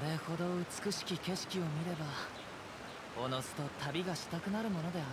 れほど美しき景色を見ればおのずと旅がしたくなるものであろう。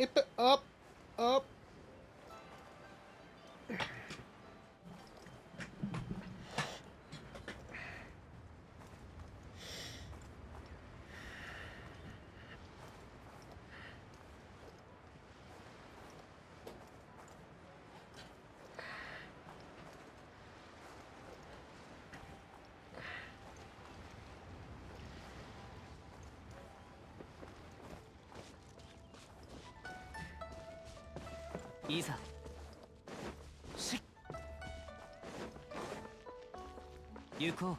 Up, up. いざしっ行こ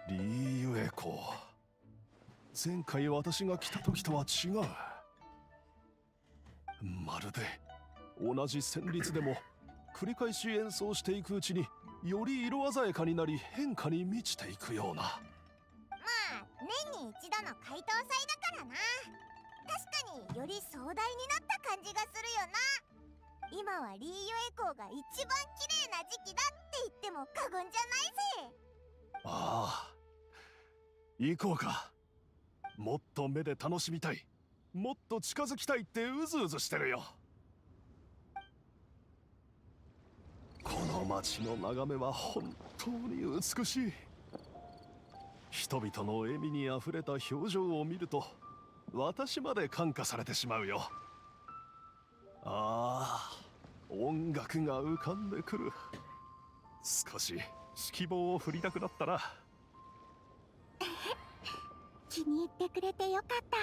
う。リーユエコ、前回私が来た時とは違う。まるで同じ旋律でも繰り返し演奏していくうちにより色鮮やかになり変化に満ちていくような。まあ年に一度の解答祭だからな。確かにより壮大になった感じがするよな。今はリーユエコーが一番綺麗な時期だって言っても過言じゃないぜ。ああ、行こうか。もっと目で楽しみたい、もっと近づきたいってうずうずしてるよ。この街の眺めは本当に美しい。人々の笑みにあふれた表情を見ると私まで感化されてしまうよ。ああ、音楽が浮かんでくる。少し指揮棒を振りたくなったな。気に入ってくれてよかった。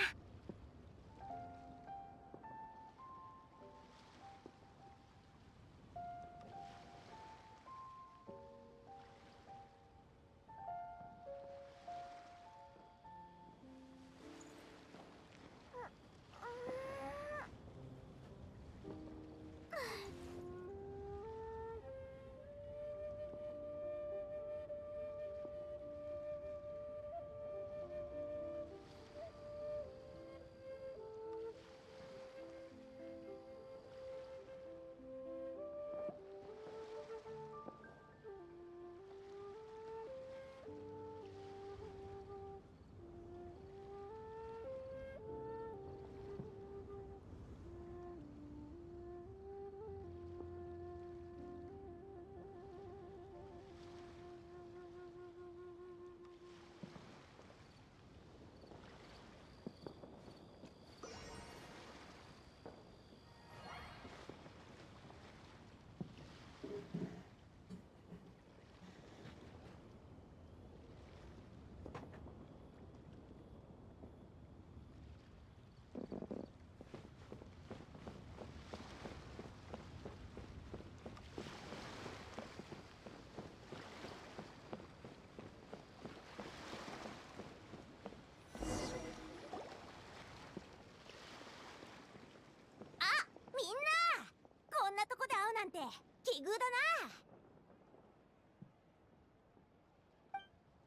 こんなとこで会うなんて奇遇だな。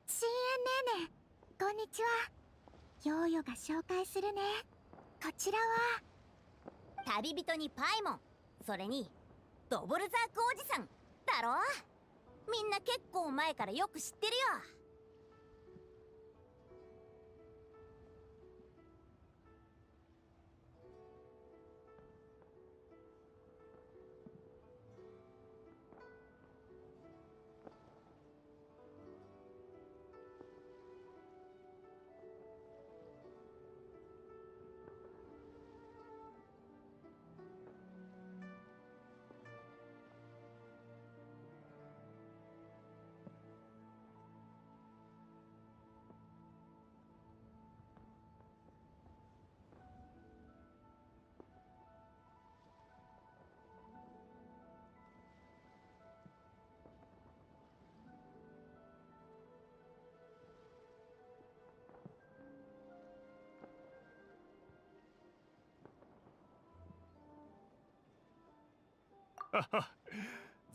CN ネーネこんにちは。ヨーヨが紹介するね。こちらは旅人にパイモン、それにドボルザークおじさんだろ。みんな結構前からよく知ってるよ。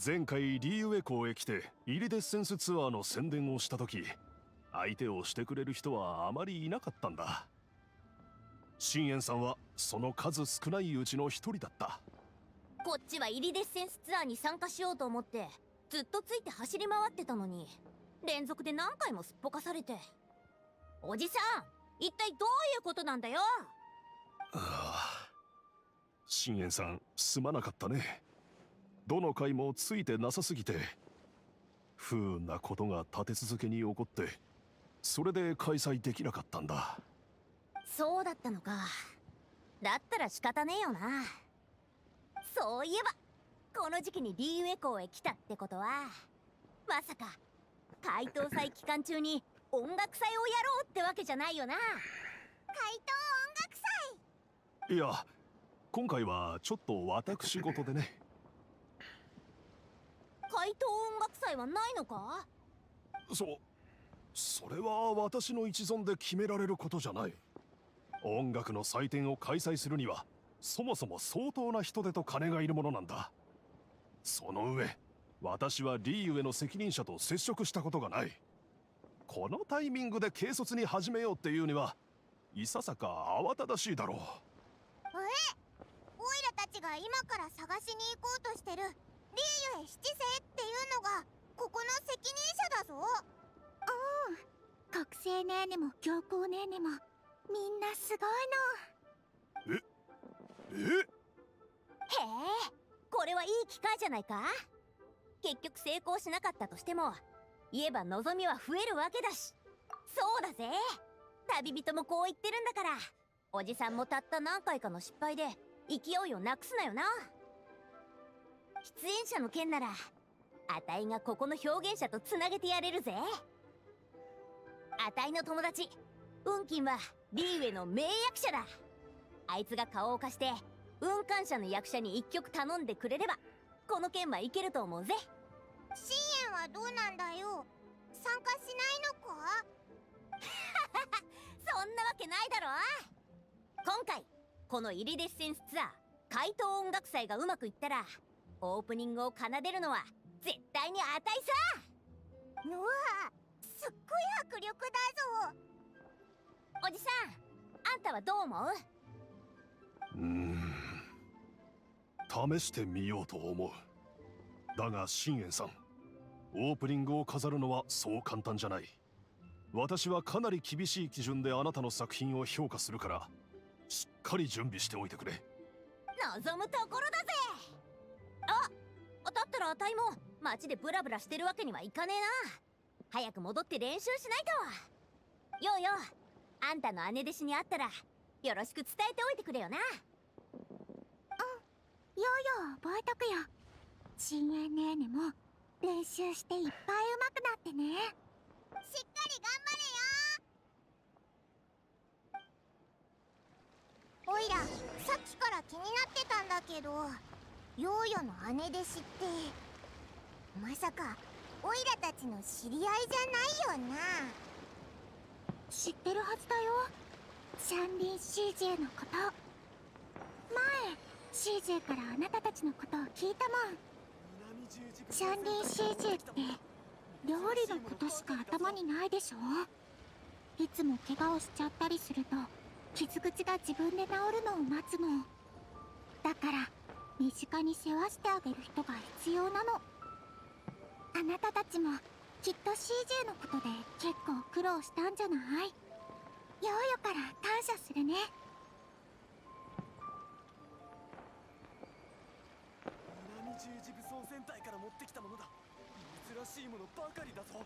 前回リーウェ港へ来てイリデッセンスツアーの宣伝をした時、相手をしてくれる人はあまりいなかったんだ。信玄さんはその数少ないうちの一人だった。こっちはイリデッセンスツアーに参加しようと思ってずっとついて走り回ってたのに、連続で何回もすっぽかされて。おじさん、一体どういうことなんだよ。信玄さん、すまなかったね。どの回もついてなさすぎて不運なことが立て続けに起こって、それで開催できなかったんだ。そうだったのか。だったら仕方ねえよな。そういえばこの時期にリーウェ港へ来たってことは、まさか怪盗祭期間中に音楽祭をやろうってわけじゃないよな。怪盗音楽祭。いや、今回はちょっと私事でね。怪盗音楽祭はないのか。それは私の一存で決められることじゃない。音楽の祭典を開催するにはそもそも相当な人手と金がいるものなんだ。その上、私はリーウェの責任者と接触したことがない。このタイミングで軽率に始めようっていうにはいささか慌ただしいだろう。オイラたちが今から探しに行こうとしてるリーユエ七世っていうのがここの責任者だぞ。国政ネーネも教皇ネーネもみんなすごいの。えへえ、これはいい機会じゃないか。結局成功しなかったとしても言えば望みは増えるわけだし。そうだぜ、旅人もこう言ってるんだから、おじさんもたった何回かの失敗で勢いをなくすなよな。出演者の件ならあたいがここの表現者とつなげてやれるぜ。あたいの友達運金はリーウェの名役者だ。あいつが顔を貸して運感者の役者に一曲頼んでくれればこの件はいけると思うぜ。信玄はどうなんだよ。参加しないのか。そんなわけないだろ。今回このイリデッセンスツアー怪盗音楽祭がうまくいったらオープニングを奏でるのは絶対にあたいさ。うわ、すっごい迫力だぞ。おじさん、あんたはどう思う？試してみようと思う。だが信玄さん、オープニングを飾るのはそう簡単じゃない。私はかなり厳しい基準であなたの作品を評価するから、しっかり準備しておいてくれ。望むところだぜ。だったらあたいも街でブラブラしてるわけにはいかねえな。早く戻って練習しないと。ようよ、あんたの姉弟子に会ったらよろしく伝えておいてくれよな。ようよう覚えとくよ。深淵ネーネも練習していっぱい上手くなってね。しっかり頑張れよ。おいらさっきから気になってたんだけど、ヨーヨの姉弟子ってまさかおいらたちの知り合いじゃないよな。知ってるはずだよ、シャンリン CJ のこと。前 CJ からあなたたちのことを聞いたもん。シャンリン CJ って料理のことしか頭にないでしょ。いつも怪我をしちゃったりすると傷口が自分で治るのを待つの。だから身近に世話してあげる人が必要なの。あなたたちもきっと CJ のことで結構苦労したんじゃない？ヨーヨから感謝するね。南十字武装戦隊から持ってきたものだ。珍しいものばかりだぞ。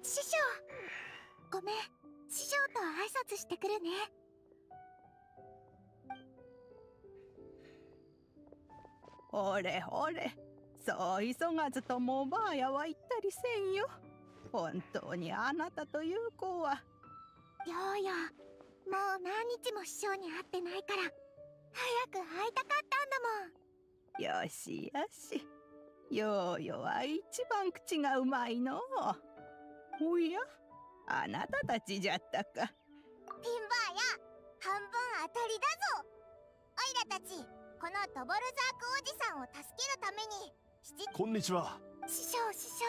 師匠、ごめん、師匠と挨拶してくるね。ほれほれ、そう急がずともばあやは言ったりせんよ。本当にあなたという子は。ヨーヨ、もう何日も師匠に会ってないから早く会いたかったんだもん。よしよし、ヨーヨは一番口がうまいのう。おや、あなたたちじゃったか。ピンバーや半分当たりだぞ。オイラたちこのドボルザークおじさんを助けるためにこんにちは。師匠、師匠。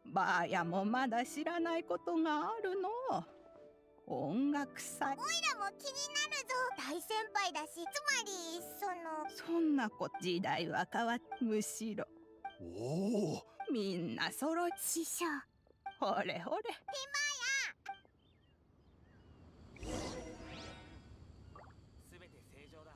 ばあやもまだ知らないことがあるのう。音楽祭。オイラも気になるぞ。大先輩だし、つまりそんなこ時代は変わっ、むしろおお、みんな揃い。師匠、ほれほれ、すべて正常だ。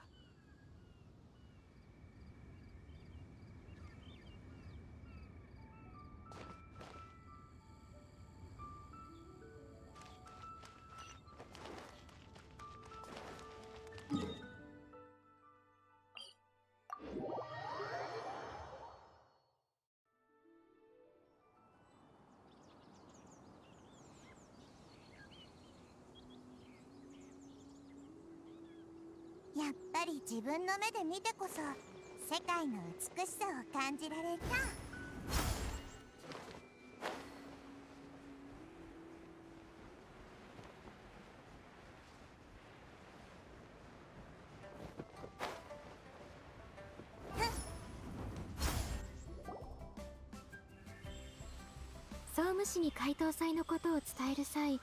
やっぱり自分の目で見てこそ世界の美しさを感じられた。総務士に解答祭のことを伝える際、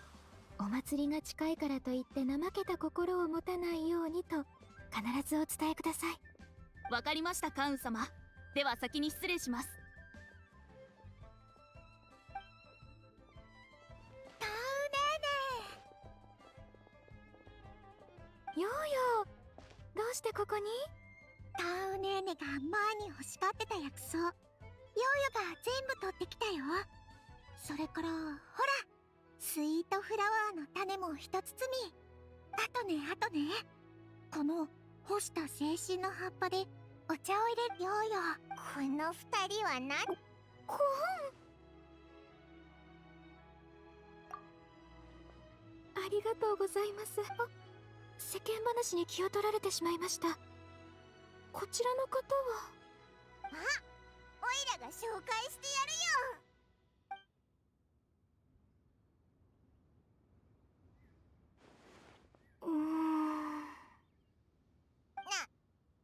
お祭りが近いからといって怠けた心を持たないようにと必ずお伝えください。わかりましたカウン様。では先に失礼します。タウヨーヨー、どうしてここに？ネーネ。タウネーネが前に欲しがってた薬草、ヨーヨが全部取ってきたよ。それからほら、スイートフラワーの種も一包み。あとね、この干した精神の葉っぱでお茶を入れる。ヨーヨ、この二人は何？ありがとうございます。世間話に気を取られてしまいました。こちらの方は？オイラが紹介してやるよ。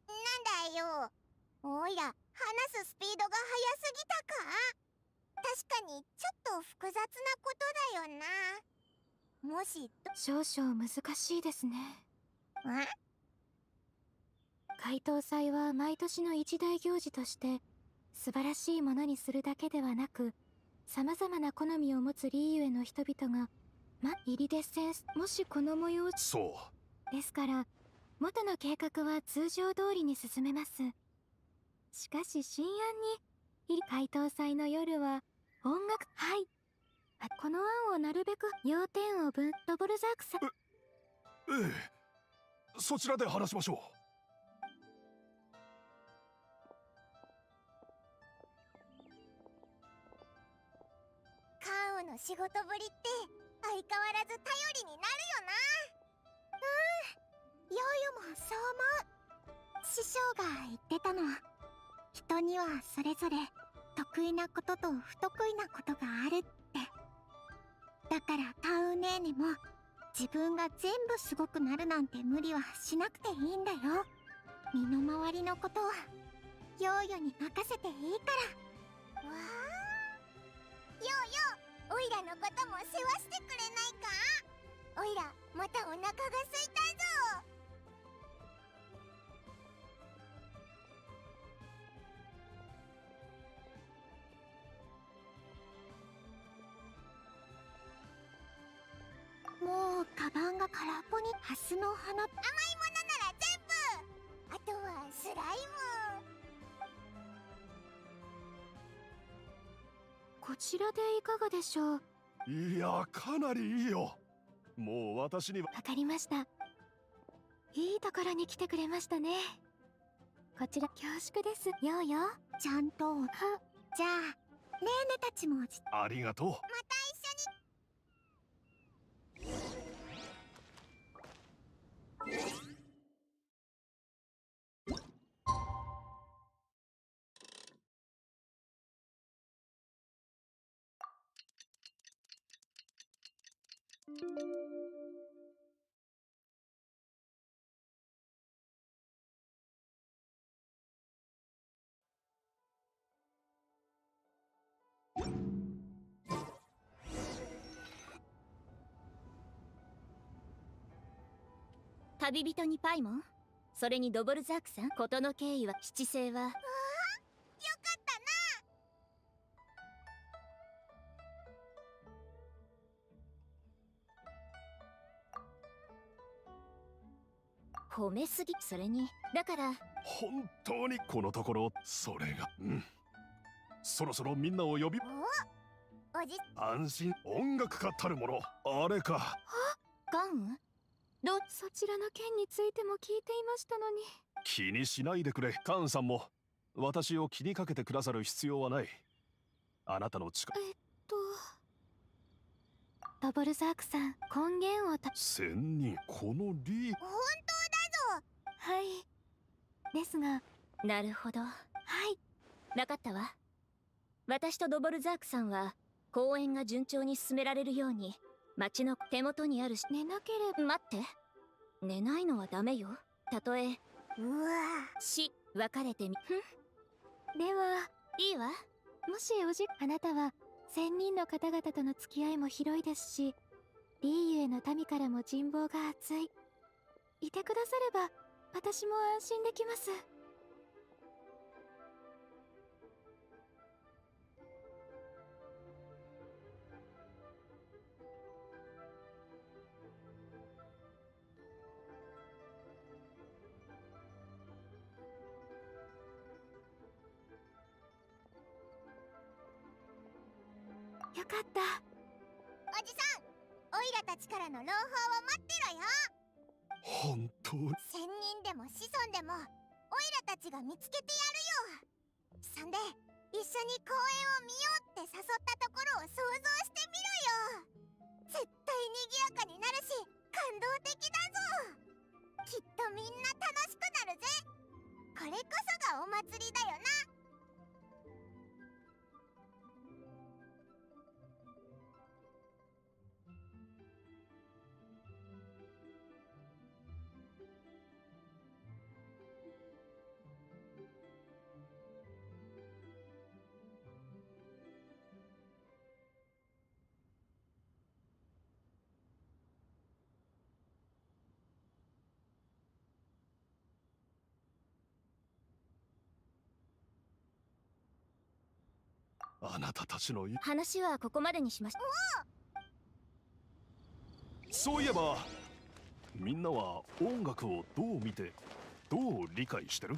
なんだよ。おいら話すスピードが速すぎたか？確かにちょっと複雑なことだよな。もし少々難しいですね。解答祭は毎年の一大行事として素晴らしいものにするだけではなく、様々な好みを持つリーユへの人々が入りデッセンス、もしこの催しそうですから、元の計画は通常通りに進めます。しかし新案に解答祭の夜は音楽、この案をなるべく要点をドボルザークさん、ええ、そちらで話しましょう。カンウの仕事ぶりって相変わらず頼りになるよな。ヨーヨもそう思う。師匠が言ってたの、人にはそれぞれ得意なことと不得意なことがあるって。だからタウンネーネも自分が全部すごくなるなんて無理はしなくていいんだよ。身の回りのことはヨーヨに任せていいから。わあ、ヨーヨー、オイラのことも世話してくれないか。オイラまたお腹が空いたぞ。もうカバンが空っぽに。ハスの花、甘いものなら全部。あとはスライム。こちらでいかがでしょう。いや、かなりいいよ。もう私には。わかりました。いいところに来てくれましたね。こちら恐縮です。ヨーヨー、ちゃんと。じゃあネーネたちもありがとう。また一緒に。旅人にパイモン、それにドボルザークさん、事の経緯は七星は。よかったな。褒めすぎ。それにだから本当にこのところそれが、そろそろみんなを呼び。おじ安心、音楽家たるもの、あれか。ガンそちらの件についても聞いていましたのに。気にしないでくれ。カーンさんも私を気にかけてくださる必要はない。あなたの力。ドボルザークさん、根源を仙人、このリー。本当だぞ。はい。ですが、なるほど。はい。分かったわ。私とドボルザークさんは公演が順調に進められるように町の手元にある寝なければ。待って、寝ないのはダメよ。たとえ別れてみでは、いいわ。もしあなたは1000人の方々との付き合いも広いですし、リーユへの民からも人望が厚い。いてくだされば私も安心できます。よかった。おじさん、オイラたちからの朗報を待ってろよ。本当に。仙人でも子孫でもオイラたちが見つけてやるよ。そんで一緒に公園を見ようって誘ったところを想像してみろよ。絶対賑やかになるし感動的だぞ。きっとみんな楽しくなるぜ。これこそがお祭りだよな。あなたたちの話はここまでにしました。そういえばみんなは音楽をどう見てどう理解してる？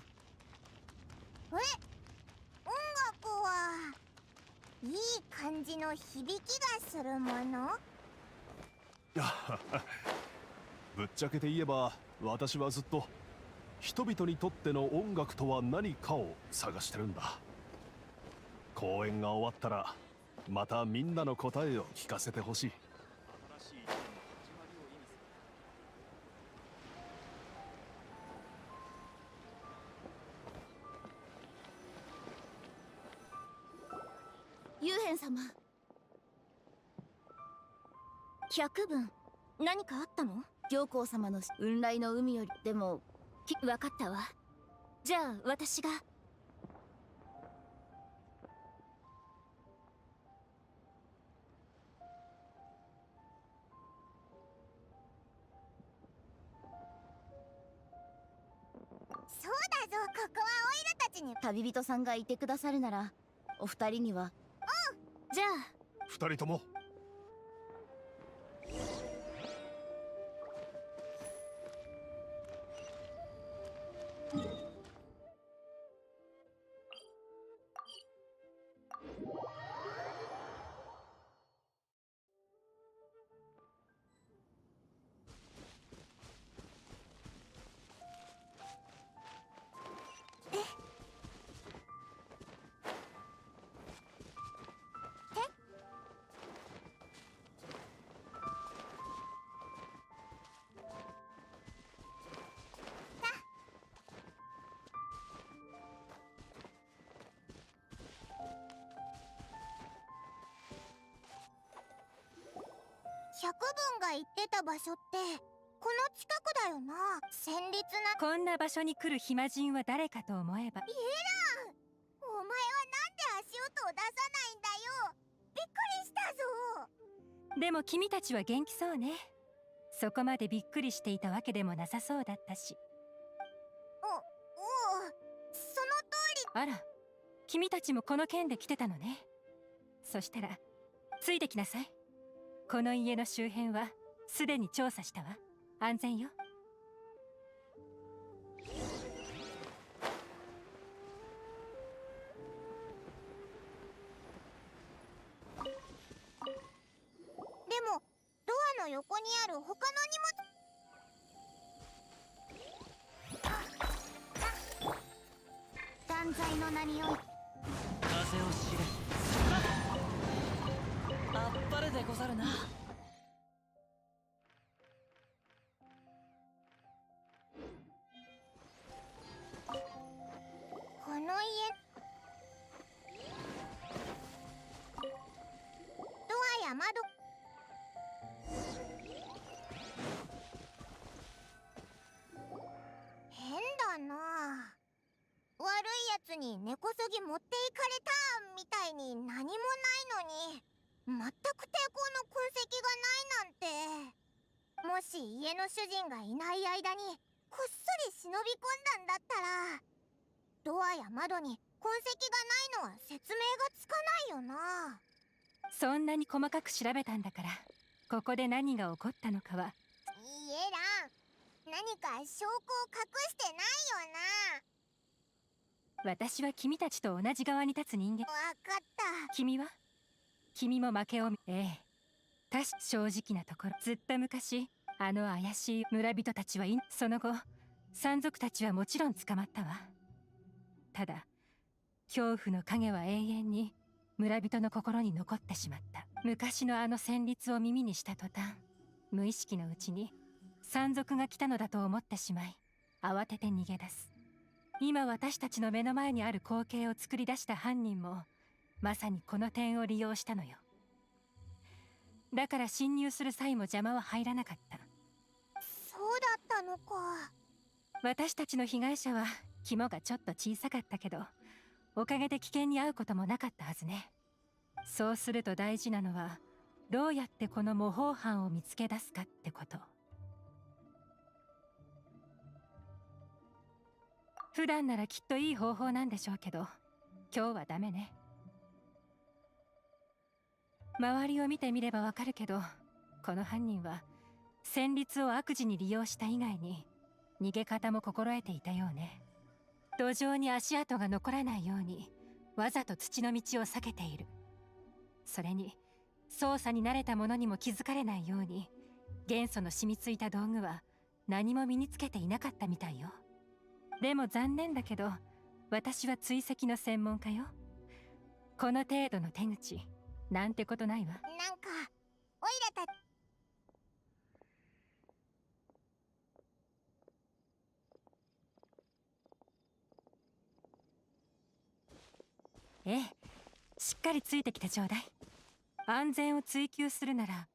音楽はいい感じの響きがするもの。ぶっちゃけて言えば私はずっと人々にとっての音楽とは何かを探してるんだ。公演が終わったらまたみんなの答えを聞かせてほしい。幽玄様、百分何かあったの？行幸様の雲来の海よりでも分かったわ。じゃあ私が。そうだぞ、ここはオイラたちに。旅人さんがいてくださるならお二人には。じゃあ二人とも百分が言ってた場所ってこの近くだよな。戦慄な。こんな場所に来る暇人は誰かと思えば。イエラン、お前はなんで足音を出さないんだよ。びっくりしたぞ。でも君たちは元気そうね。そこまでびっくりしていたわけでもなさそうだったし。おお、その通り。あら、君たちもこの件で来てたのね。そしたらついてきなさい。この家の周辺はすでに調査したわ。安全よ。でもドアの横にある他の荷物。断罪の名において風を知れ。あっぱれでござるな。この家、ドアや窓。変だな。悪いやつに根こそぎ持っていかれたみたいに何もないのに全く抵抗の痕跡がないなんて。もし家の主人がいない間にこっそり忍び込んだんだったらドアや窓に痕跡がないのは説明がつかないよな。そんなに細かく調べたんだから、ここで何が起こったのかは。いいえらん、何か証拠を隠してないよな。私は君たちと同じ側に立つ人間。わかった。君は？君も負けをええ。正直なところ、ずっと昔あの怪しい村人たちその後山賊たちはもちろん捕まったわ。ただ恐怖の影は永遠に村人の心に残ってしまった。昔のあの旋律を耳にした途端、無意識のうちに山賊が来たのだと思ってしまい、慌てて逃げ出す。今私たちの目の前にある光景を作り出した犯人もまさにこの点を利用したのよ。だから侵入する際も邪魔は入らなかった。そうだったのか。私たちの被害者は肝がちょっと小さかったけど、おかげで危険に遭うこともなかったはずね。そうすると大事なのはどうやってこの模倣犯を見つけ出すかってこと。普段ならきっといい方法なんでしょうけど、今日はダメね。周りを見てみればわかるけど、この犯人は戦慄を悪事に利用した以外に逃げ方も心得ていたようね。土壌に足跡が残らないようにわざと土の道を避けている。それに操作に慣れた者にも気づかれないように元素の染みついた道具は何も身につけていなかったみたいよ。でも残念だけど、私は追跡の専門家よ。この程度の手口なんてことないわ。なんかオイラたちええ、しっかりついてきてちょうだい。安全を追求するなら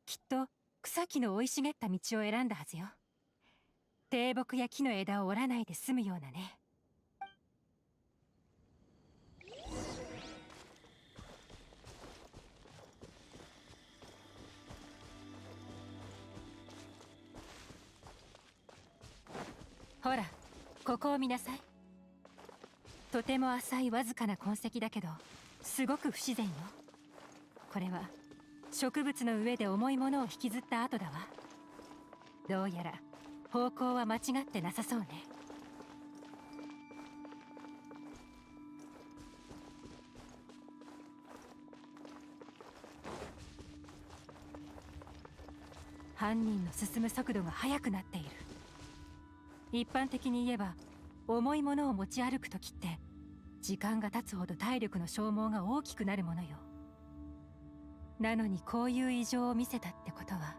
きっと草木の生い茂った道を選んだはずよ。低木や木の枝を折らないで済むようなね。ほら、ここを見なさい。とても浅いわずかな痕跡だけど、すごく不自然よ。これは植物の上で重いものを引きずった跡だわ。どうやら方向は間違ってなさそうね。犯人の進む速度が速くなっている。一般的に言えば重いものを持ち歩く時って時間が経つほど体力の消耗が大きくなるものよ。なのにこういう異常を見せたってことは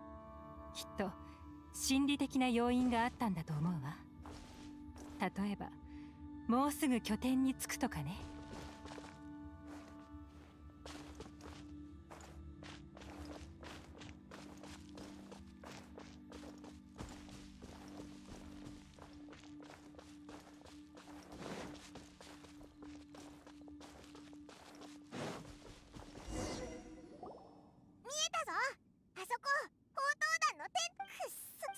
きっと心理的な要因があったんだと思うわ。例えばもうすぐ拠点に着くとかね。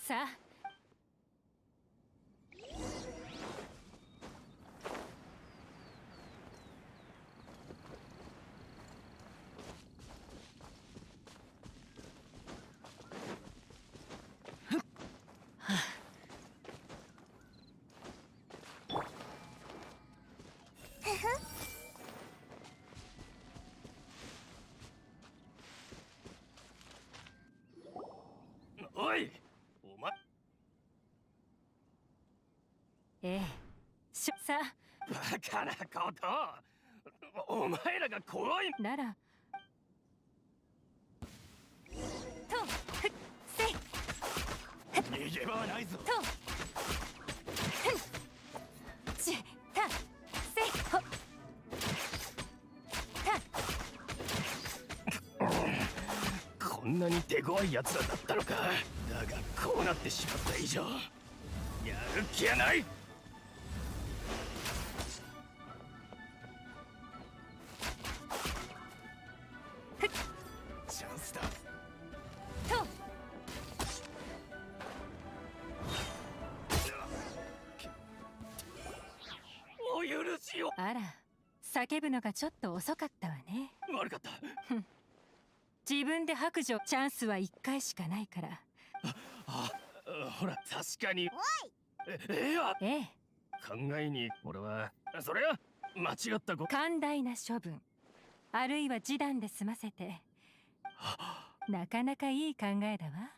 さあ、おい、お前。ええ、さあ、バカなこと。お前らが怖いならとふっせい逃げ場はないぞ。とふんしたせほた。こんなに手強い奴らだったのか。だがこうなってしまった以上やる気はない。チャンスだ。とお許しを。あら、叫ぶのがちょっと遅かったわね。悪かった。自分で白状。チャンスは1回しかないから。ほら確かに。えええ、考えに俺はそれは間違った寛大な処分、あるいは示談で済ませてなかなかいい考えだわ。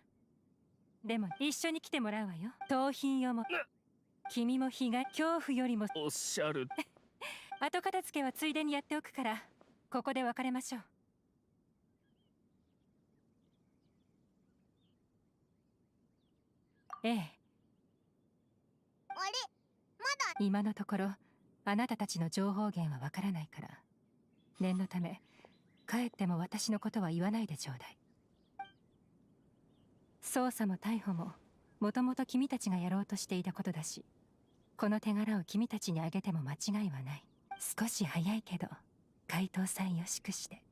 でも一緒に来てもらうわよ。盗品よも君も被害恐怖よりもおっしゃる。後片付けはついでにやっておくからここで別れましょう。ええ、あれまだ今のところあなたたちの情報源はわからないから念のため帰っても私のことは言わないでちょうだい。捜査も逮捕ももともと君たちがやろうとしていたことだし、この手柄を君たちにあげても間違いはない。少し早いけど回答さえよしくして。イエ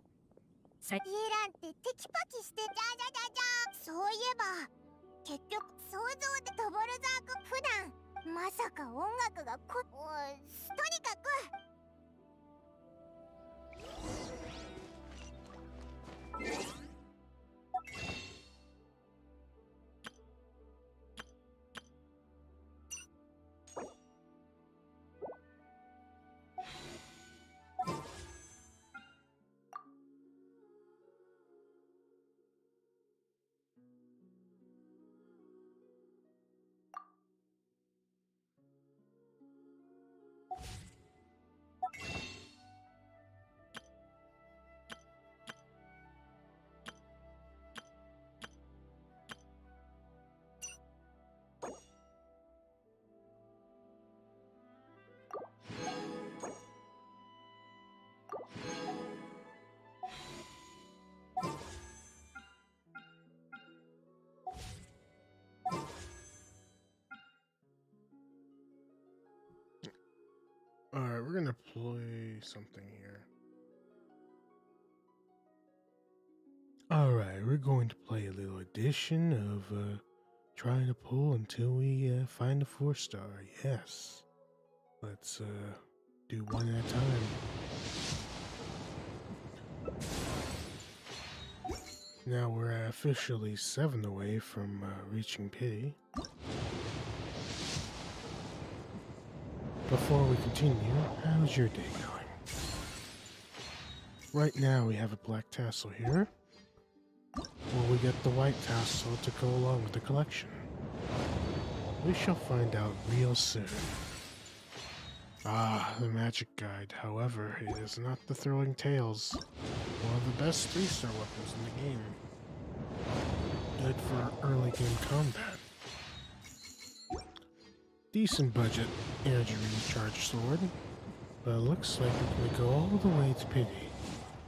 ランってテキパキしてじゃじゃじゃじゃ。そういえば結局想像でドボルザーク普段まさか音楽がとにかく we're gonna play something here. Alright, we're going to play a little edition of trying to pull until we find a 4-star. Yes. Let's do one at a time. Now we're officially 7 away from reaching pity. Before we continue, how's your day going? Right now we have a black tassel here. Will we get the white tassel to go along with the collection? We shall find out real soon. Ah, the magic guide. However, it is not the Thrilling Tales. One of the best 3-star weapons in the game. Good for early game combat. Decent budget energy recharge sword. But it looks like we're gonna go all the way to pity.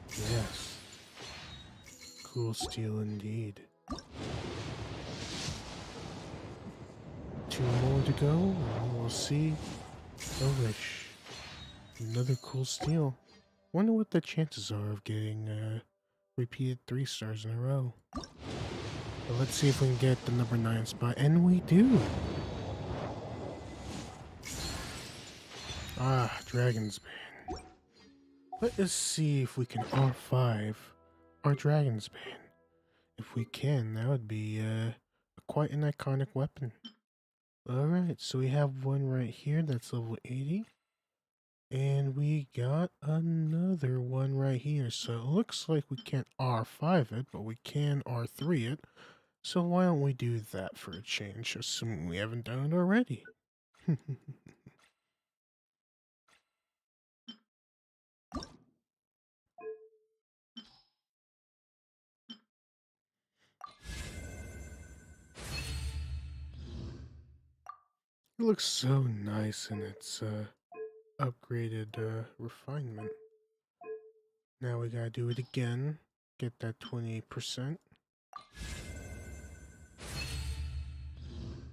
Yes. Cool steel indeed. 2 more to go, and we'll see a wish. Another cool steel. Wonder what the chances are of getting repeated 3 stars in a row. But let's see if we can get the number 9 spot, and we do! Ah, Dragon's Bane. Let us see if we can R5 our Dragon's Bane. If we can, that would be quite an iconic weapon. Alright, so we have one right here that's level 80. And we got another one right here. So it looks like we can't R5 it, but we can R3 it. So why don't we do that for a change, assuming we haven't done it already. It looks so nice in its upgraded refinement. Now we gotta do it again. Get that 28%.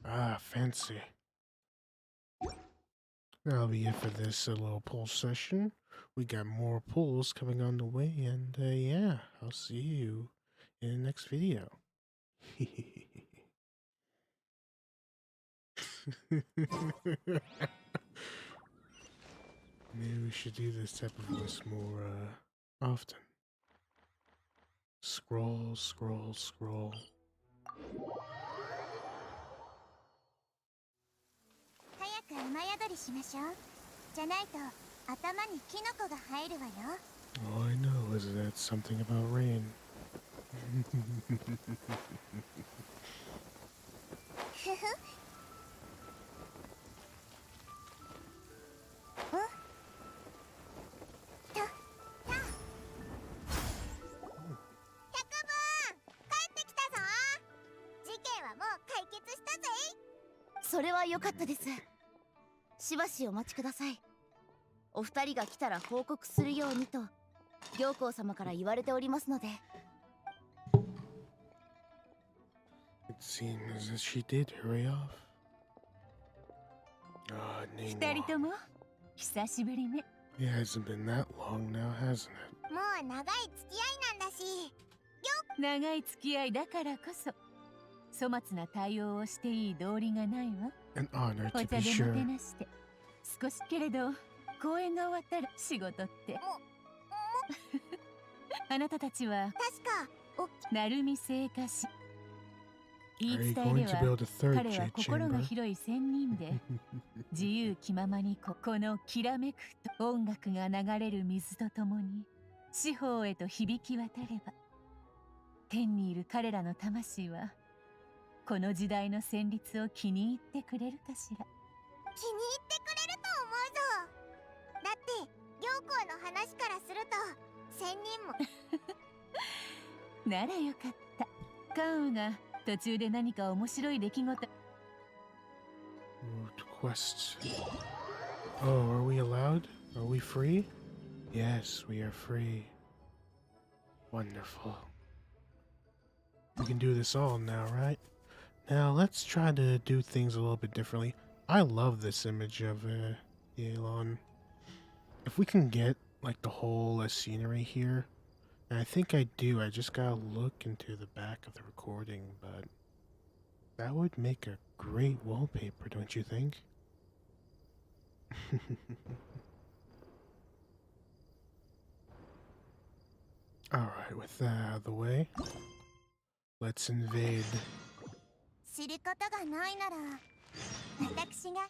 Ah, fancy. That'll be it for this little pull session. We got more pulls coming on the way, and yeah, I'll see you in the next video. Maybe we should do this type of voice more often. Scroll, scroll, scroll. 早く雨宿りしましょう。じゃないと頭にキノコが入るわよ。 All I know is that something about rain. ふふ。それは良かったです。しばしお待ちください。お二人が来たら報告するようにと行幸様から言われておりますので。It seems as if she did hurry off. 二人とも久しぶりね。 It hasn't been that long now, hasn't it? もう長い付き合いなんだし。長い付き合いだからこそ粗末な対応をしていい道理がないわ。 An honor お to 茶 be で sure. もてなして少しけれど公演が終わったら仕事ってあなたたちは確か鳴海製菓士言い Are you 伝え going で to は build a third 彼は jet 心が chamber? 広い仙人で自由気ままにこのきらめくと音楽が流れる水とともに四方へと響き渡れば天にいる彼らの魂はこの時代の旋律を気に入ってくれるかしら。気に入ってくれると思うぞ。だって行幸の話からすると仙人もならよかった。関羽が途中で何か面白い出来事。Quest. Oh, are we allowed? Are we free? Yes, we are free. Wonderful. We can do this all now, right? Now let's try to do things a little bit differently. I love this image of Yelan. if we can get like the whole scenery here, and I think I do. I just gotta look into the back of the recording, but that would make a great wallpaper, don't you think? Alright, with that out of the way, let's invade. 知ることがないなら私が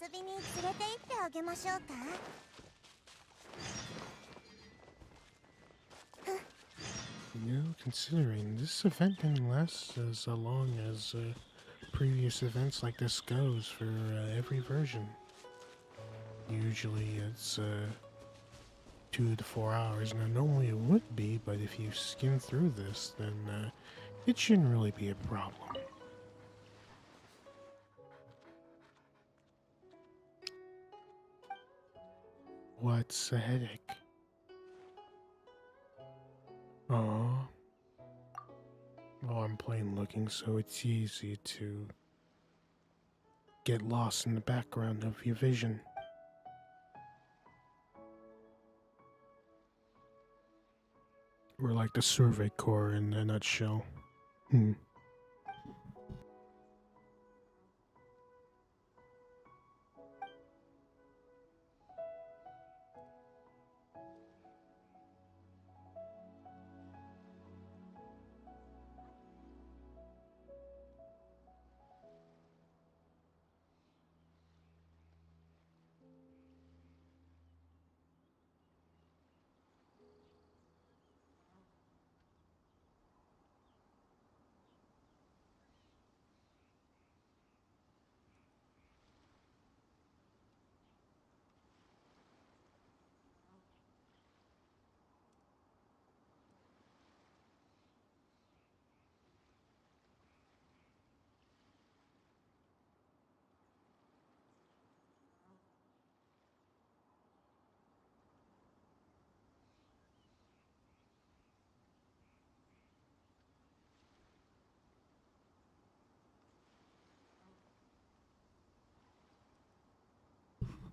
遊びに連れて行ってあげましょうか。 You know, considering this event didn't last as long as previous events like this goes for every version. Usually it's 2 to 4 hours. Now normally it would be, but if you skim through this, then it shouldn't really be a problem. What's a headache? Oh, I'm plain looking, so it's easy to get lost in the background of your vision. We're like the Survey Corps in a nutshell.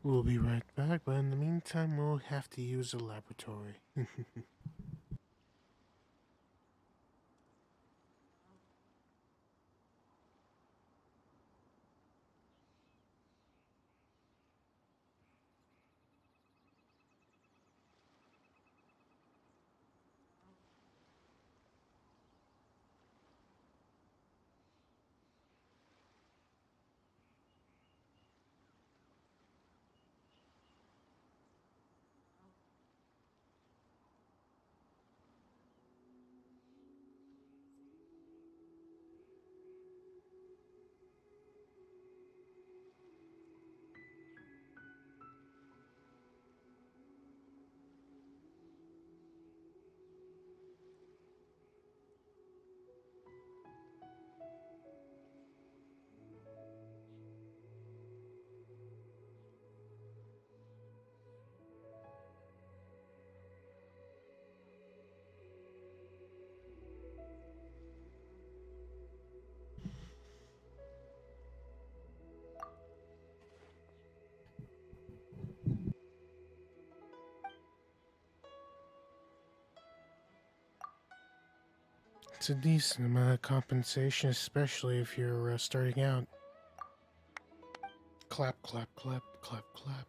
We'll be right back, but in the meantime, we'll have to use a laboratory. It's a decent amount of compensation, especially if you're starting out. Clap, clap, clap, clap, clap.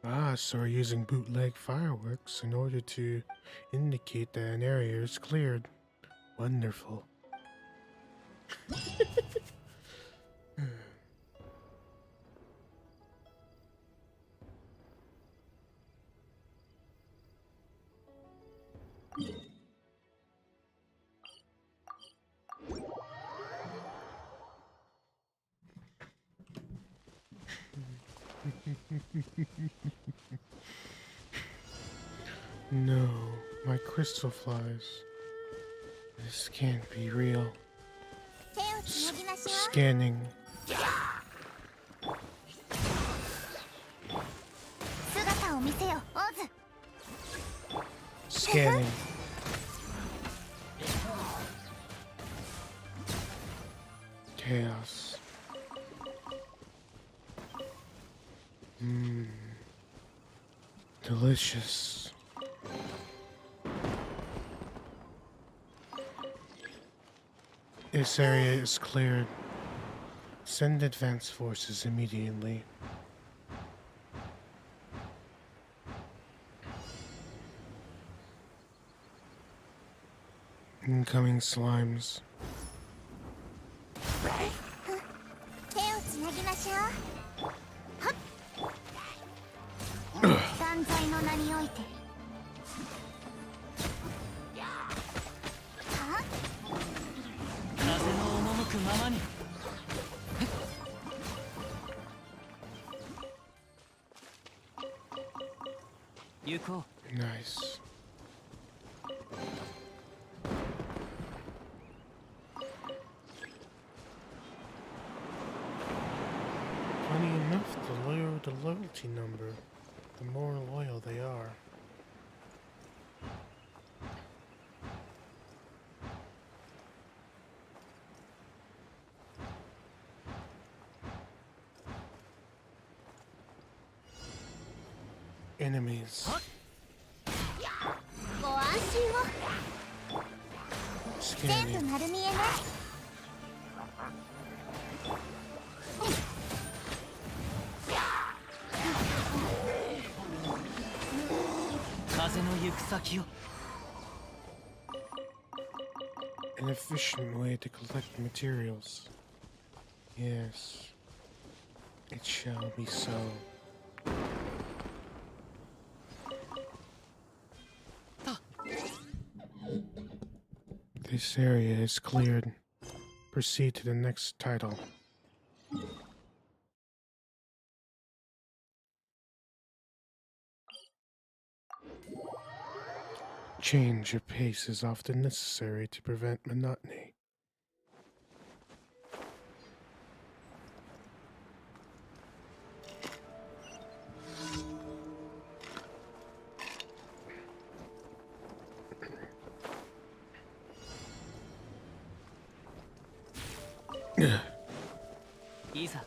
Ah, so we're using bootleg fireworks in order to indicate that an area is cleared. Wonderful. No, my crystal flies. This can't be real. Scanning. Scanning. chaos. Mmm. Delicious. This area is cleared. Send advance forces immediately. Incoming slimes. 手をつなぎましょう。はっ。断罪の名において。はっ。風の赴くままに。行こう。Nice. Funny enough, the lower the loyalty number, the more loyal they are. Enemies. ご安心を。全 Scanning. 部丸見えね。風の行く先を。An efficient way to collect materials. Yes. It shall be so. This area is cleared. Proceed to the next title. Change of pace is often necessary to prevent monotony. Yeah. いいさ。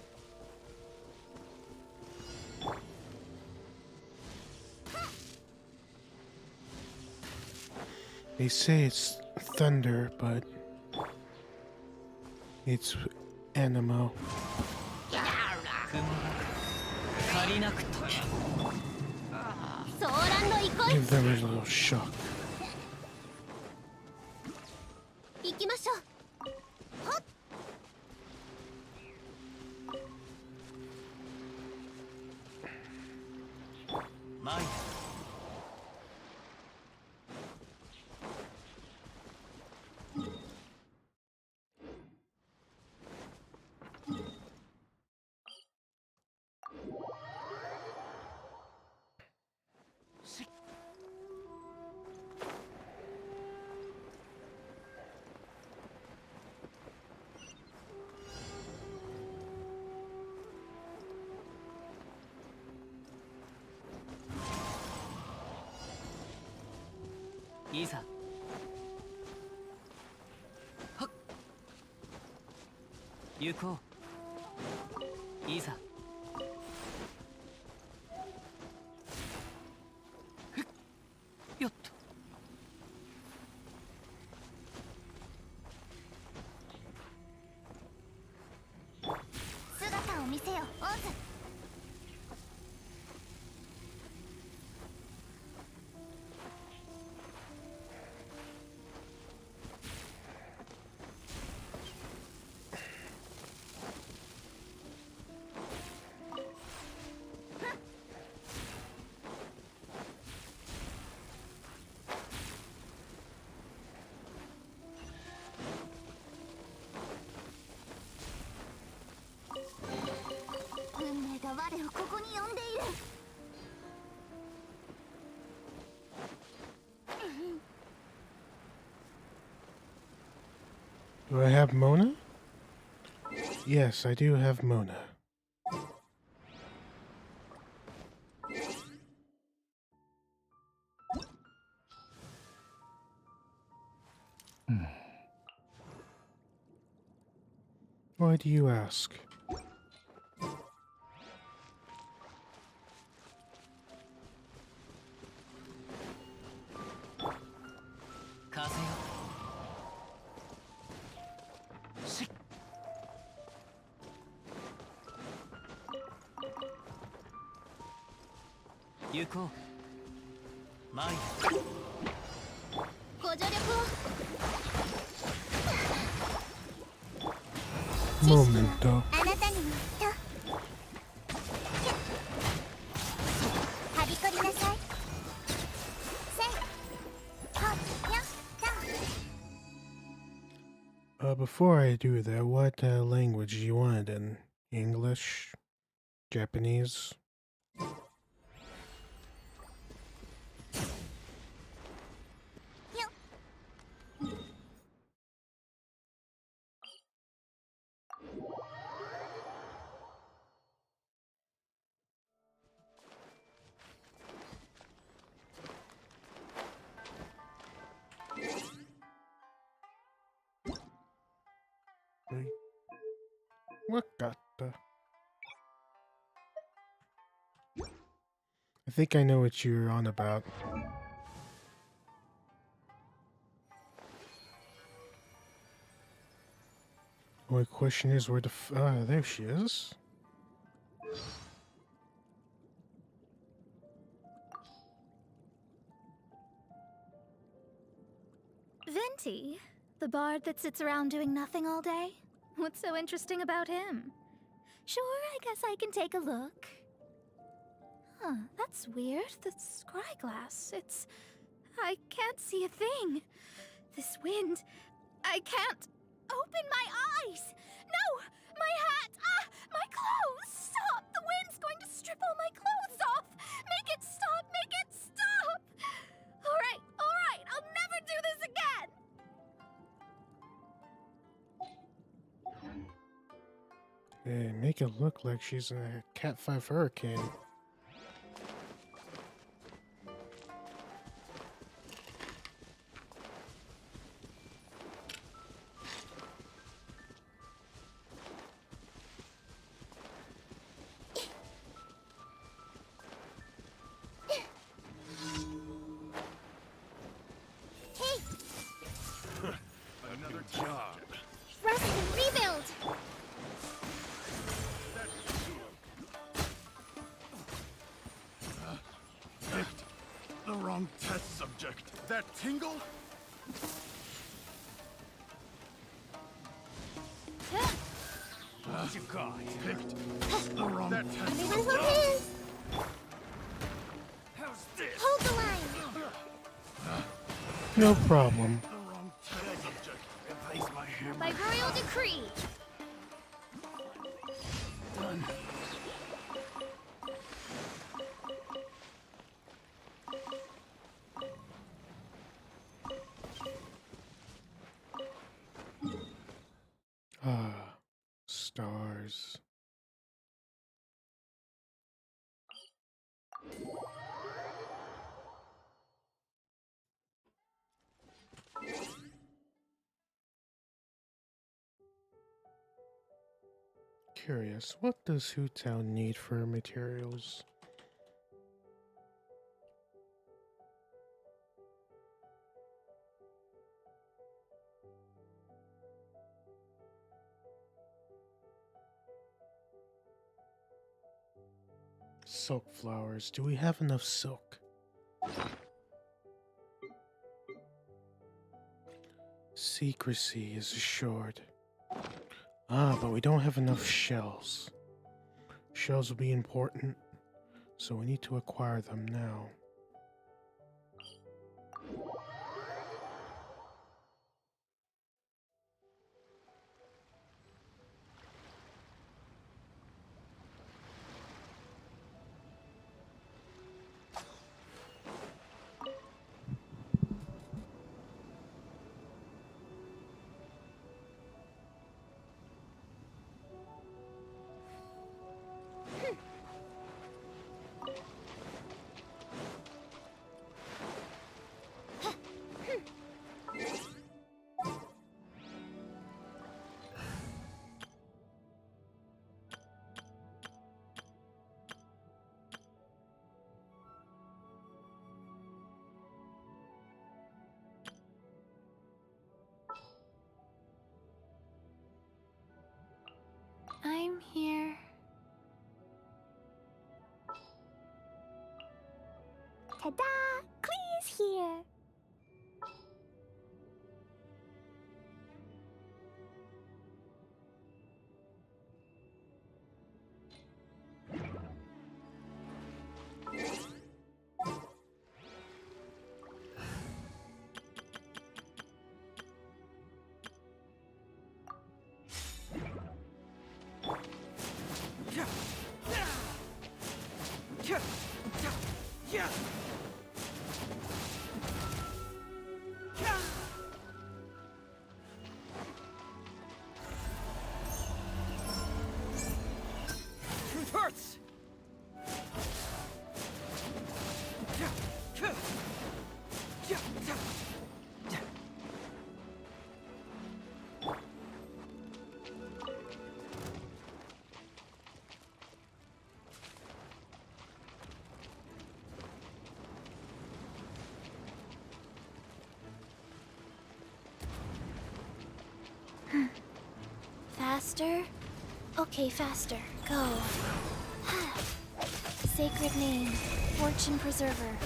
They say it's thunder, but it's animo. 雲が借りなく時。ソーランド行こ Give them a little shock. い。行きましょう。はっ。前だ。いいさ。はっ。行こう。いいさ。ふっ。よっと。姿を見せよ、オーズ。運命が我をここに呼んでいる。 Do I have Mona? Yes, I do have Mona. Why do you ask? Momento. あなたにもとはびこりなさいせいほよと Before I do that, what language do you want it in? English? Japanese? Wakata. I think I know what you're on about. My question is where the there she is. Venti, the bard that sits around doing nothing all day? What's so interesting about him? Sure, I guess I can take a look. Huh, that's weird. The scry glass, I can't see a thing. This wind, I can't open my eyes. No, my hat, my clothes, stop. The wind's going to strip all my clothes off. Make it stop, make it stop. All right, I'll never do this again. Hey, make it look like she's in a Cat 5 hurricane. Another job. Rest and rebuild Picked the wrong test subject. That tingle? What you got? Picked the wrong test everyone subject. hold hands How's this? hold the line No problem. The wrong test subject. Replace my hammer. By royal decree. Done. Ah, stars. Curious, what does Hutown need for materials? Silk flowers. Do we have enough silk? Secrecy is assured. Ah, but we don't have enough shells. Shells will be important, so we need to acquire them now. I'm here. Ta-da! Clee's here! Truth hurts! Faster? Okay, faster. Go. Sacred name, fortune preserver.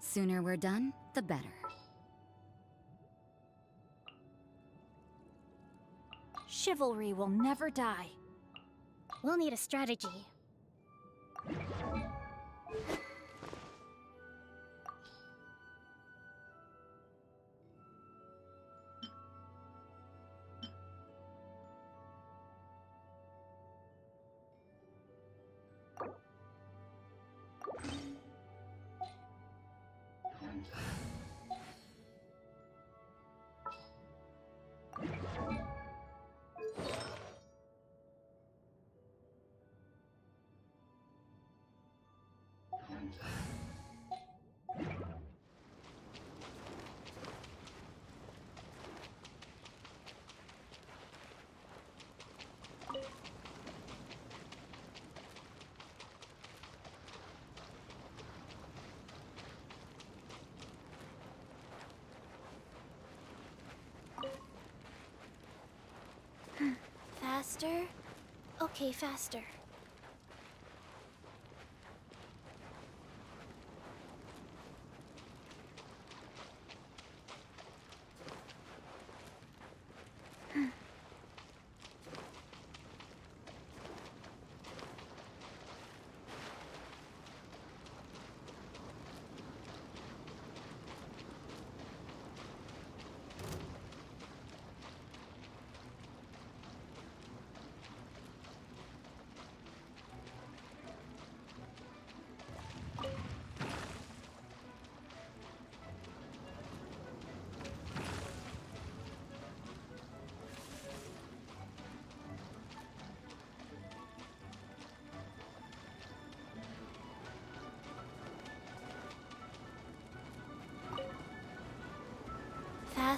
Sooner we're done, the better. Chivalry will never die. We'll need a strategy. Faster? Okay, faster.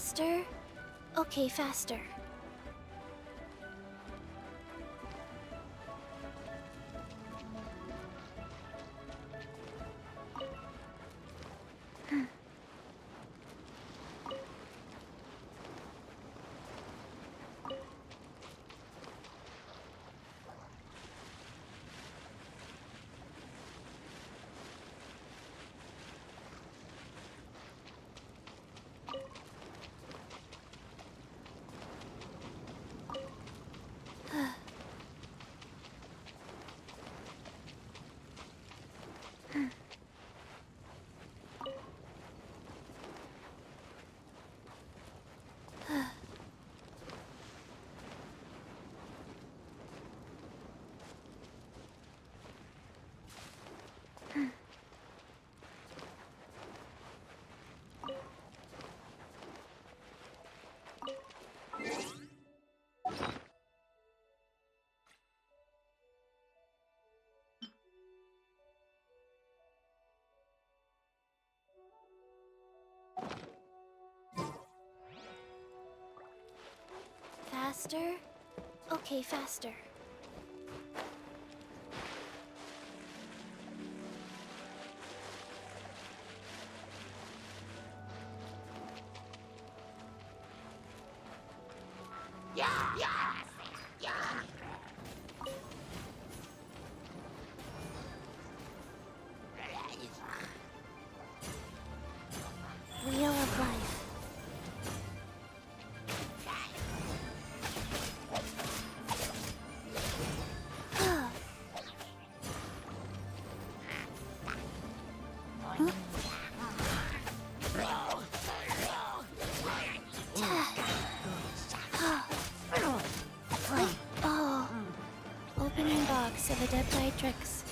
Faster? Okay, faster. Faster? Okay, faster. Wheel of Life. Oh, opening box of Adeptitrix.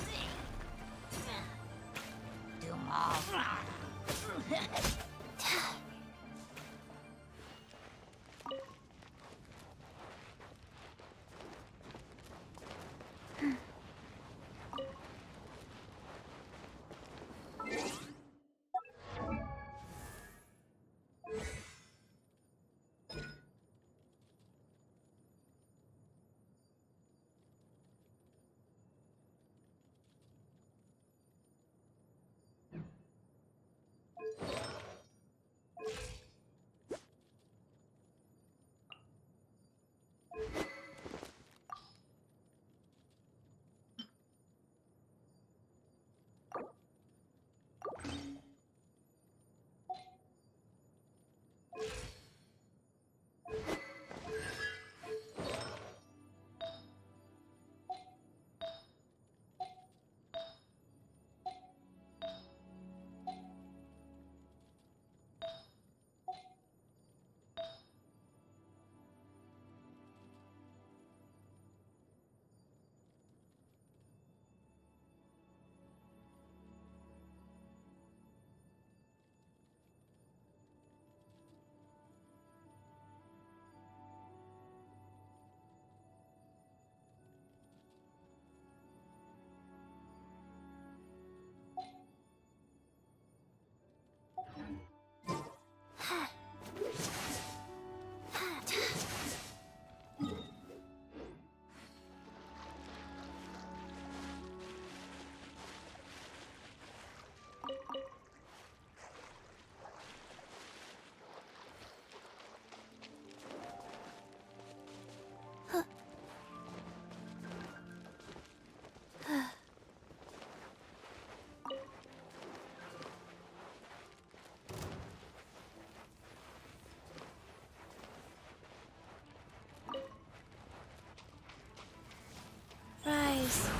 Rise.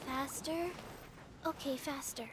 Faster? Okay, faster.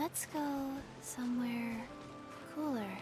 Let's go somewhere cooler.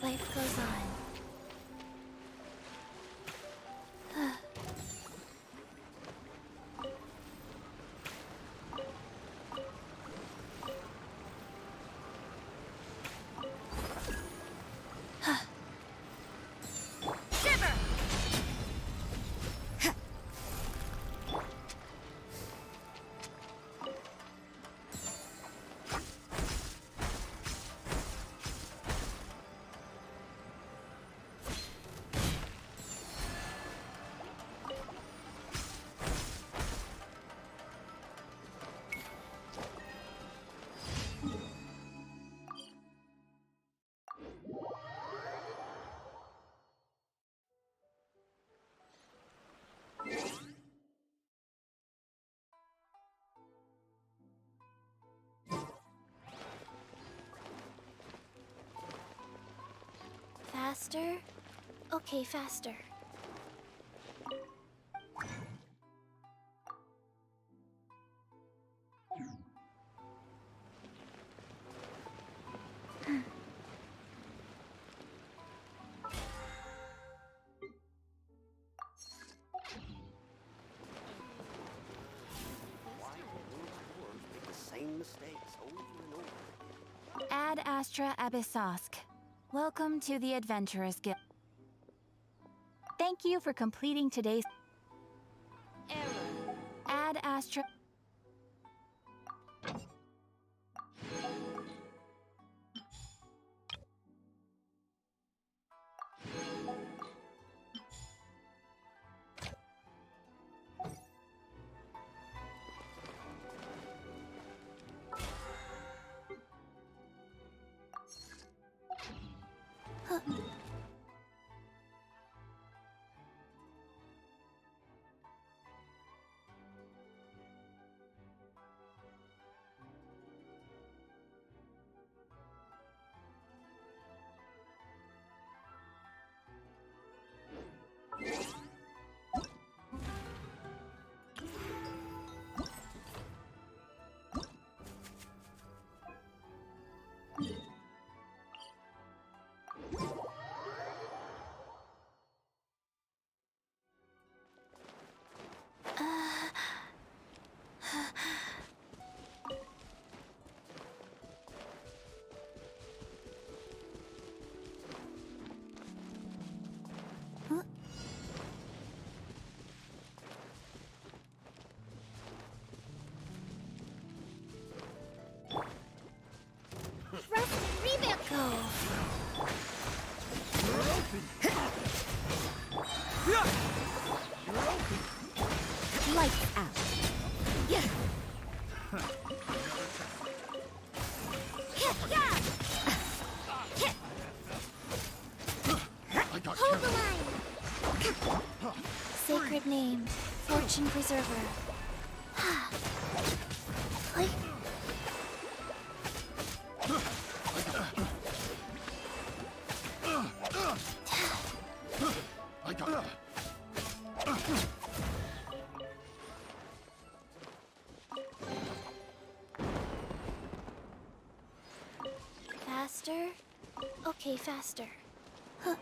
Life goes on. Faster? Okay, faster. Ad Astra Abyssosk. Welcome to the Adventurers Guild. Thank you for completing today's error. Ad Astra. Lights out. Yeah. Hold the line! Sacred name, fortune preserver. Like... Faster? Okay, faster. Huh.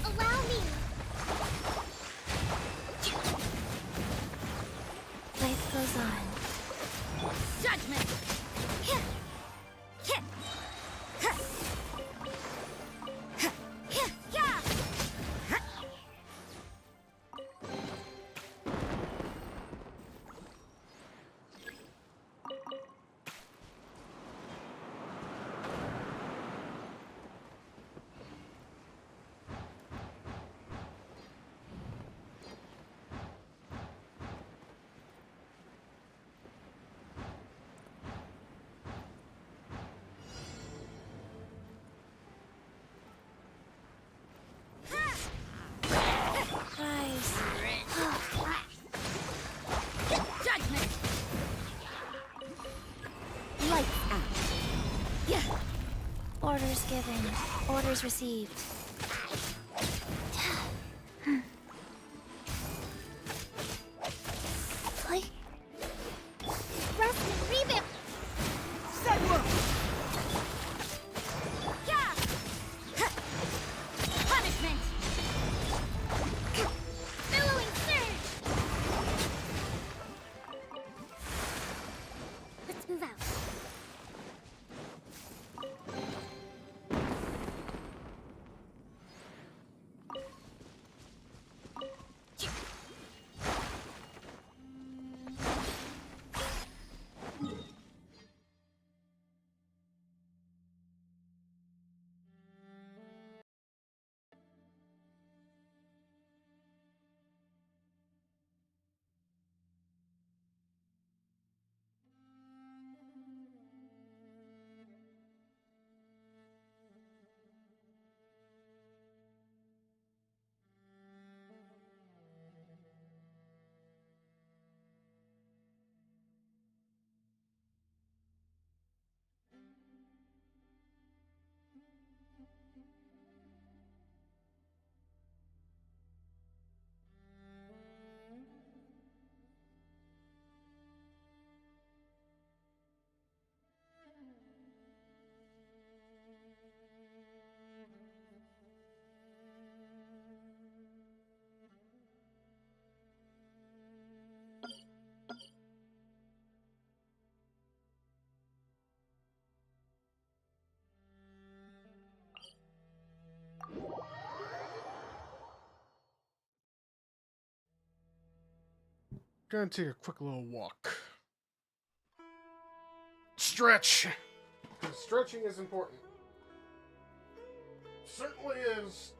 Allow me! Life goes on. Judgment. Judgment. Lights out. Yeah. Orders given, orders received. Like... Rest and rebuild! Yeah. Punishment. Billowing surge! Let's move out. gonna take a quick little walk. Stretch! Because stretching is important. Certainly is.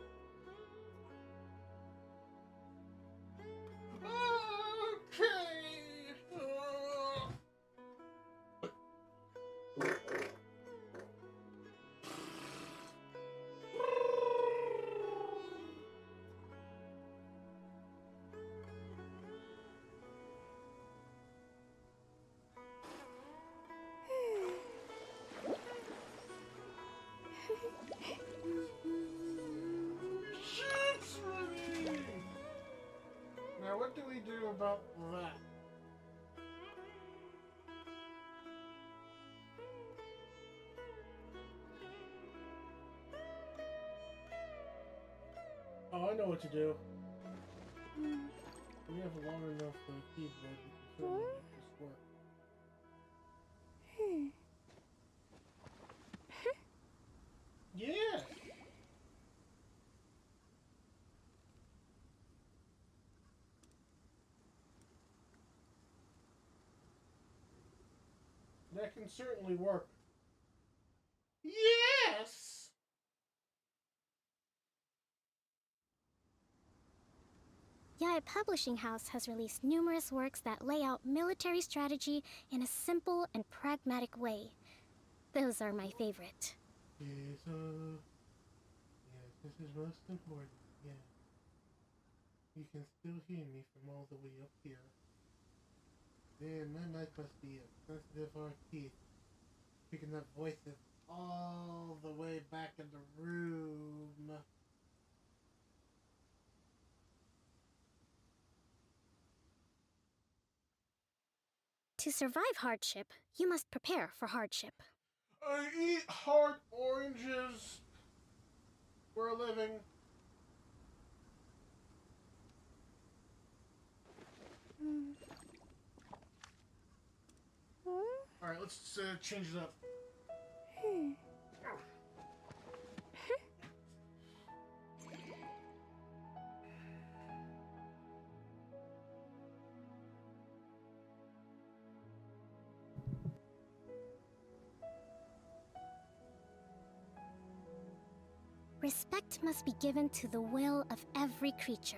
Now, what do we do about that? Oh, I know what to do. We have a long enough keyboard, we can certainly make this work. Yeah! That can certainly work. Yes! Yae Publishing House has released numerous works that lay out military strategy in a simple and pragmatic way. Those are my favorite. Yes, yes, this is most important, yeah. You can still hear me from all the way up here. Man, my mic must be a sensitive arcade. Picking up voices all the way back in the room. To survive hardship, you must prepare for hardship. I eat hard oranges for a living. Alright, let's change it up. Respect must be given to the will of every creature.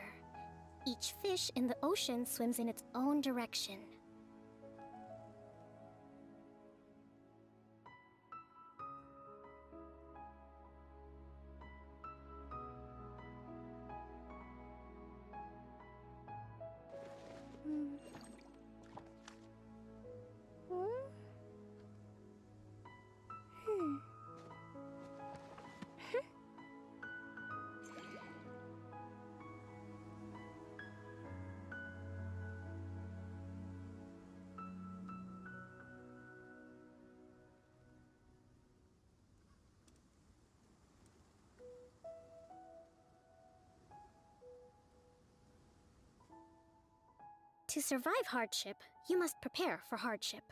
Each fish in the ocean swims in its own direction. To survive hardship, you must prepare for hardship.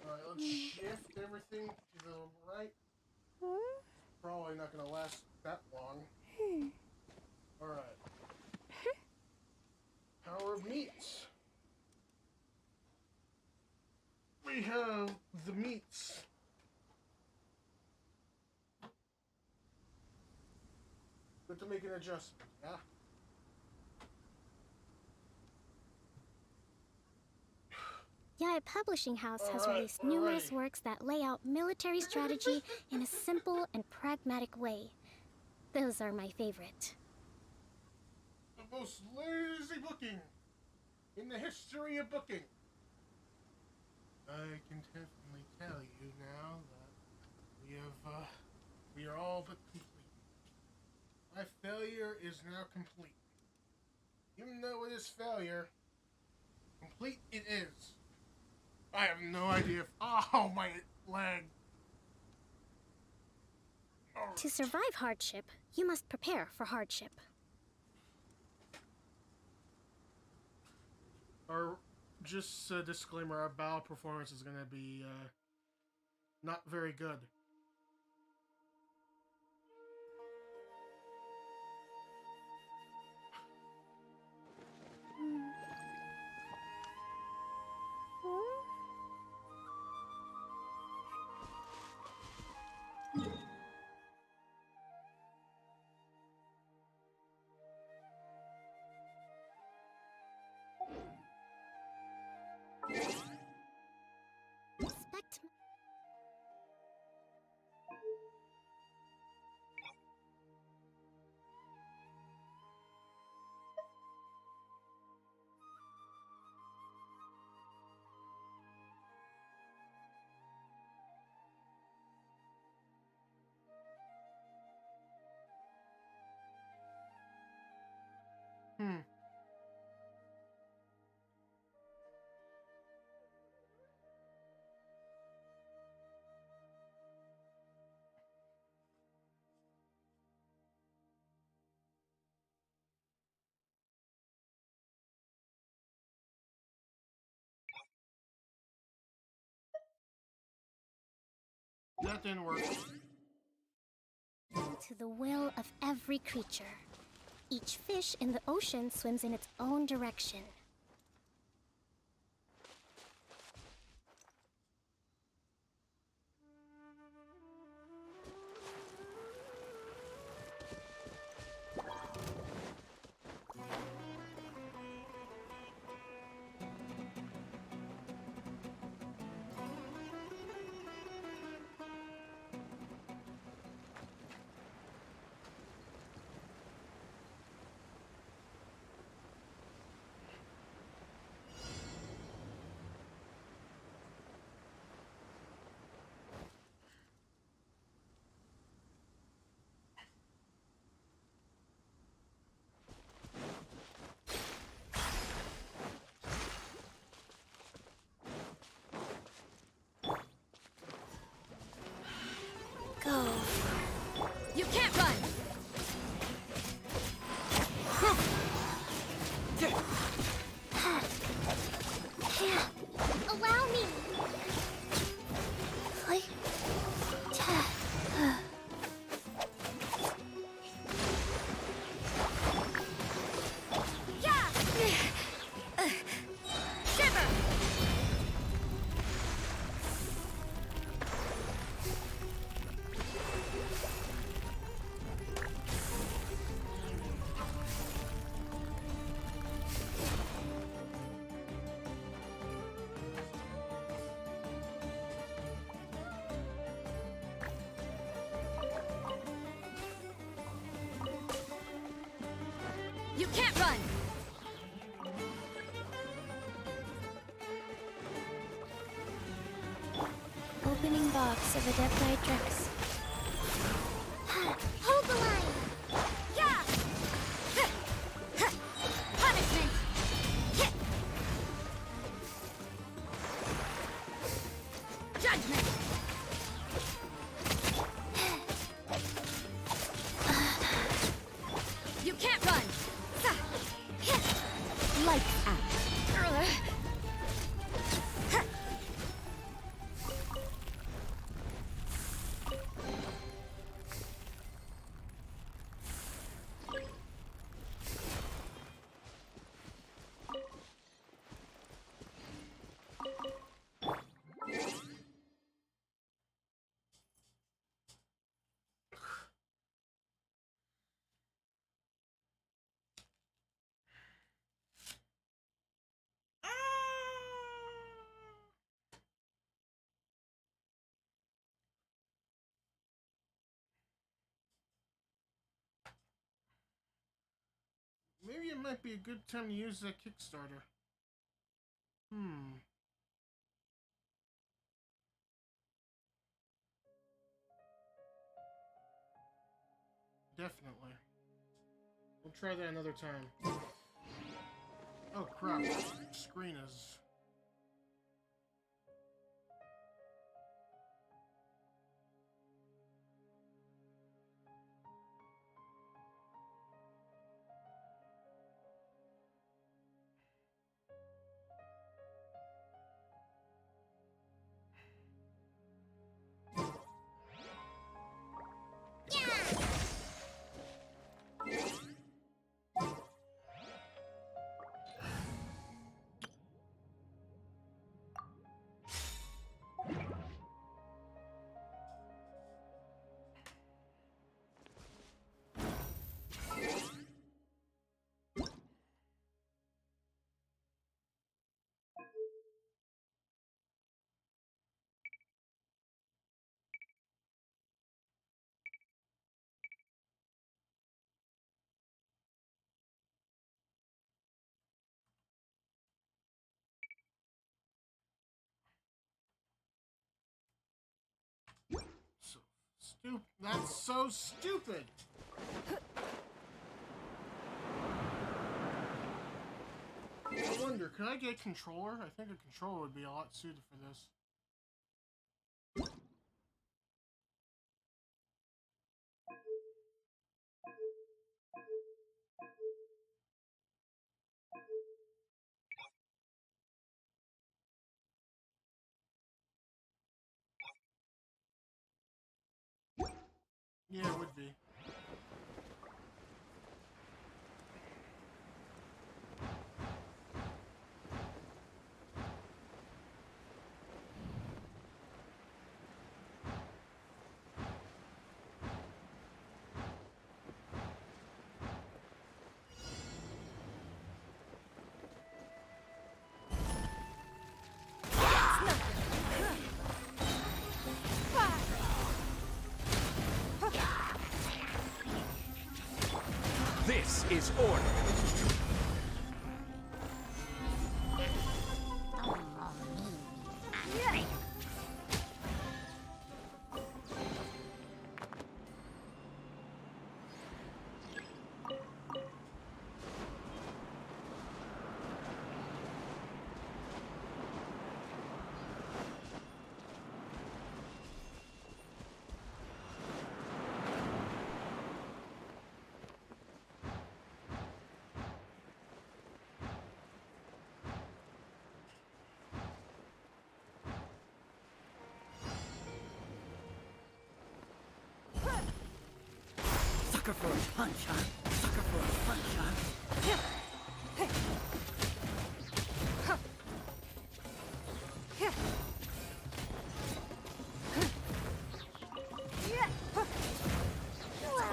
Alright, let's shift everything to the right. Probably not gonna last that long. Alright. Power of meats. We have the meats. We have to make an adjustment, yeah? Yae Publishing House has released numerous works that lay out military strategy in a simple and pragmatic way. Those are my favorite. The most lazy booking in the history of booking. I can definitely tell you now that we are all but complete. My failure is now complete. Even though it is failure, complete it is. I have no idea if... Oh, my leg. To survive hardship, you must prepare for hardship. Or just a disclaimer, our battle performance is gonna be not very good. Expect That didn't work. to the will of every creature. Each fish in the ocean swims in its own direction. Go. You can't run! Allow me! You can't run! Opening box of Adepti-Drex. Hold the line! Yeah! Punishment! Judgment! You can't run! Lights out. Maybe it might be a good time to use that Kickstarter. Definitely. We'll try that another time. Oh crap, screen is... stupid. That's so stupid. I wonder, could I get a controller? I think a controller would be a lot suited for this. Yeah, it would be. This is order. Sucker for a punch, huh? Sucker for a punch, huh?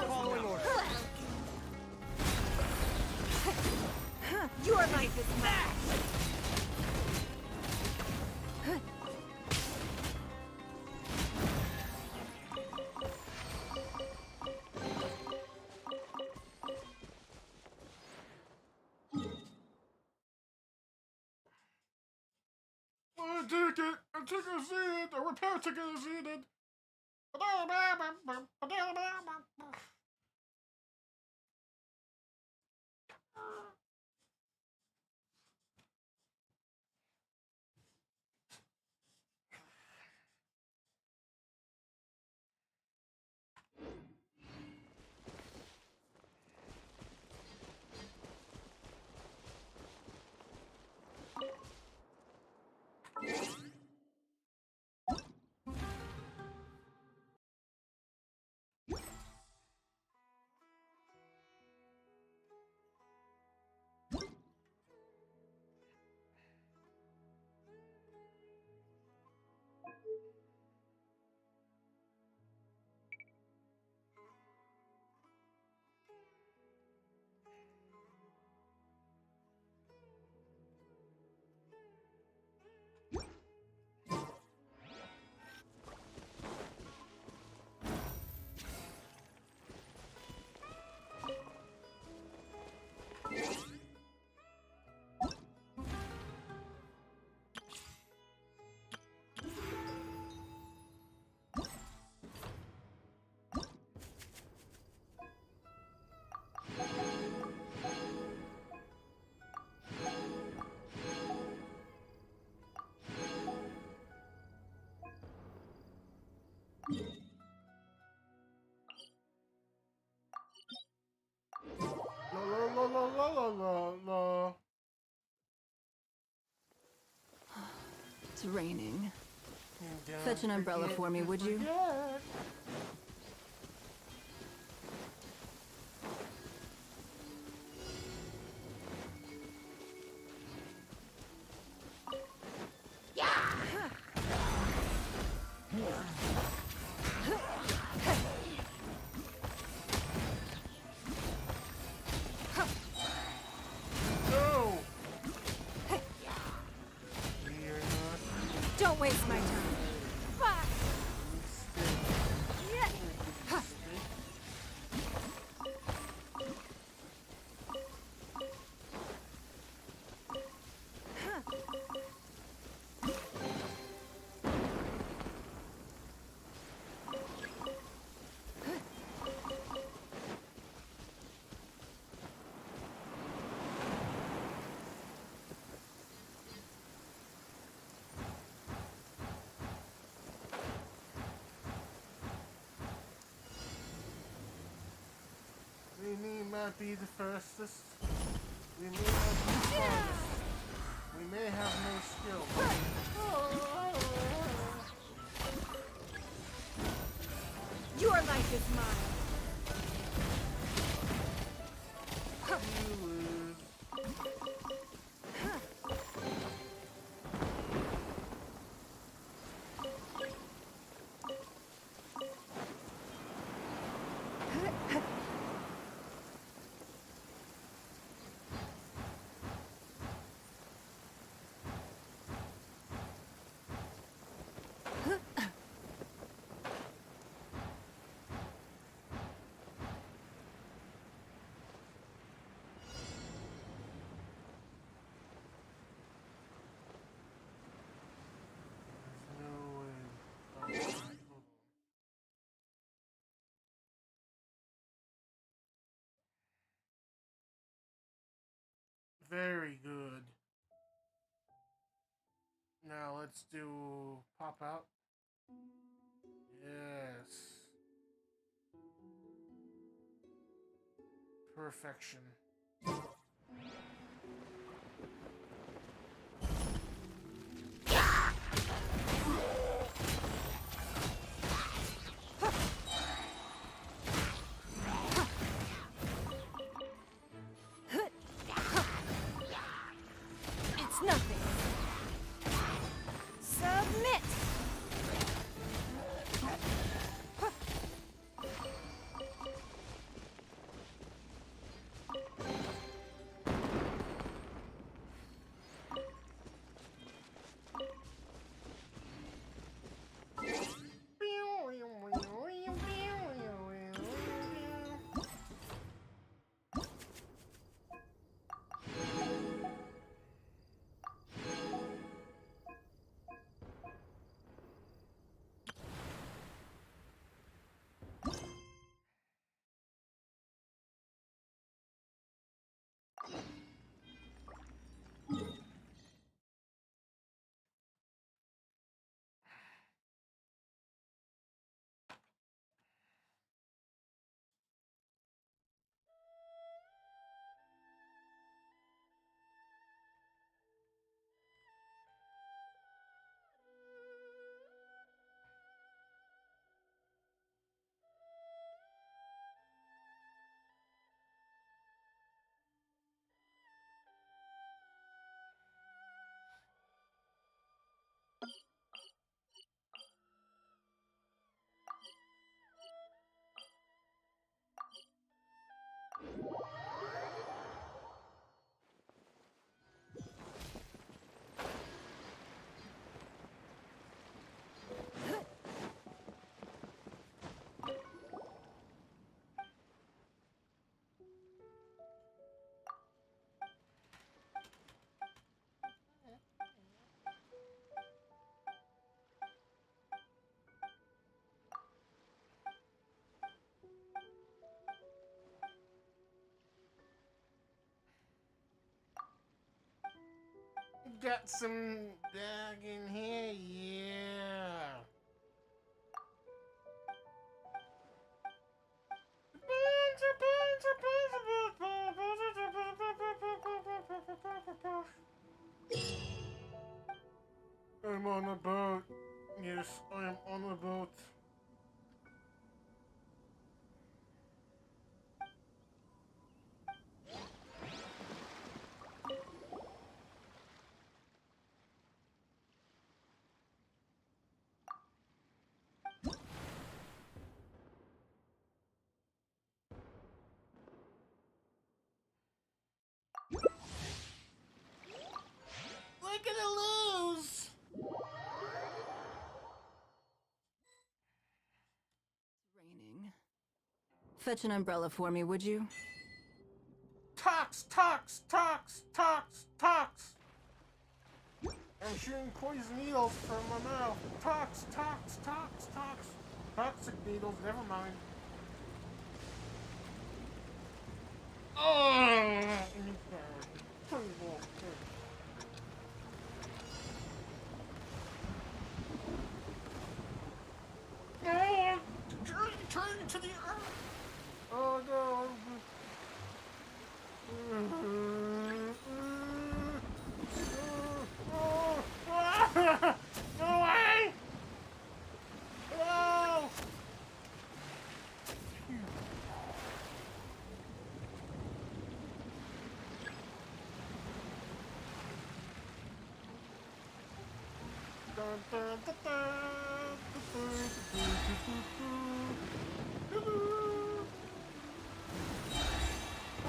Following order. Your life is mad! A ticket is needed. A repair ticket is needed. It's raining. Fetch an umbrella for me, would you? Don't waste my time. not be the fastest. We may not be the strongest. We may have no skill. Your life is mine. You lose. Very good. Now let's do pop out. Yes. Perfection. It's nothing. Submit. Got some dog in here, yeah. I'm on a boat. Yes, I am on a boat. We're gonna lose! Raining. Fetch an umbrella for me, would you? Tox! Tox! Tox! Tox! Tox! I'm shooting poison needles from my mouth. Tox! Tox! Tox! Tox! Toxic needles, never mind. Oh! Turn to the earth! Oh no!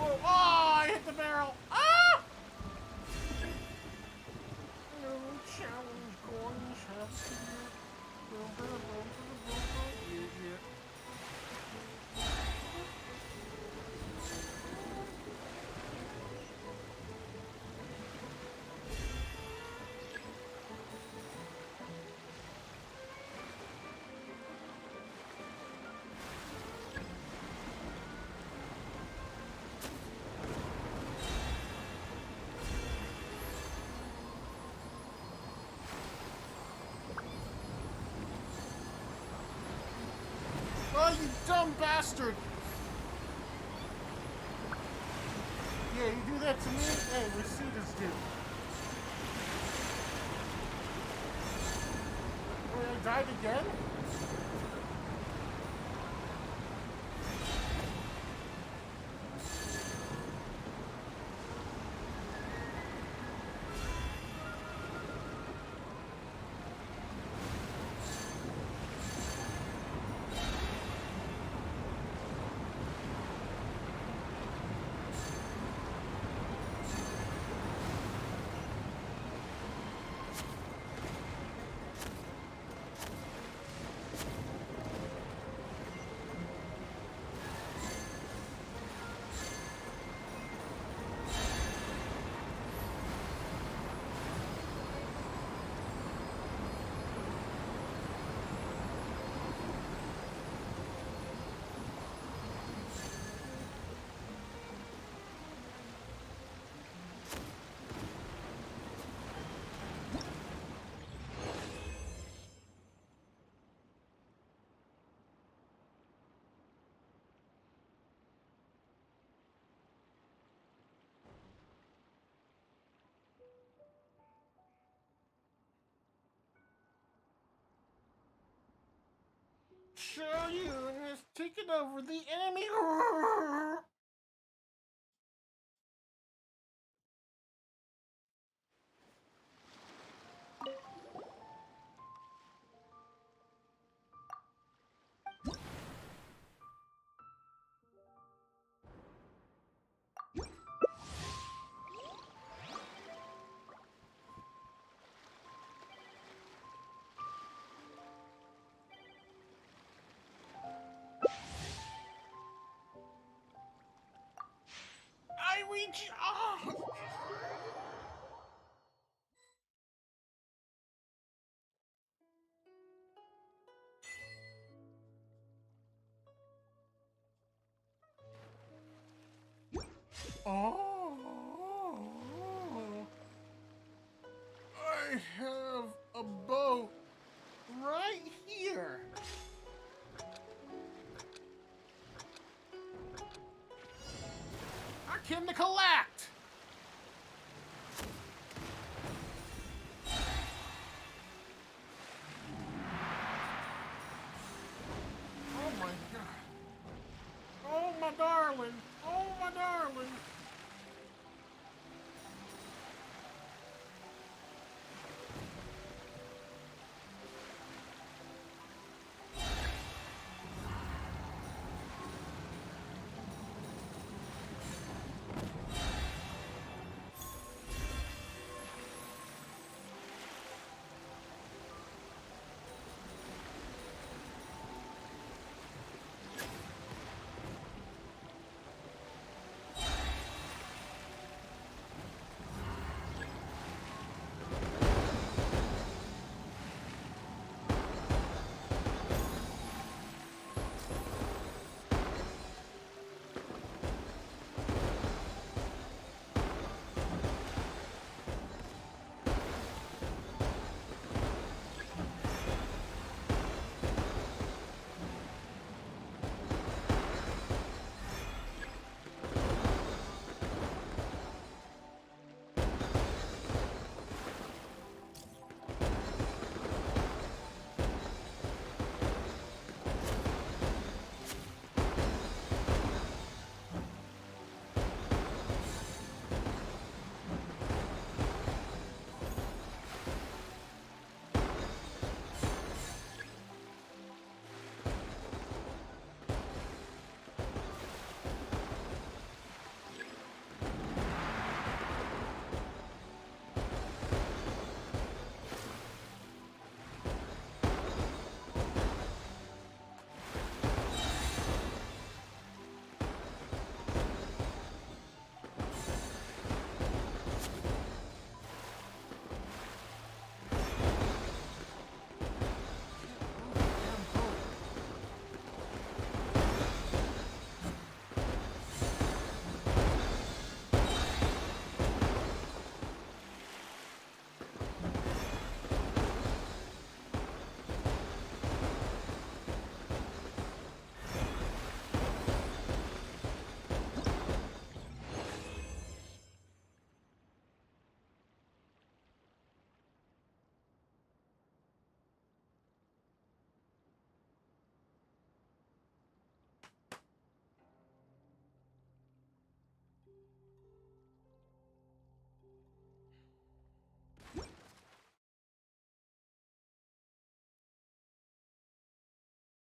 Oh, I hit the barrel. Ah! No challenge coins have yeah. Oh, you dumb bastard! Yeah, you do that to me? Hey, receipt is due. Oh, I died again? Shoryun has taken over the enemy. I reach. Oh, I have a boat right here. Akin to collect. Oh my god. Oh my darling. Oh my darling.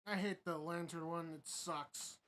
I hate the lantern one, it sucks.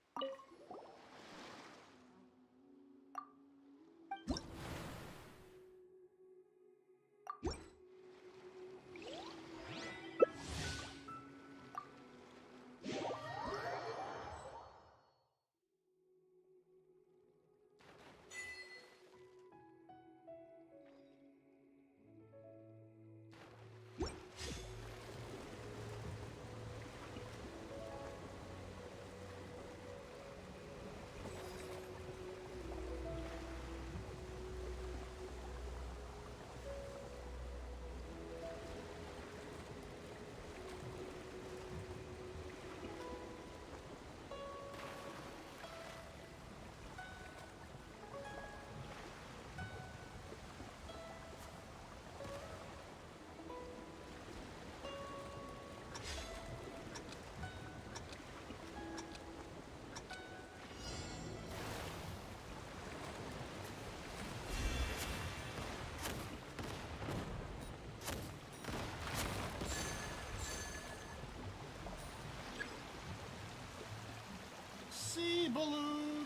Sea balloons!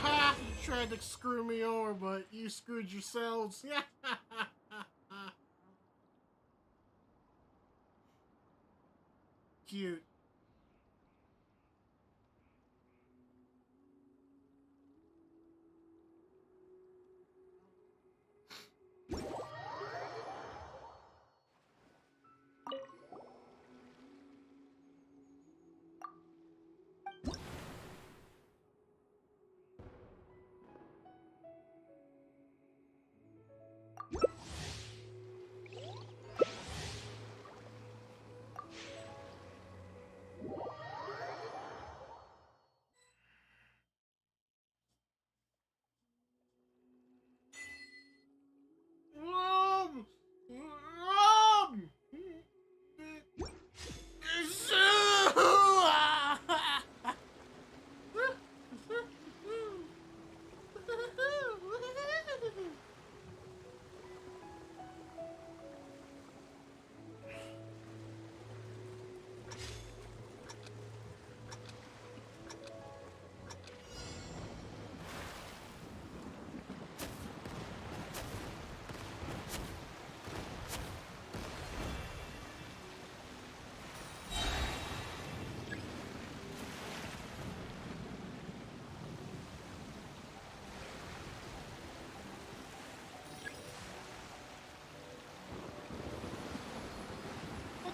Ha! You tried to screw me over, but you screwed yourselves. Yeah. Cute.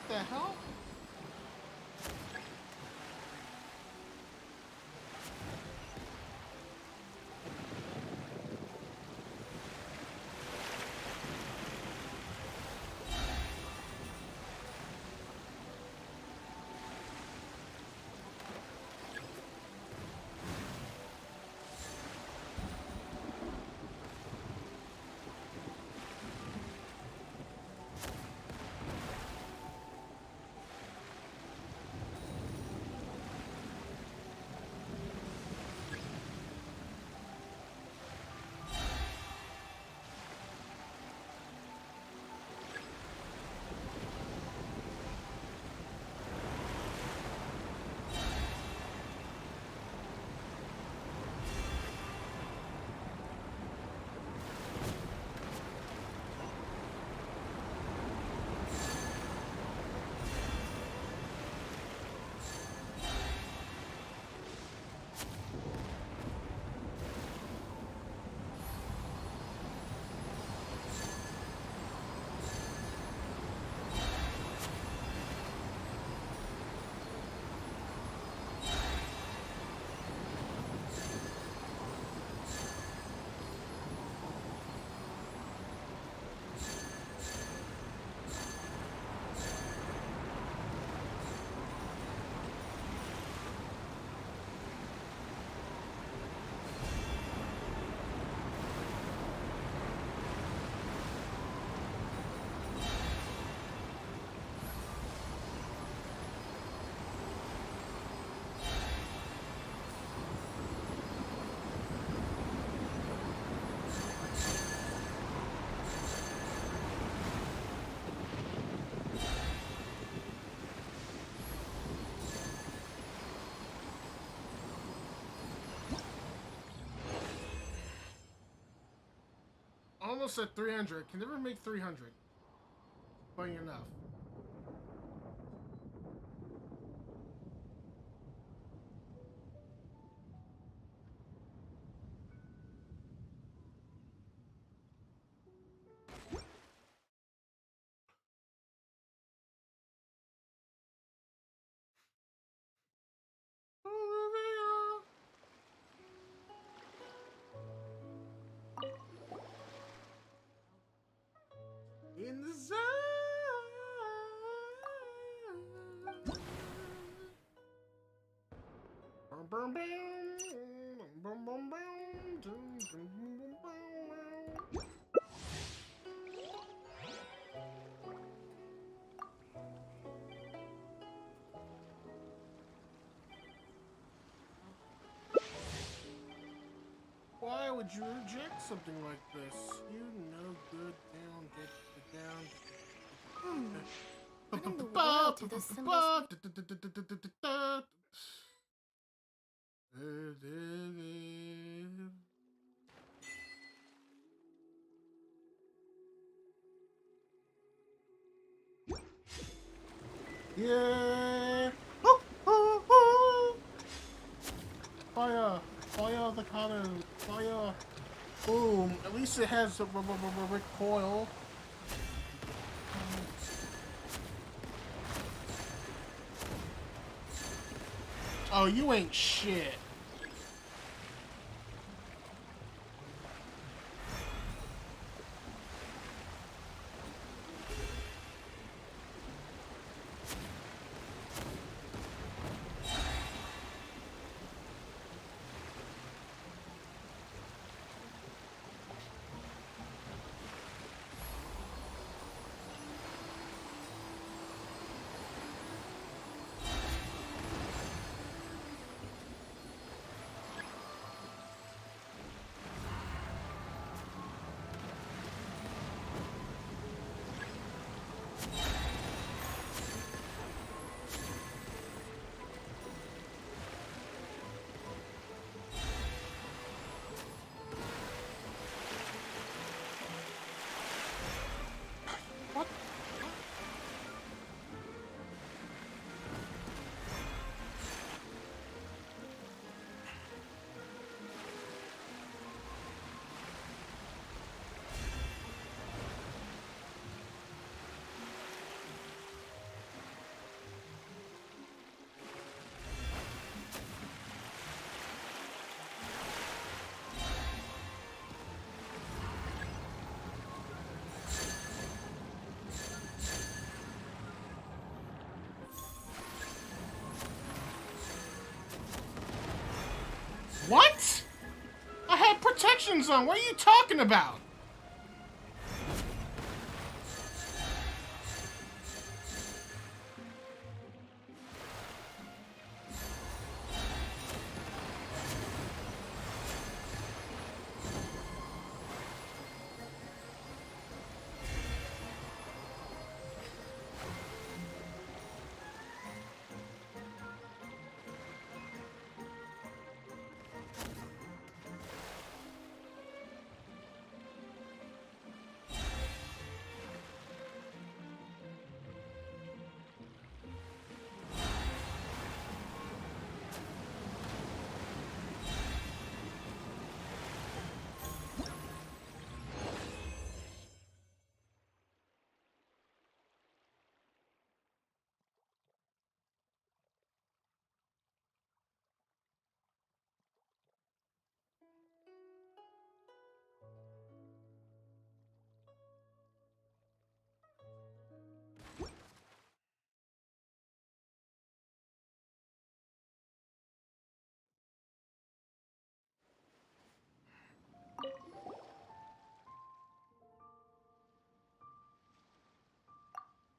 the hell? Almost at 300. Can never make 300. Funny enough. In the zone. Bum, bum, bum, bum, bum, bum. Why would you reject something like this? You no good down, get down. What in the world do those symbols Yeah! Woo, woo, woo. Fire! Fire the cannon! Fire! Boom! At least it has a recoil. Oh, you ain't shit. What? I had protections on. What are you talking about?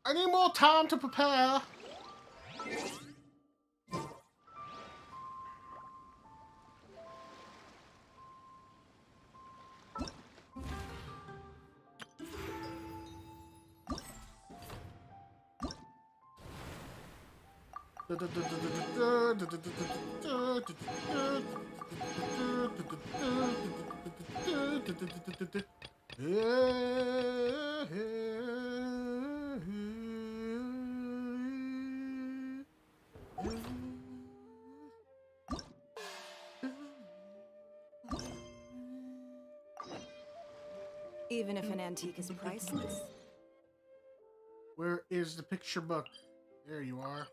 I need more time to prepare. Even if an antique is priceless. Where is the picture book? There you are.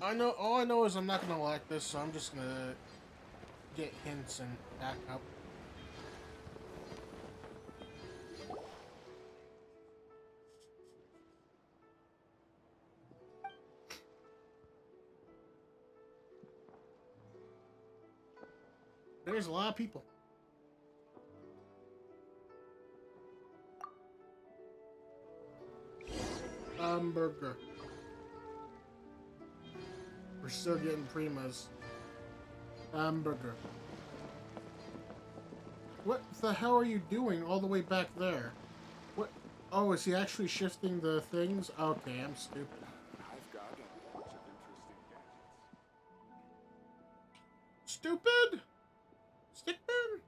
I know. All I know is I'm not gonna like this, so I'm just gonna get hints and back up. There's a lot of people. Hamburger. We're still getting Primas. Hamburger. What the hell are you doing all the way back there? What? Oh, is he actually shifting the things? Okay, I'm stupid. I've got a bunch of interesting gadgets. Stupid? Stickman?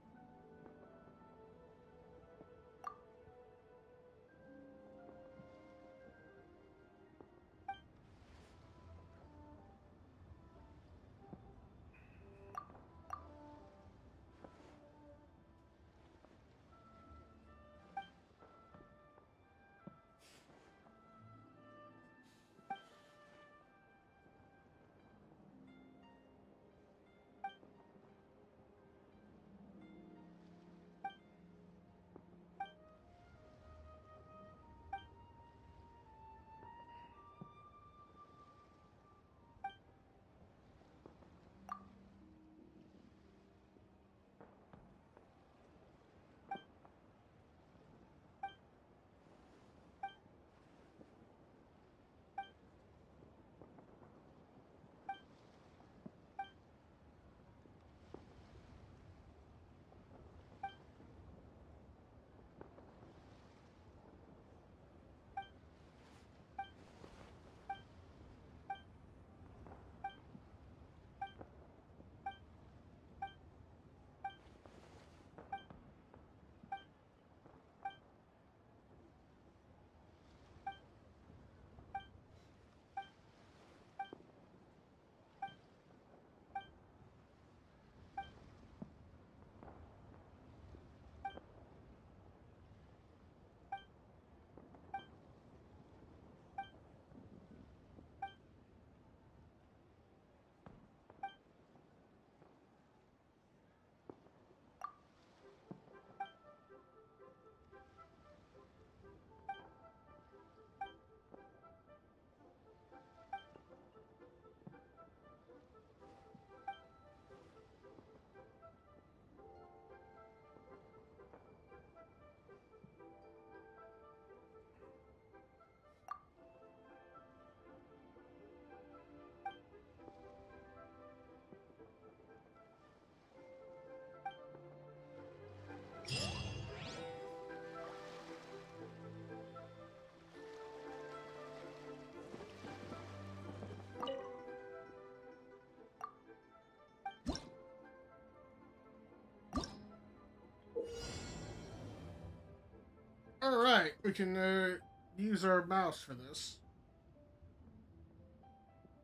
Alright, we can use our mouse for this.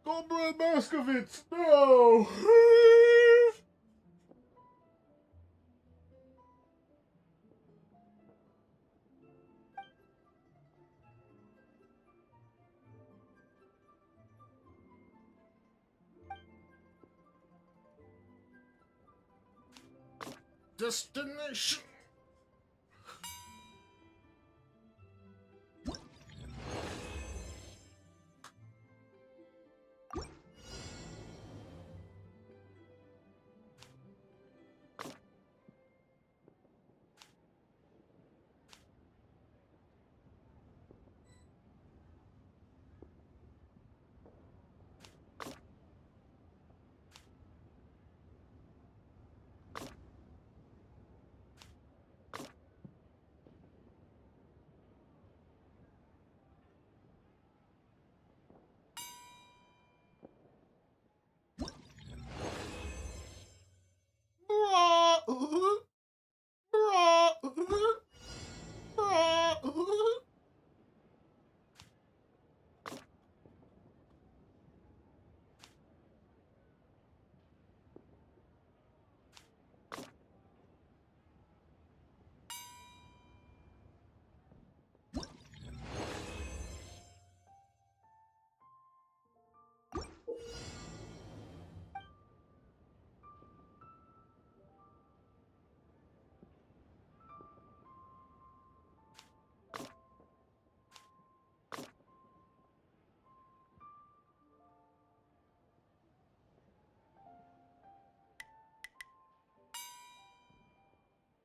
Goldbred Moskovitz, no! Destination.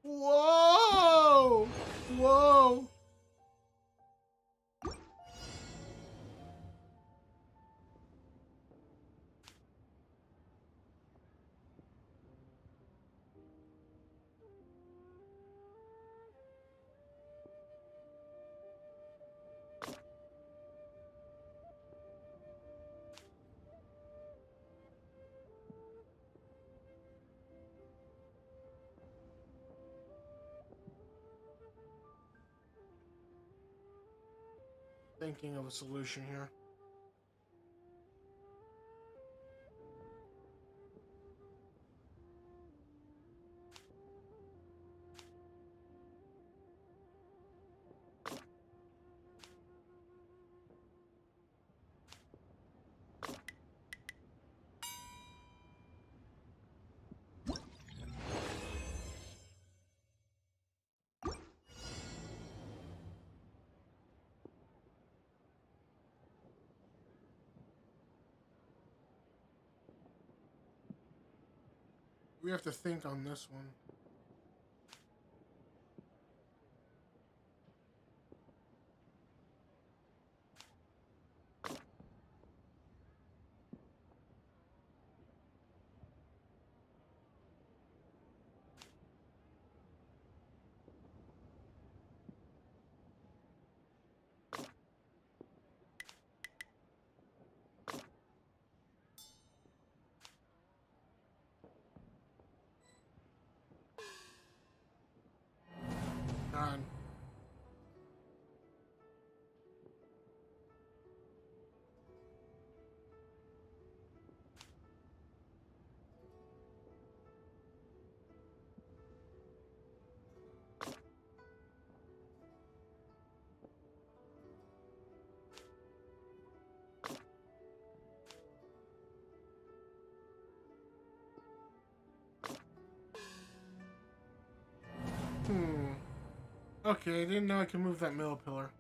Whoa! Whoa! Thinking of a solution here. We have to think on this one. God. Okay, I didn't know I could move that middle pillar.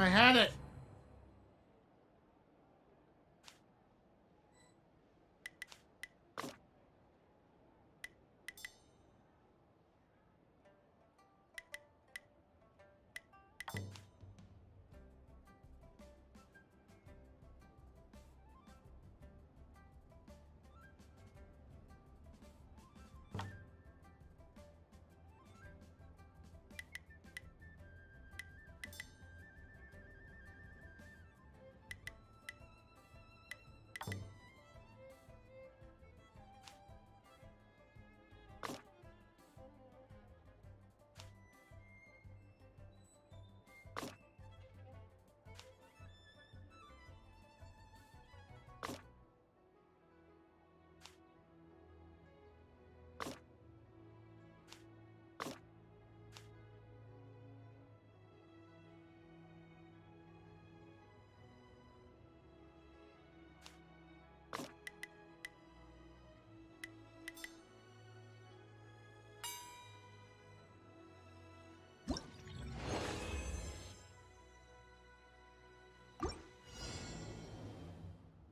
I had it.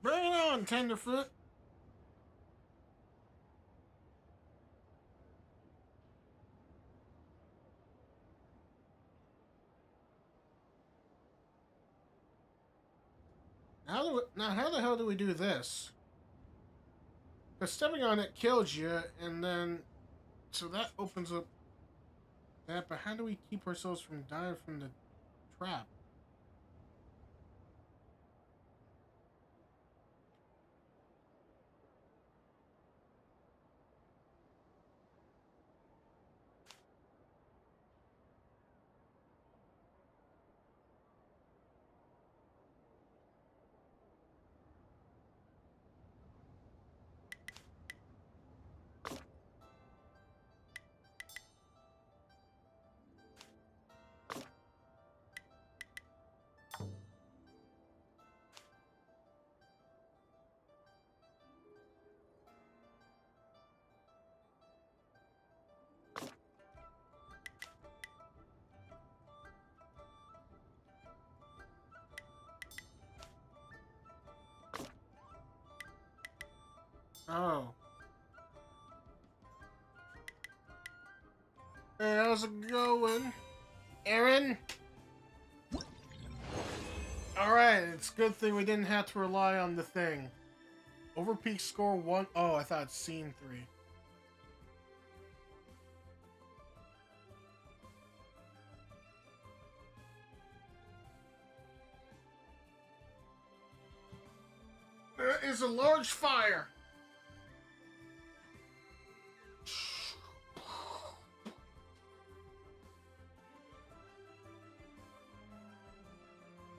Bring it on, Tenderfoot. How the hell do we do this? Because stepping on it kills you, and then so that opens up that. But how do we keep ourselves from dying from the trap? Oh. Hey, how's it going? Aaron? Alright, it's a good thing we didn't have to rely on the thing. Overpeak score 1. Oh, I thought scene 3. There is a large fire.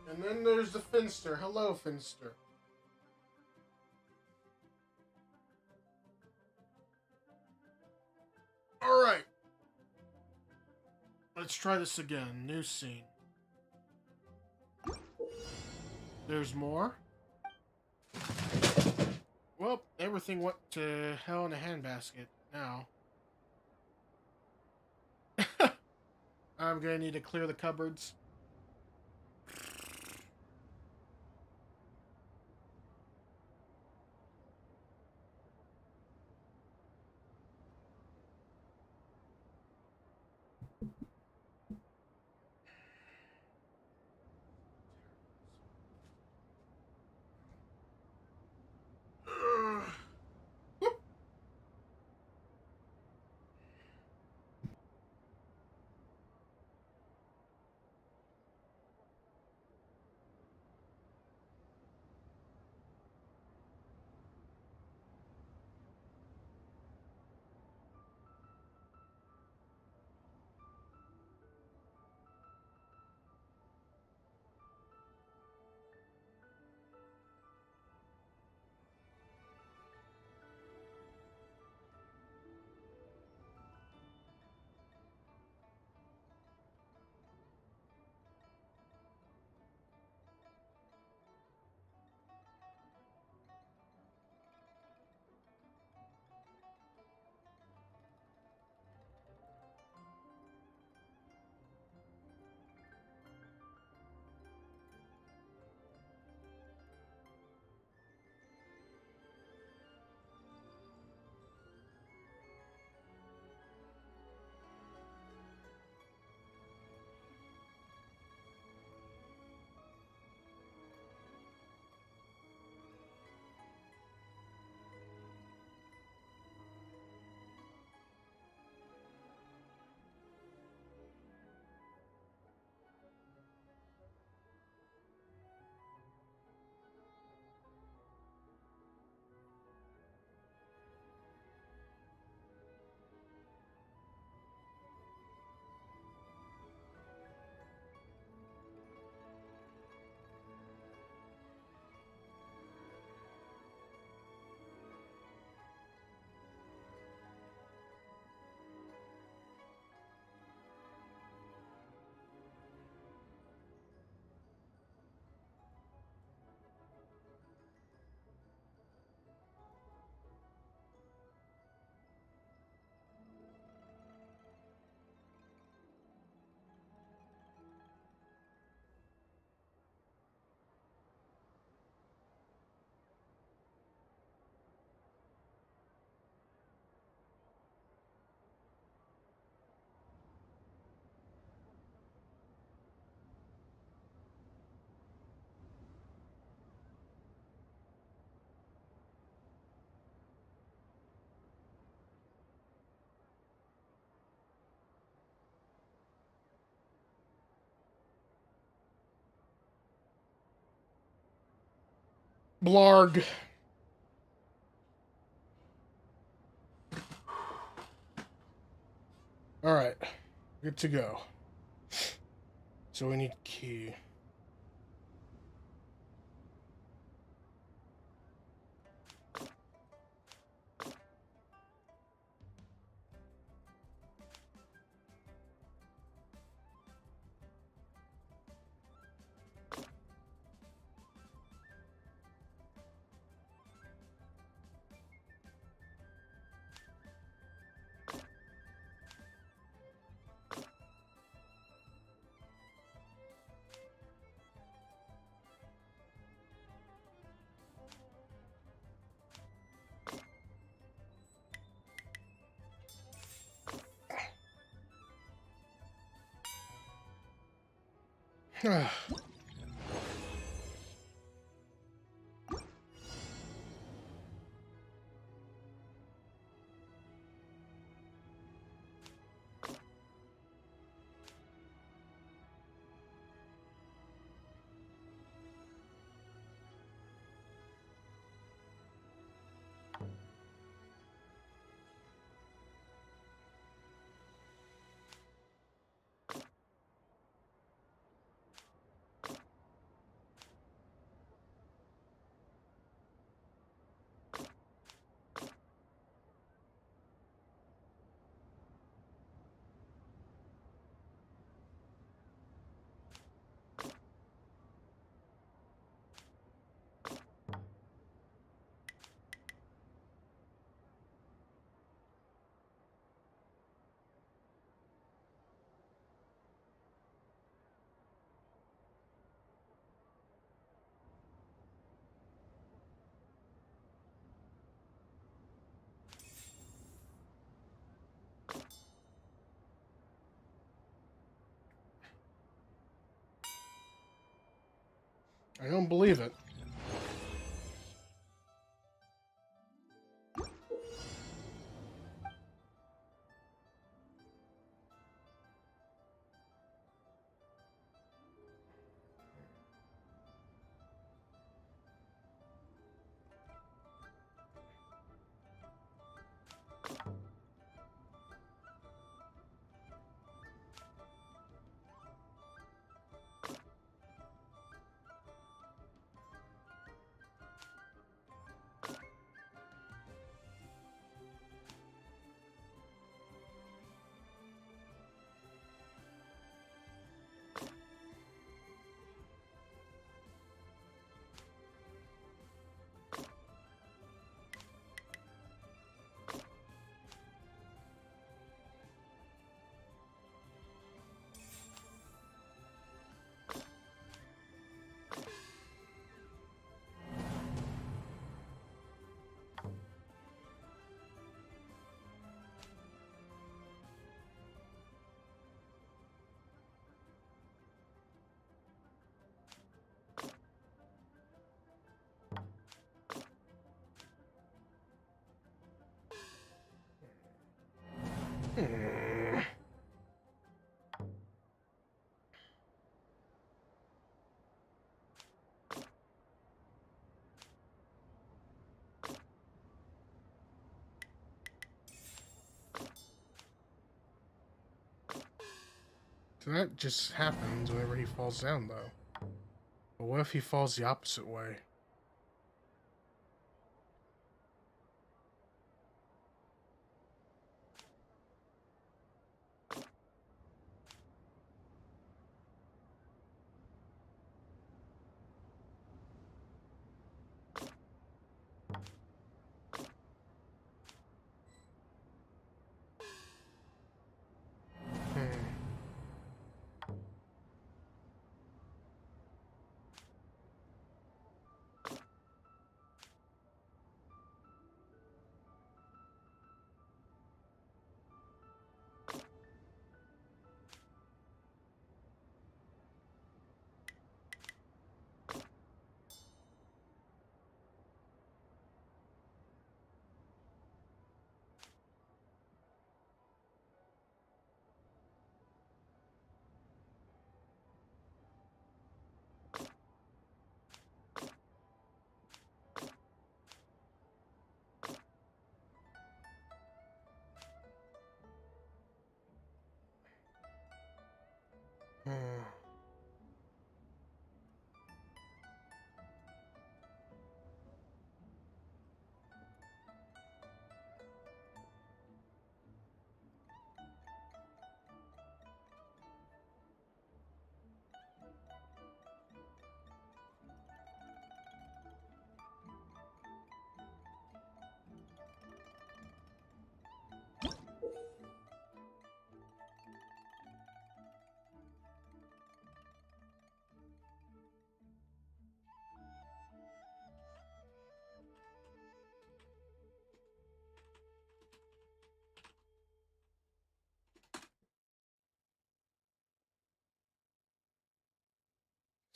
And then there's the Finster. Hello, Finster. Alright. Let's try this again. New scene. There's more. Well, everything went to hell in a handbasket now. I'm gonna need to clear the cupboards. Blarg. Alright. Good to go. So we need key. I don't believe it. So that just happens whenever he falls down, though. But what if he falls the opposite way?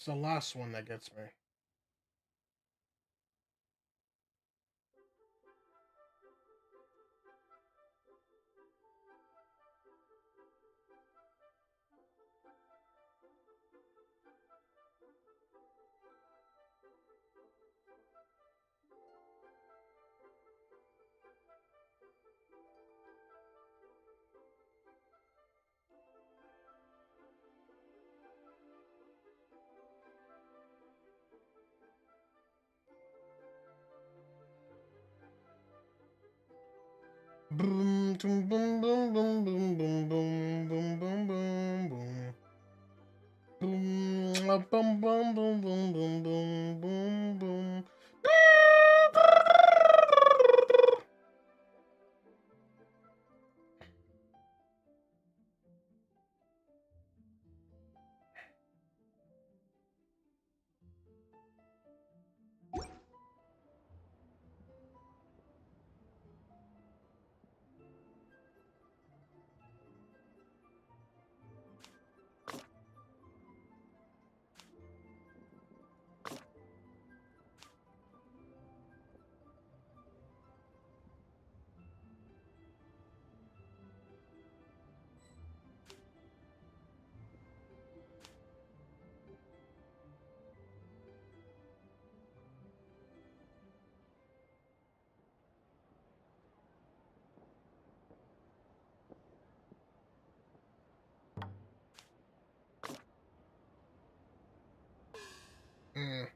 the last one that gets me. Boom, boom, boom, boom, boom, boom, boom, boom, boom, boom, boom, boom. Boom, boom, boom, boom, boom, boom, boom, boom, boom. Mm.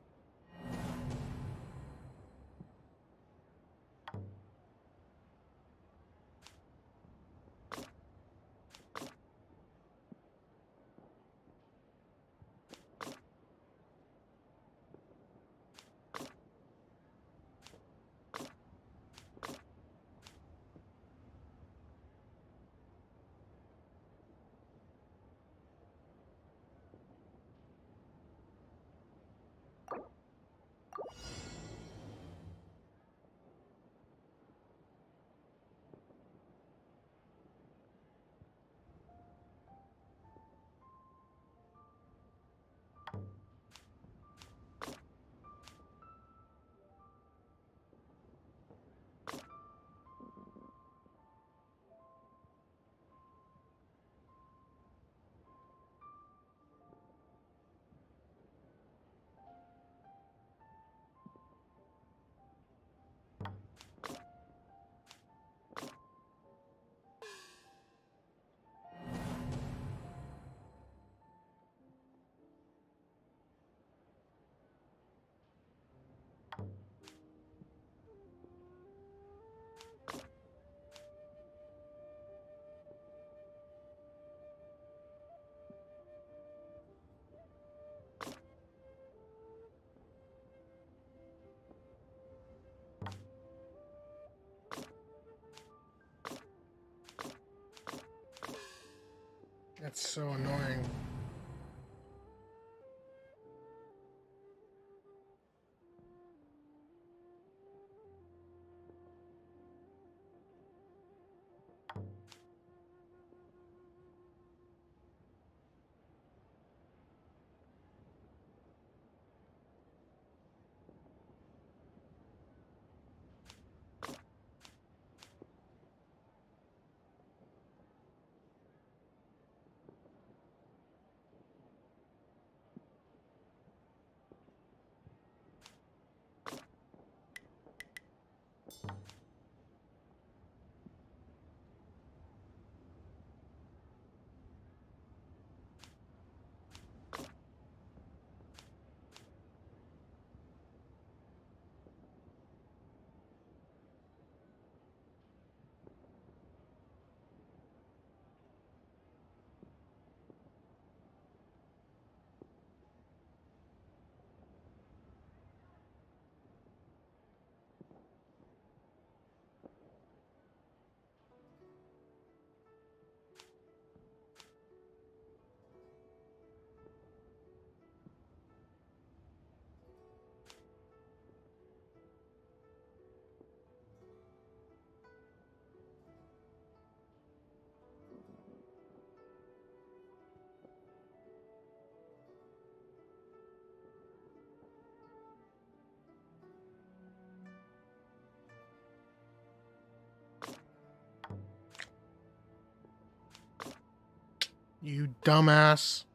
That's so annoying. You dumbass.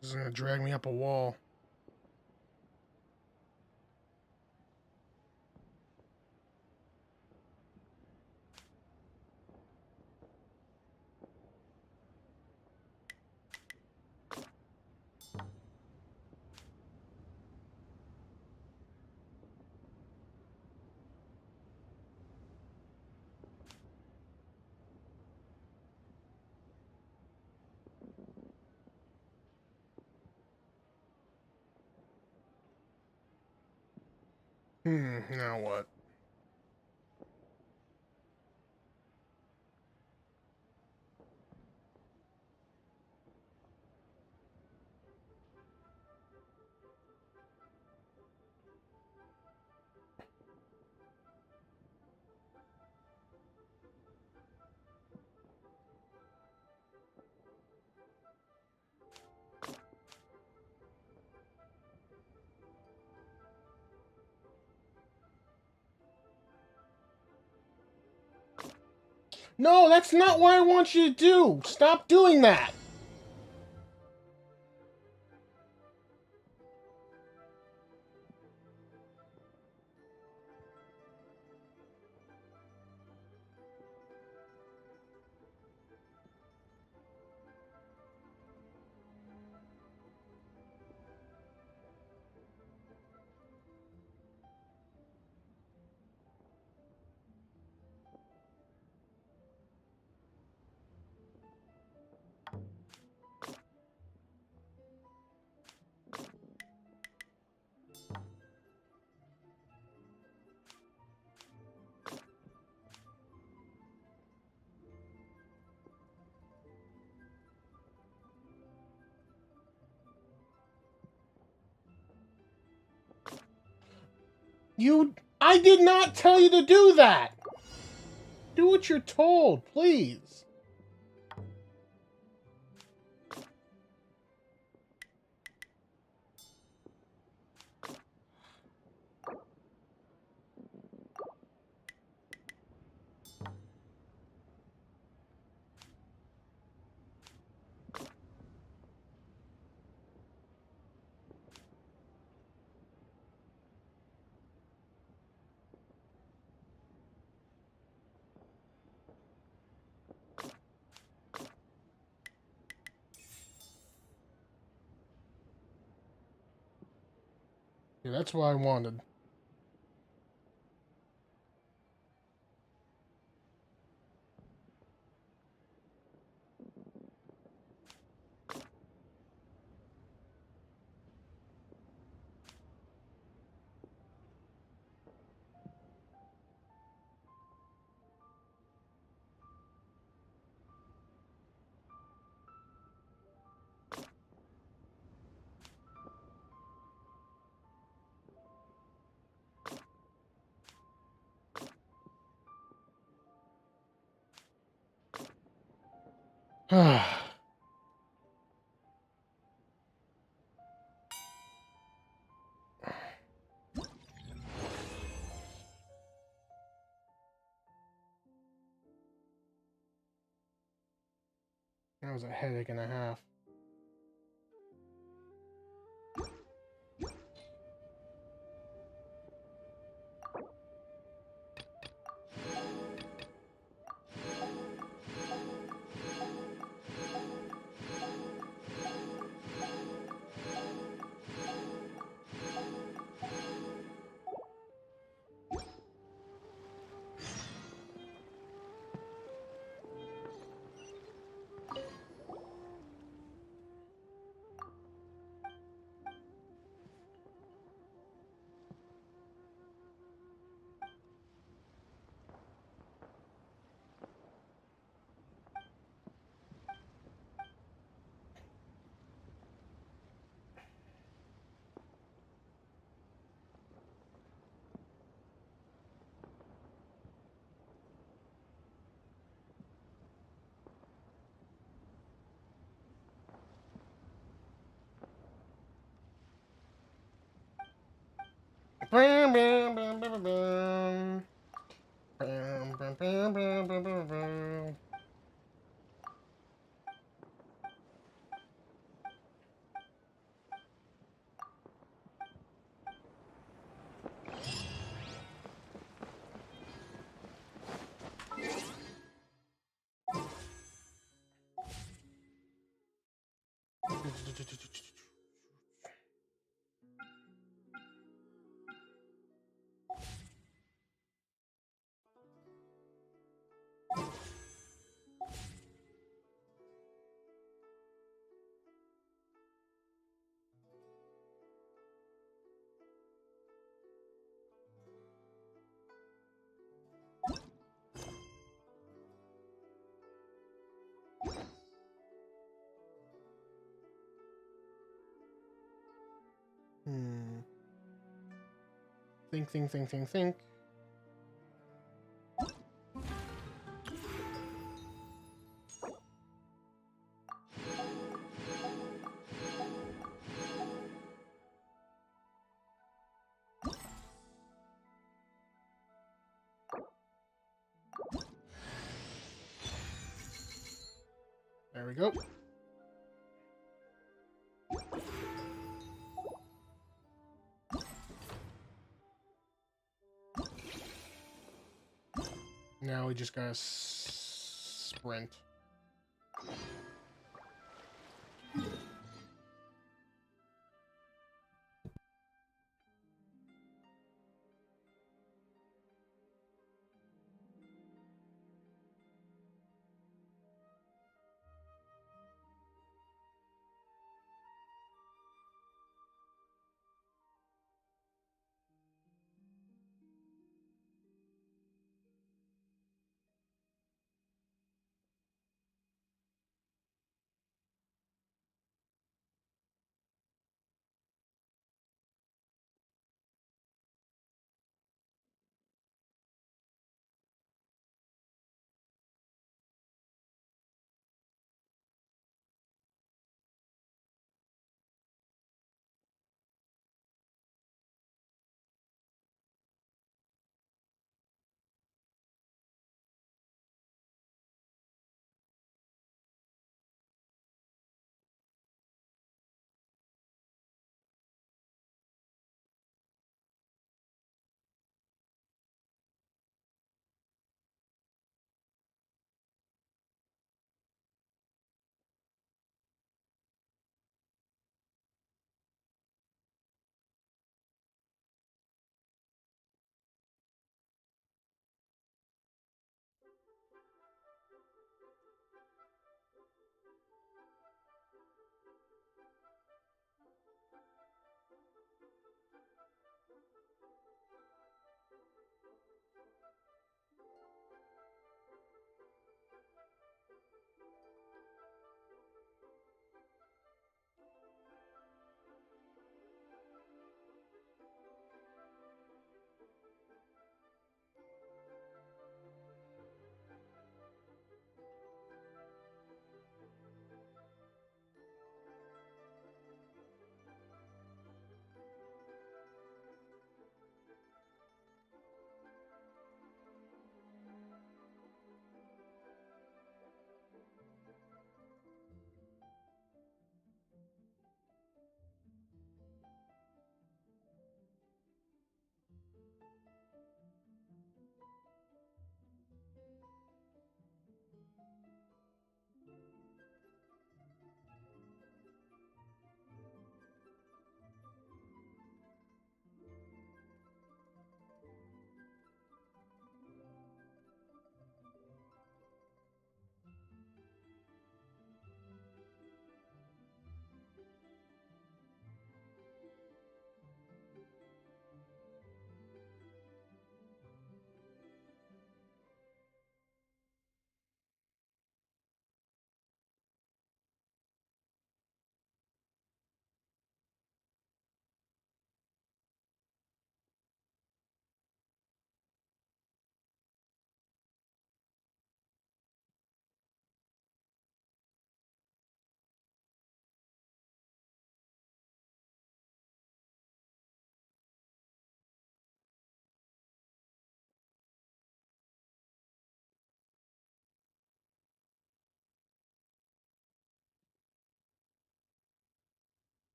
This is gonna drag me up a wall. Now what? No, that's not what I want you to do! Stop doing that! I did not tell you to do that! Do what you're told, please. Yeah, that's what I wanted. That was a headache and a half. Bam, bam, bam, bam, bam. Bam, bam, bam, bam, bam, bam, bam. Think. There we go. Now we just gotta sprint.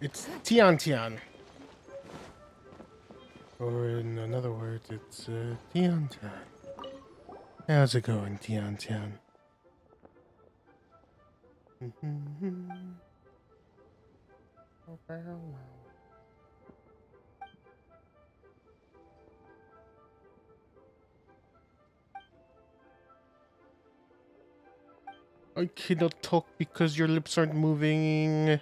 It's Tian Tian. Or in another word, it's Tian Tian. How's it going, Tian Tian? I cannot talk because your lips aren't moving.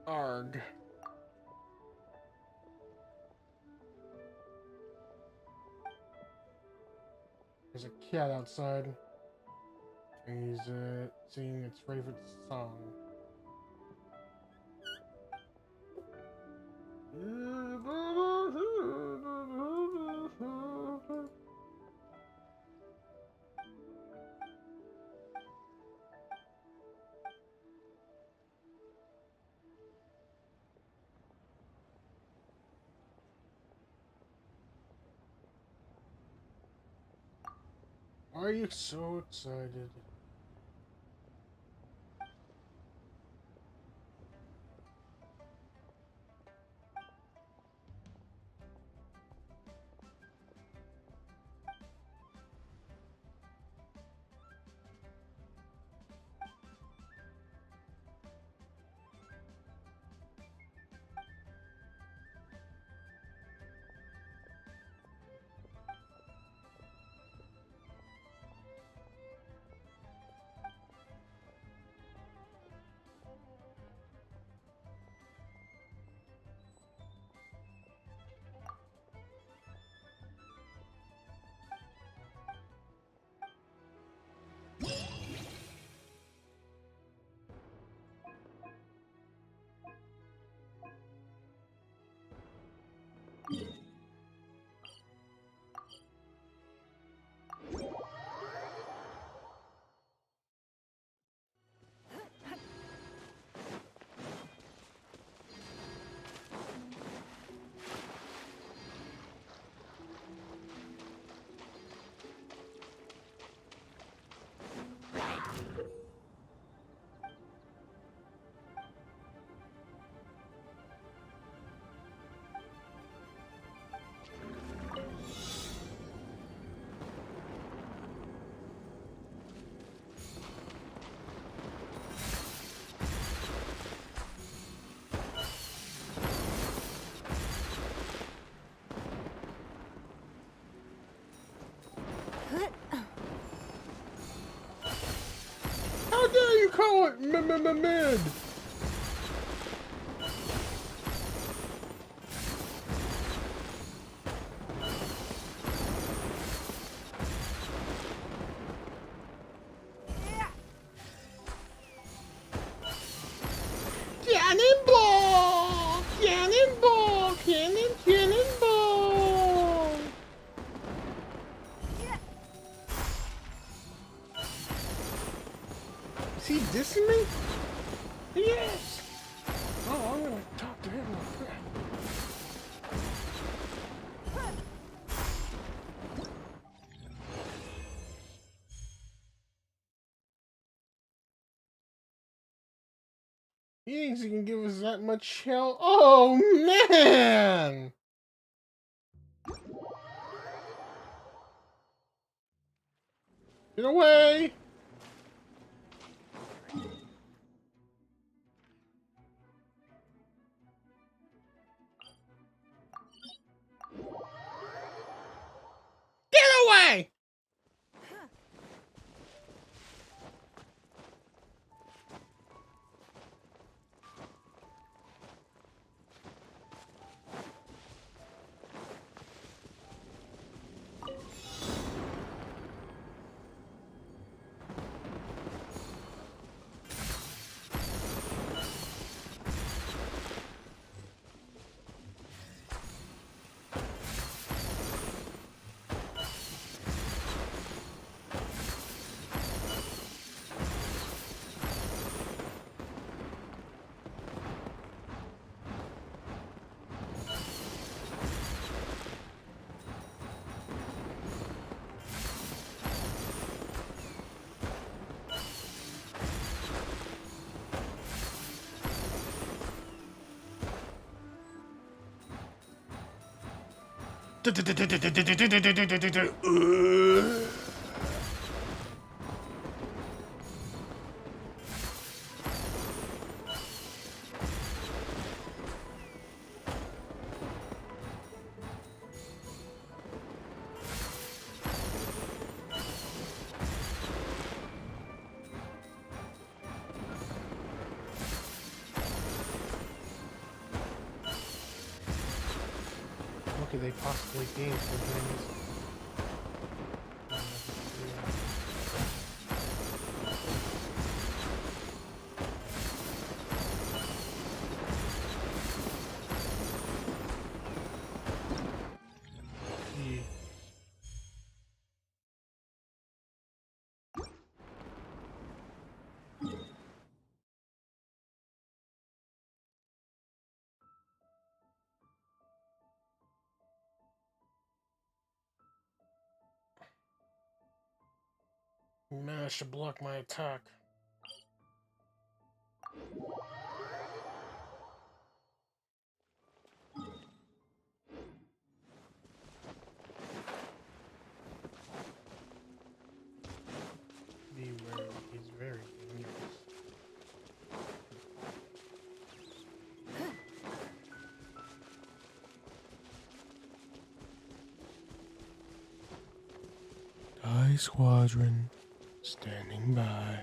Arg. There's a cat outside. And he's singing its favorite song. Are you so excited? How dare you call it mid? Cannonball! Cannonball! Cannonball! Is he dissing me? Yes! Oh, I'm gonna talk to him like that. He thinks he can give us that much hell? Oh, man! Get away! Get away! What could they possibly gain from doing this? You managed to block my attack. Be wary, he's very dangerous. Die Squadron. Standing by.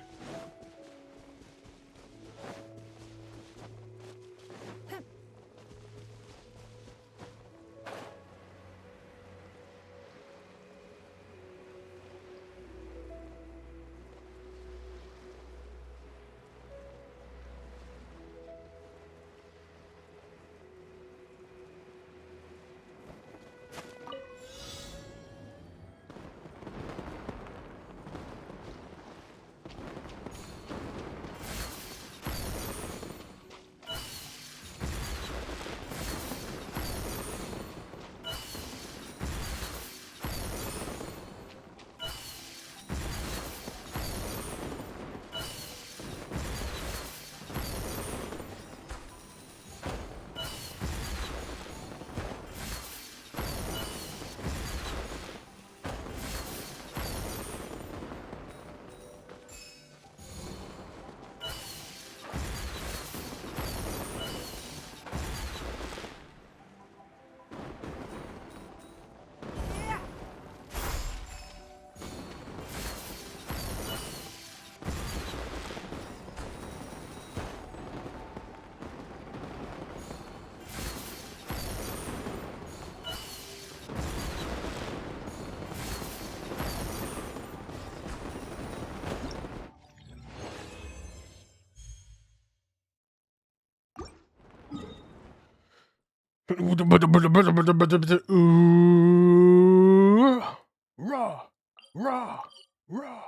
Raw, raw, raw,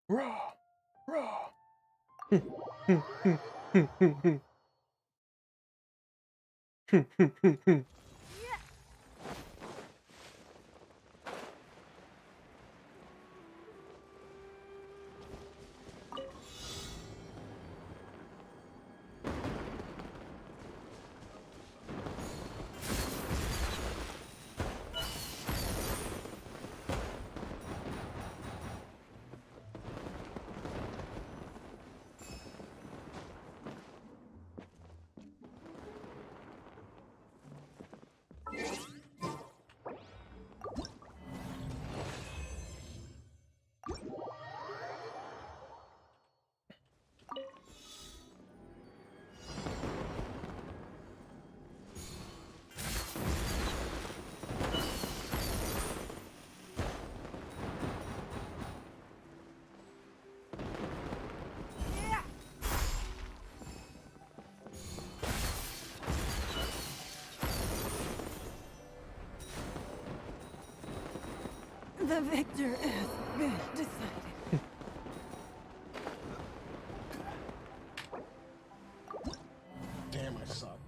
raw, raw. The victor has been decided. Damn, I suck.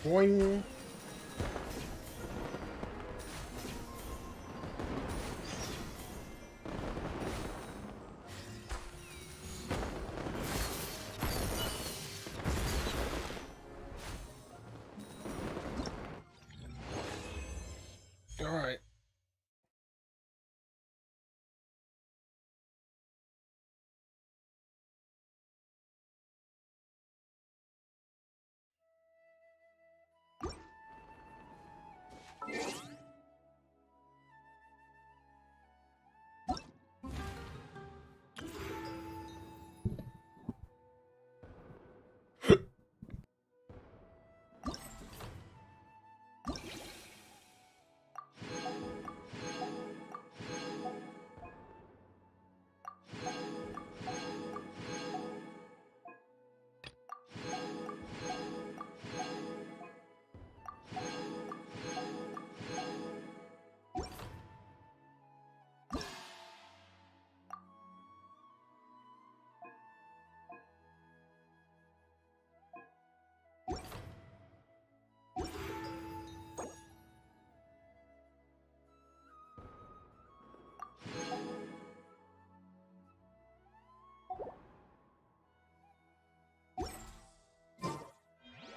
Boing. All right.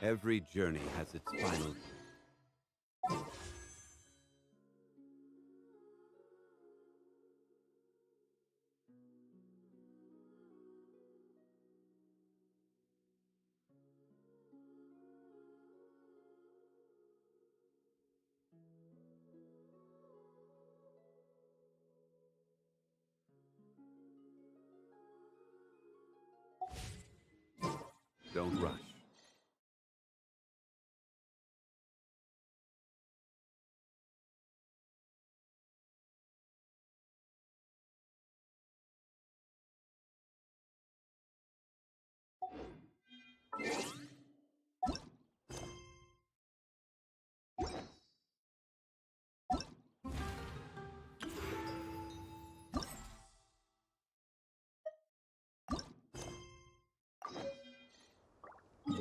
Every journey has its final. Don't rush.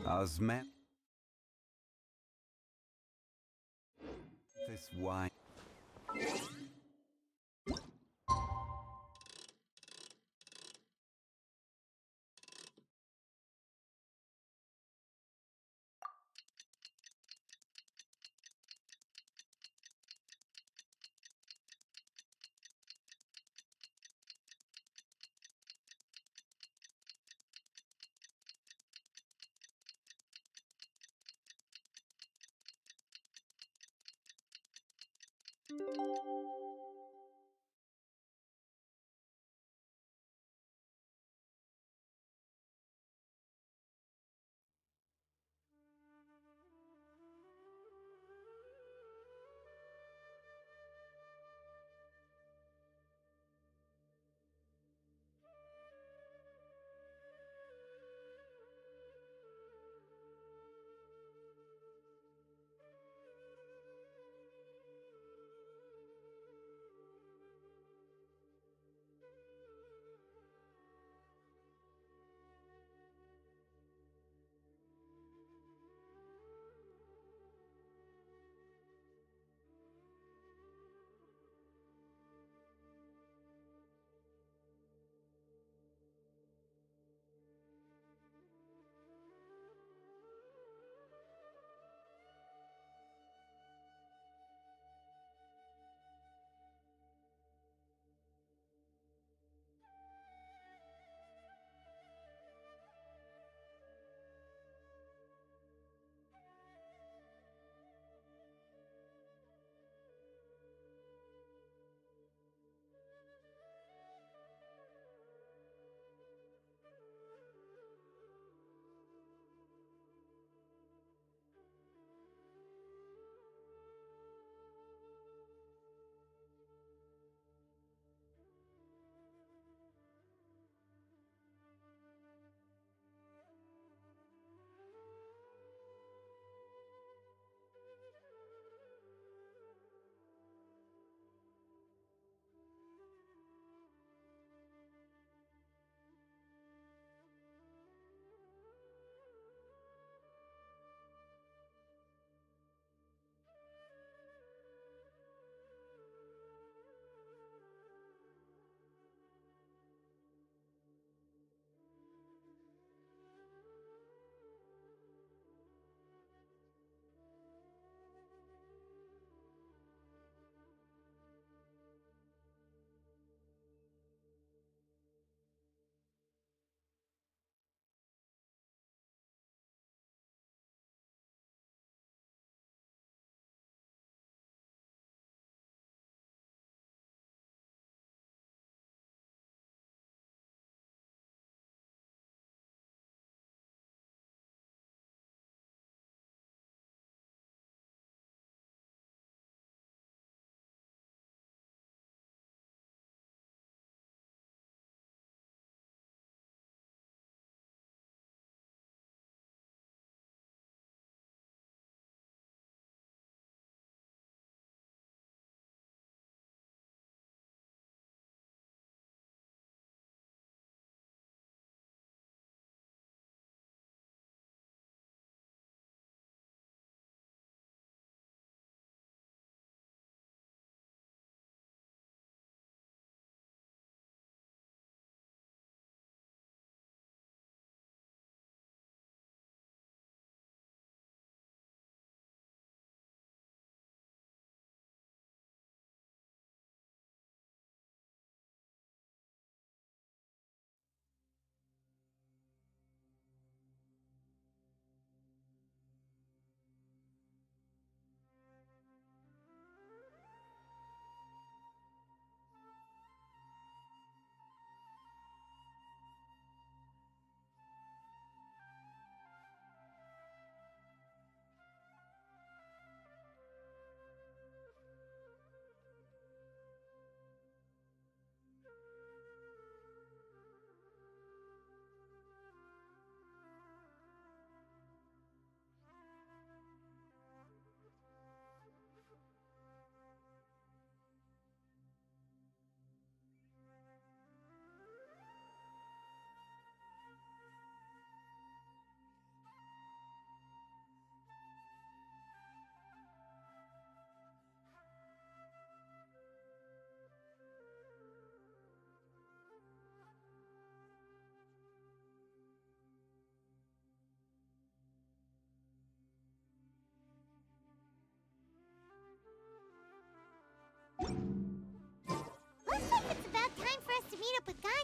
Osman. This wine.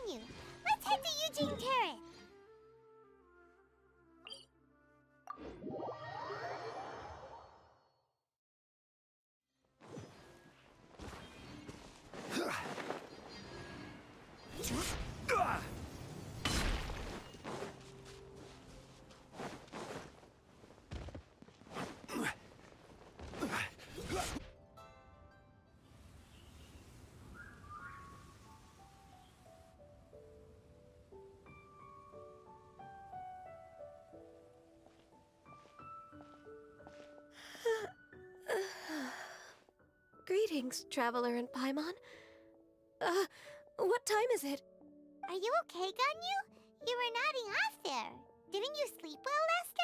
Ganyu. Let's head to Eugene Terrace. Greetings, Traveler and Paimon. What time is it? Are you okay, Ganyu? You were nodding off there. Didn't you sleep well last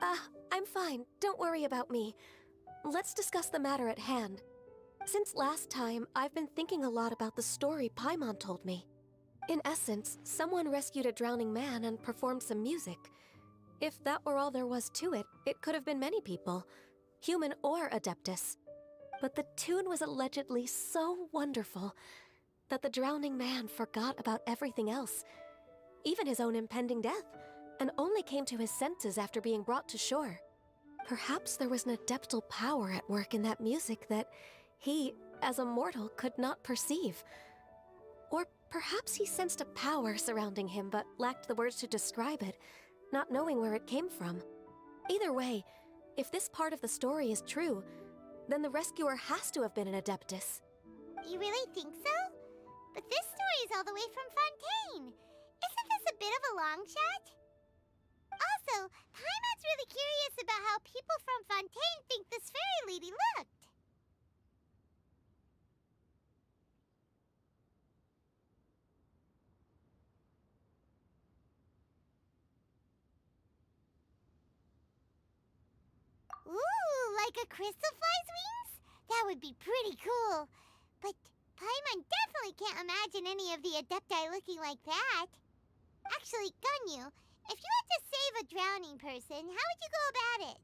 night? I'm fine. Don't worry about me. Let's discuss the matter at hand. Since last time, I've been thinking a lot about the story Paimon told me. In essence, someone rescued a drowning man and performed some music. If that were all there was to it, it could have been many people, human or Adeptus. But the tune was allegedly so wonderful that the drowning man forgot about everything else, even his own impending death, and only came to his senses after being brought to shore. Perhaps there was an adeptal power at work in that music that he, as a mortal, could not perceive. Or perhaps he sensed a power surrounding him but lacked the words to describe it, not knowing where it came from. Either way, if this part of the story is true, then the rescuer has to have been an Adeptus. You really think so? But this story is all the way from Fontaine. Isn't this a bit of a long shot? Also, Paimon's really curious about how people from Fontaine think this fairy lady looked. Ooh, like a crystal fly's wings? That would be pretty cool. But Paimon definitely can't imagine any of the Adepti looking like that. Actually, Ganyu, if you had to save a drowning person, how would you go about it?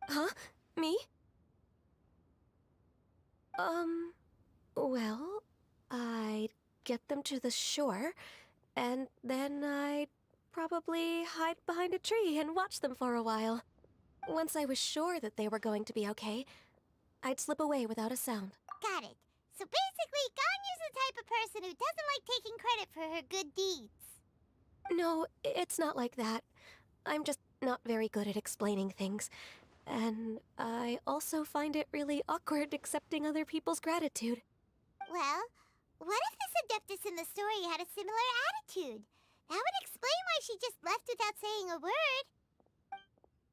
Huh? Me? Well, I'd get them to the shore, and then I'd probably hide behind a tree and watch them for a while. Once I was sure that they were going to be okay, I'd slip away without a sound. Got it. So basically, Ganyu's the type of person who doesn't like taking credit for her good deeds. No, it's not like that. I'm just not very good at explaining things. And I also find it really awkward accepting other people's gratitude. Well, what if this Adeptus in the story had a similar attitude? That would explain why she just left without saying a word.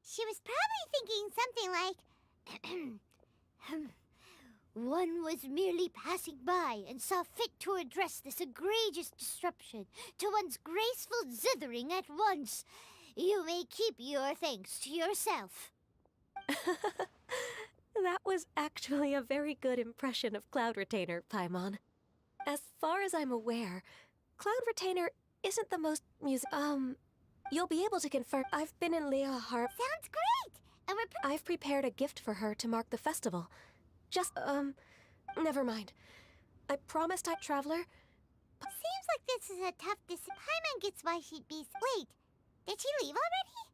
She was probably thinking something like, one was merely passing by and saw fit to address this egregious disruption to one's graceful zithering at once. You may keep your thanks to yourself. That was actually a very good impression of Cloud Retainer, Paimon. As far as I'm aware, Cloud Retainer isn't the most you'll be able to confirm. I've been in Leah Harp. Sounds great! And I've prepared a gift for her to mark the festival. Just, never mind. I promised I'd Traveler. Seems like this is a tough decision. Paimon gets why she'd be... Wait, did she leave already?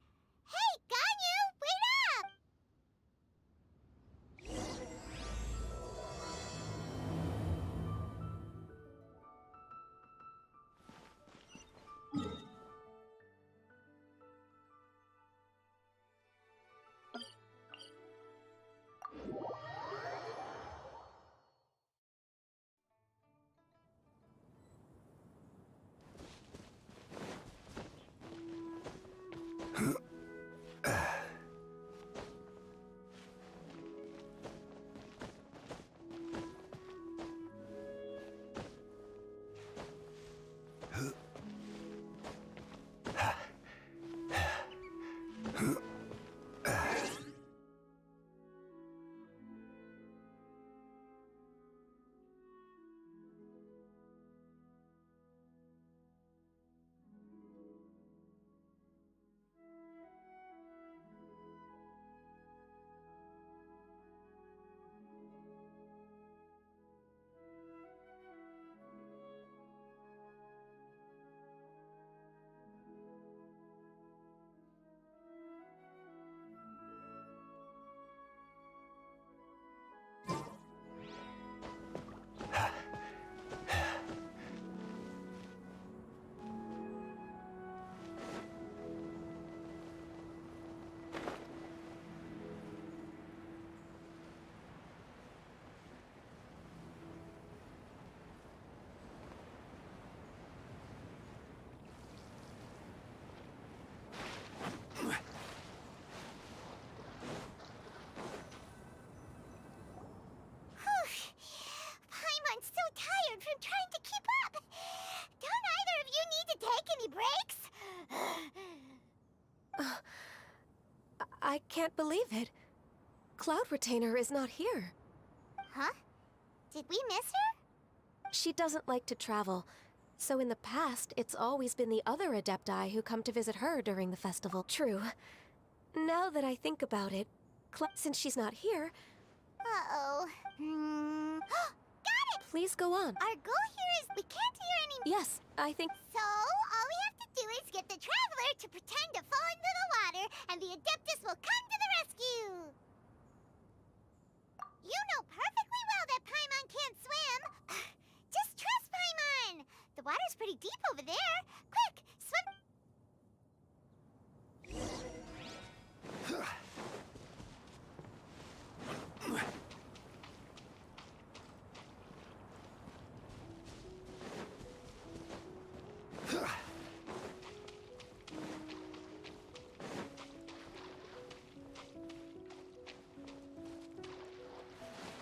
Hey, Ganyu, wait up! I can't believe it. Cloud Retainer is not here. Huh? Did we miss her? She doesn't like to travel, so in the past, it's always been the other Adepti who come to visit her during the festival. True. Now that I think about it, since she's not here... Uh-oh. Got it! Please go on. Our goal here is we can't hear any... Yes, I think... So, all we have to do is get the Traveler to pretend to fall into the water, and the Adeptus will come to the rescue! You know perfectly well that Paimon can't swim! Just trust Paimon! The water's pretty deep over there. Quick, swim...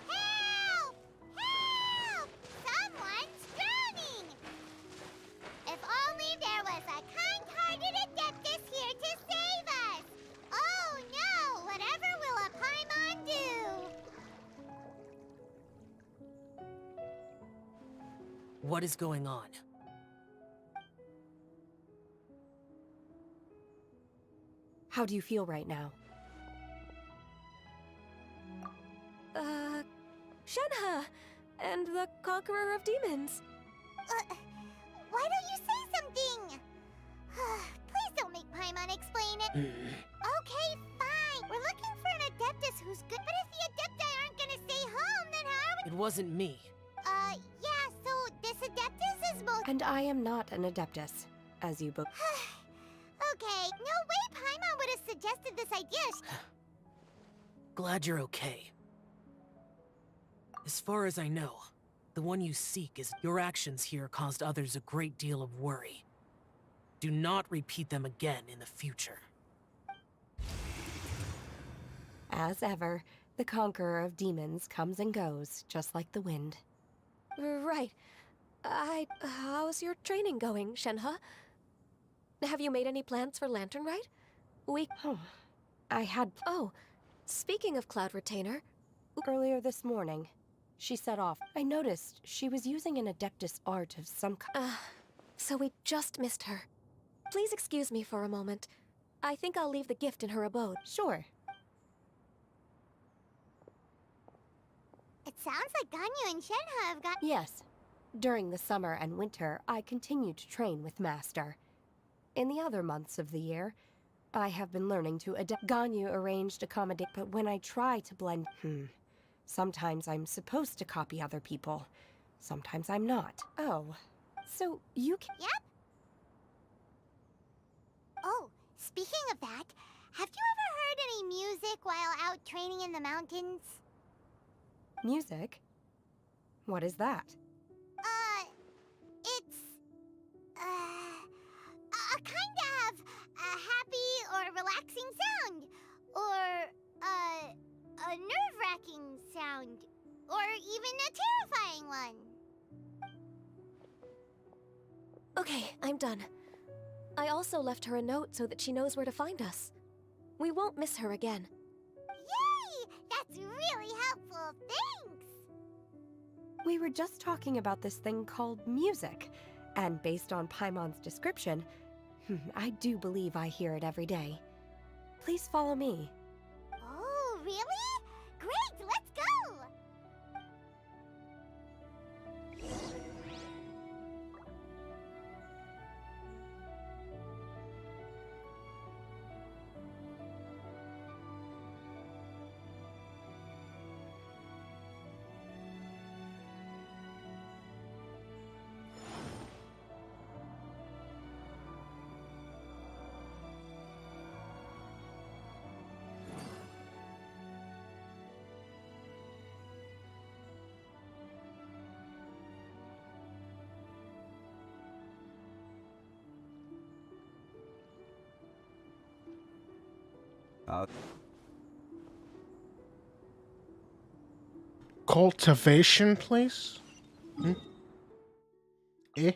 Help! Help! Someone's drowning! If only there was a kind-hearted Adeptus here to save us! Oh no! Whatever will a Paimon do? What is going on? How do you feel right now? Shenhe! And the Conqueror of Demons! Why don't you say something? Please don't make Paimon explain it. Okay, fine. We're looking for an Adeptus who's good, but if the Adepti aren't gonna stay home, then how are we... It wasn't me. Yeah, so this Adeptus is both... And I am not an Adeptus, as you book. Okay, no way Paimon would have suggested this idea. Glad you're okay. As far as I know, the one you seek is your actions here caused others a great deal of worry. Do not repeat them again in the future. As ever, the Conqueror of Demons comes and goes, just like the wind. Right. How's your training going, Shenhe? Have you made any plans for Lantern Rite? I had... Oh, speaking of Cloud Retainer, earlier this morning, she set off. I noticed she was using an Adeptus art of some kind. So we just missed her. Please excuse me for a moment. I think I'll leave the gift in her abode. Sure. It sounds like Ganyu and Shenhe have got... Yes. During the summer and winter, I continue to train with Master. In the other months of the year, I have been learning to adapt. Ganyu arranged accommodate, but when I try to blend... Sometimes I'm supposed to copy other people. Sometimes I'm not. Oh, so you can... Yep. Oh, speaking of that, have you ever heard any music while out training in the mountains? Music? What is that? It's... a kind of a happy or relaxing sound. Or, a nerve-wracking sound. Or even a terrifying one. Okay, I'm done. I also left her a note so that she knows where to find us. We won't miss her again. Yay! That's really helpful, thanks! We were just talking about this thing called music, and based on Paimon's description, I do believe I hear it every day. Please follow me. Oh, really? Great, let's go! Cultivation, please? Eh?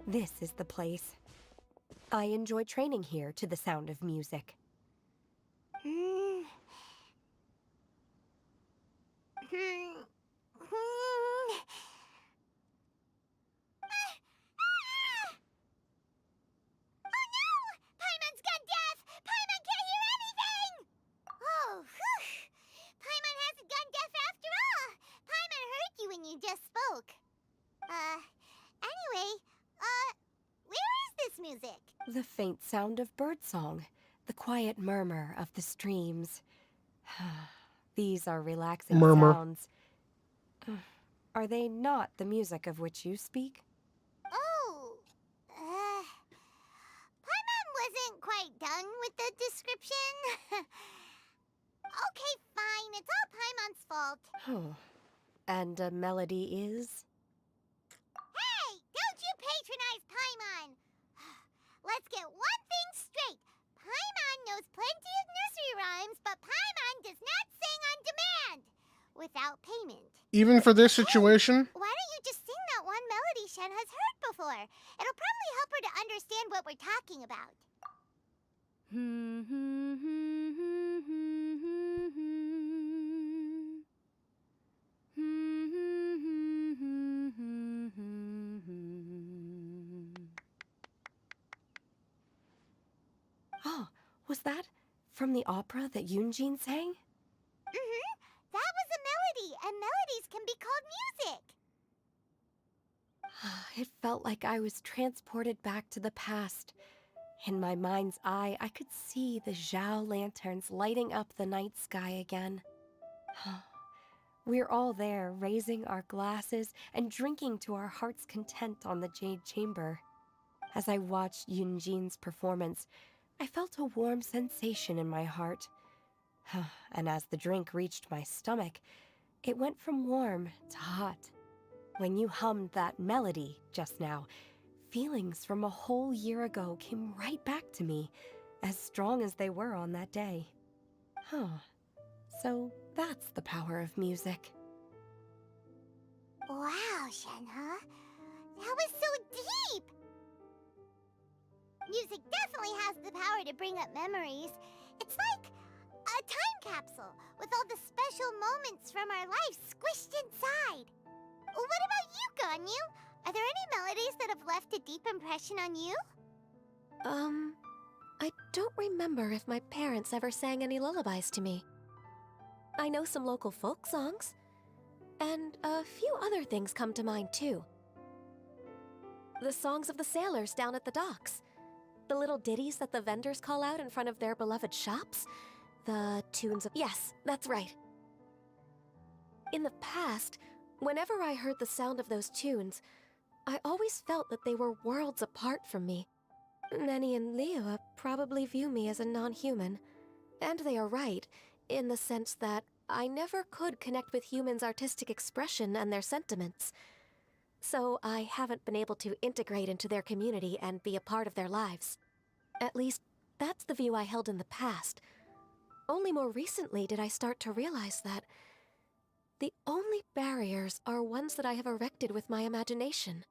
This is the place. I enjoy training here to the sound of music. Paimon's gone deaf! Paimon can't hear anything! Oh, whew! Paimon hasn't gone deaf after all! Paimon heard you when you just spoke. Anyway, where is this music? The faint sound of birdsong, the quiet murmur of the streams. These are relaxing Murmur. sounds. Are they not the music of which you speak? Oh, Paimon wasn't quite done with the description. Okay, fine, it's all Paimon's fault. Oh. And a melody is? Hey, don't you patronize Paimon! Let's get one thing straight. Paimon knows plenty of nursery rhymes, but Paimon does not sing on demand. Without payment. Even for this situation? Why don't you just sing that one melody Shen has heard before? It'll probably help her to understand what we're talking about. Oh, was that from the opera that Yunjin sang? That was a melody, and melodies can be called music. It felt like I was transported back to the past. In my mind's eye, I could see the Zhao lanterns lighting up the night sky again. We're all there, raising our glasses and drinking to our heart's content on the Jade Chamber. As I watched Yunjin's performance, I felt a warm sensation in my heart. And as the drink reached my stomach, it went from warm to hot. When you hummed that melody just now, feelings from a whole year ago came right back to me, as strong as they were on that day. So that's the power of music. Wow, Shenhe. That was so deep! Music definitely has the power to bring up memories. It's like a time capsule with all the special moments from our lives squished inside. What about you, Ganyu? Are there any melodies that have left a deep impression on you? I don't remember if my parents ever sang any lullabies to me. I know some local folk songs, and a few other things come to mind too. The songs of the sailors down at the docks. The little ditties that the vendors call out in front of their beloved shops. The tunes of... Yes, that's right. In the past, whenever I heard the sound of those tunes, I always felt that they were worlds apart from me. Nenny and Liyue probably view me as a non-human. And they are right, in the sense that I never could connect with humans' artistic expression and their sentiments. So I haven't been able to integrate into their community and be a part of their lives. At least, that's the view I held in the past. Only more recently did I start to realize that the only barriers are ones that I have erected with my imagination.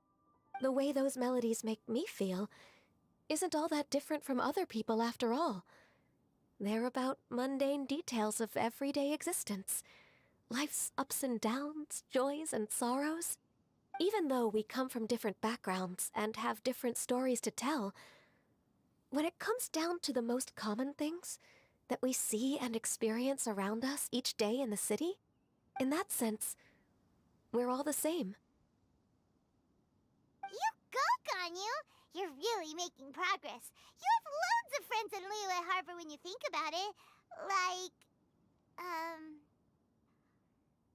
The way those melodies make me feel isn't all that different from other people after all. They're about mundane details of everyday existence. Life's ups and downs, joys and sorrows. Even though we come from different backgrounds and have different stories to tell, when it comes down to the most common things that we see and experience around us each day in the city, in that sense, we're all the same. You go, Ganyu! You're really making progress. You have loads of friends in Liyue Harbor when you think about it. Like,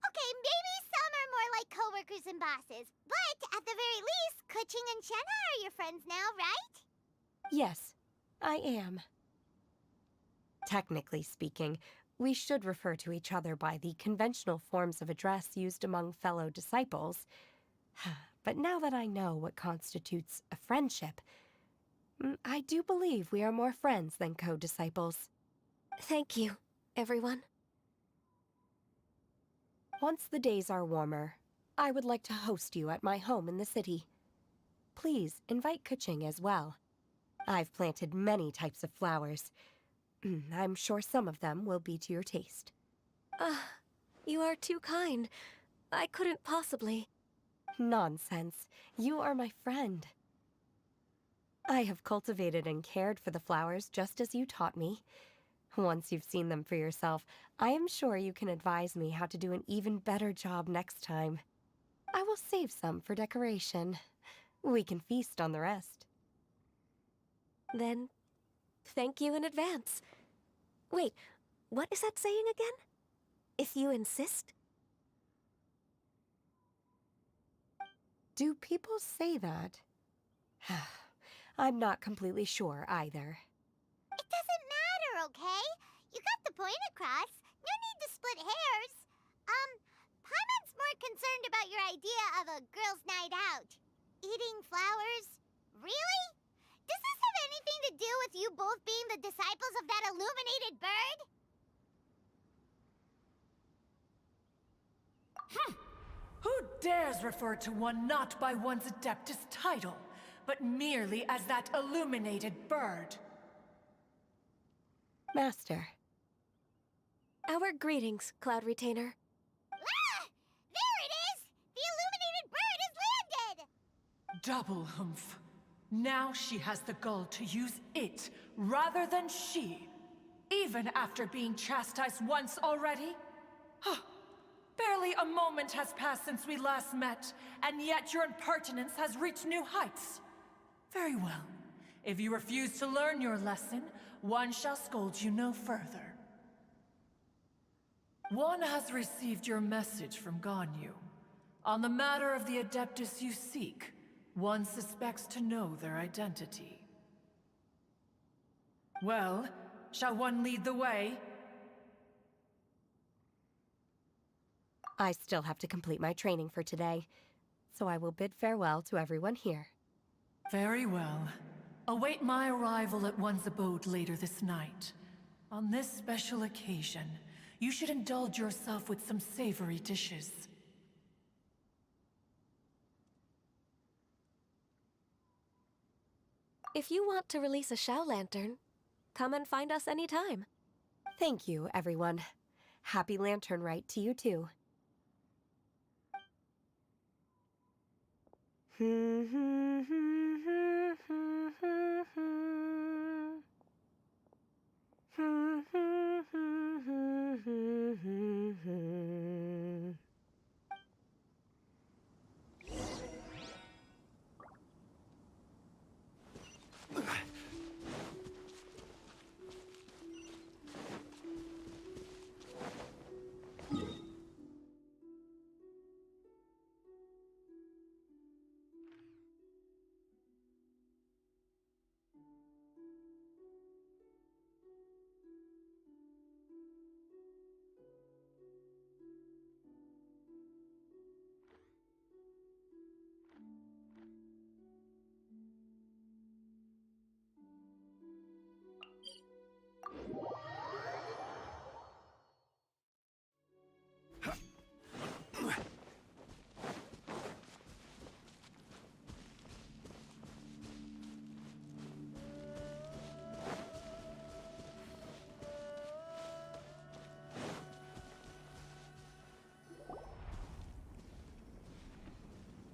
okay, maybe some are more like coworkers and bosses, but at the very least, Keqing and Shenhe are your friends now, right? Yes, I am. Technically speaking, we should refer to each other by the conventional forms of address used among fellow disciples. But now that I know what constitutes a friendship, I do believe we are more friends than co-disciples. Thank you, everyone. Once the days are warmer, I would like to host you at my home in the city. please invite Kuching as well. I've planted many types of flowers. I'm sure some of them will be to your taste. You are too kind. I couldn't possibly. Nonsense. You are my friend. I have cultivated and cared for the flowers just as you taught me. Once you've seen them for yourself, I am sure you can advise me how to do an even better job next time. I will save some for decoration. We can feast on the rest. Then, thank you in advance. Wait, what is that saying again? If you insist? Do people say that? I'm not completely sure either. It doesn't matter, okay? You got the point across. No need to split hairs. Paimon's more concerned about your idea of a girls' night out. Eating flowers? Really? Does this have anything to do with you both being the disciples of that illuminated bird? Who dares refer to one not by one's Adeptus title, but merely as that illuminated bird? Master. Our greetings, Cloud Retainer. Ah! There it is! The illuminated bird has landed! Double humph. Now she has the gall to use it rather than she, even after being chastised once already? Barely a moment has passed since we last met, and yet your impertinence has reached new heights. Very well. If you refuse to learn your lesson, one shall scold you no further. One has received your message from Ganyu. On the matter of the Adeptus you seek, one suspects to know their identity. Well, shall one lead the way? I still have to complete my training for today, so I will bid farewell to everyone here. Very well. Await my arrival at one's abode later this night. On this special occasion, you should indulge yourself with some savory dishes. If you want to release a Shao Lantern, come and find us anytime. Thank you, everyone. Happy Lantern Rite to you too.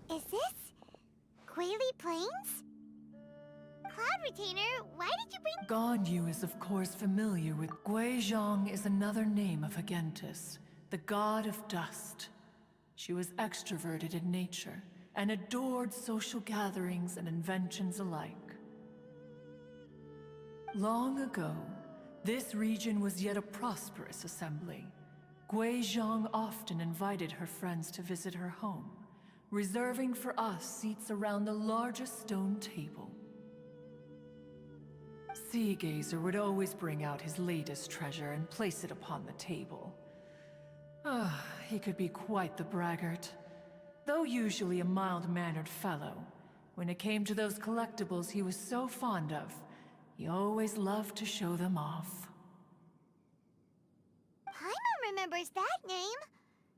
Is this Guili Plains? Cloud Retainer, why did you bring— Ganyu is of course familiar with Guizhong is another name of Hagentis, the god of dust. She was extroverted in nature and adored social gatherings and inventions alike. Long ago, this region was yet a prosperous assembly. Guizhong often invited her friends to visit her home, reserving for us seats around the largest stone table. Sea Gazer would always bring out his latest treasure and place it upon the table. He could be quite the braggart. Though usually a mild-mannered fellow, when it came to those collectibles he was so fond of, he always loved to show them off. Paimon remembers that name.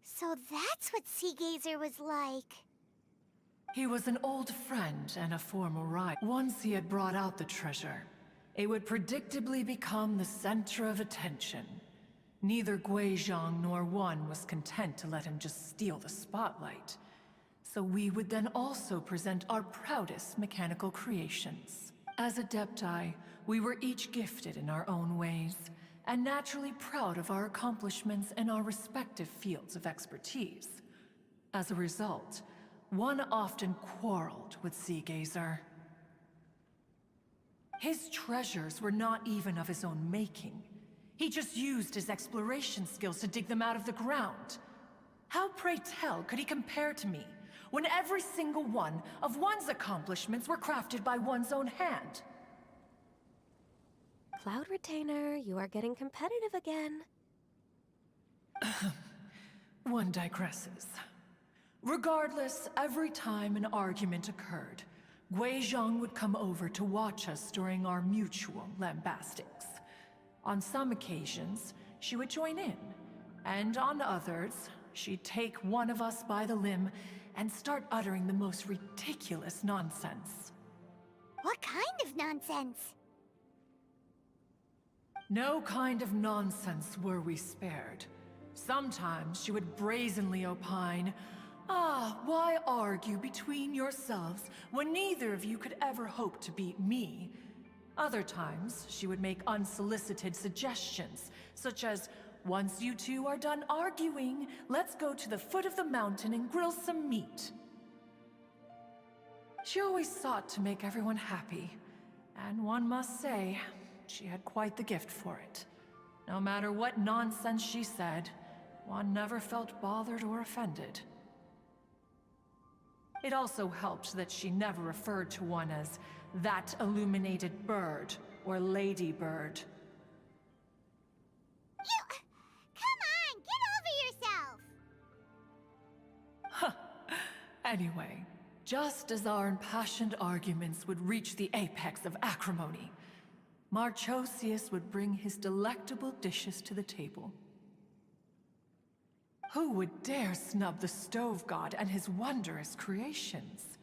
So that's what Sea Gazer was like. He was an old friend and a former Rite. Once he had brought out the treasure, it would predictably become the center of attention. Neither Guizhong nor One was content to let him just steal the spotlight. So we would then also present our proudest mechanical creations. As Adepti, we were each gifted in our own ways, and naturally proud of our accomplishments in our respective fields of expertise. As a result, One often quarreled with Seagazer. His treasures were not even of his own making. He just used his exploration skills to dig them out of the ground. How, pray tell, could he compare to me, when every single one of One's accomplishments were crafted by one's own hand? Cloud Retainer, you are getting competitive again. One digresses. Regardless, every time an argument occurred, Guizhong would come over to watch us during our mutual lambastics. On some occasions, she would join in, and on others, she'd take one of us by the limb and start uttering the most ridiculous nonsense. What kind of nonsense? No kind of nonsense were we spared. Sometimes she would brazenly opine, why argue between yourselves when neither of you could ever hope to beat me? Other times, she would make unsolicited suggestions, such as, once you two are done arguing, let's go to the foot of the mountain and grill some meat. She always sought to make everyone happy, and one must say, she had quite the gift for it. No matter what nonsense she said, One never felt bothered or offended. It also helped that she never referred to One as that illuminated bird or ladybird. Come on, get over yourself! Anyway, just as our impassioned arguments would reach the apex of acrimony, Marchosius would bring his delectable dishes to the table. Who would dare snub the stove god and his wondrous creations?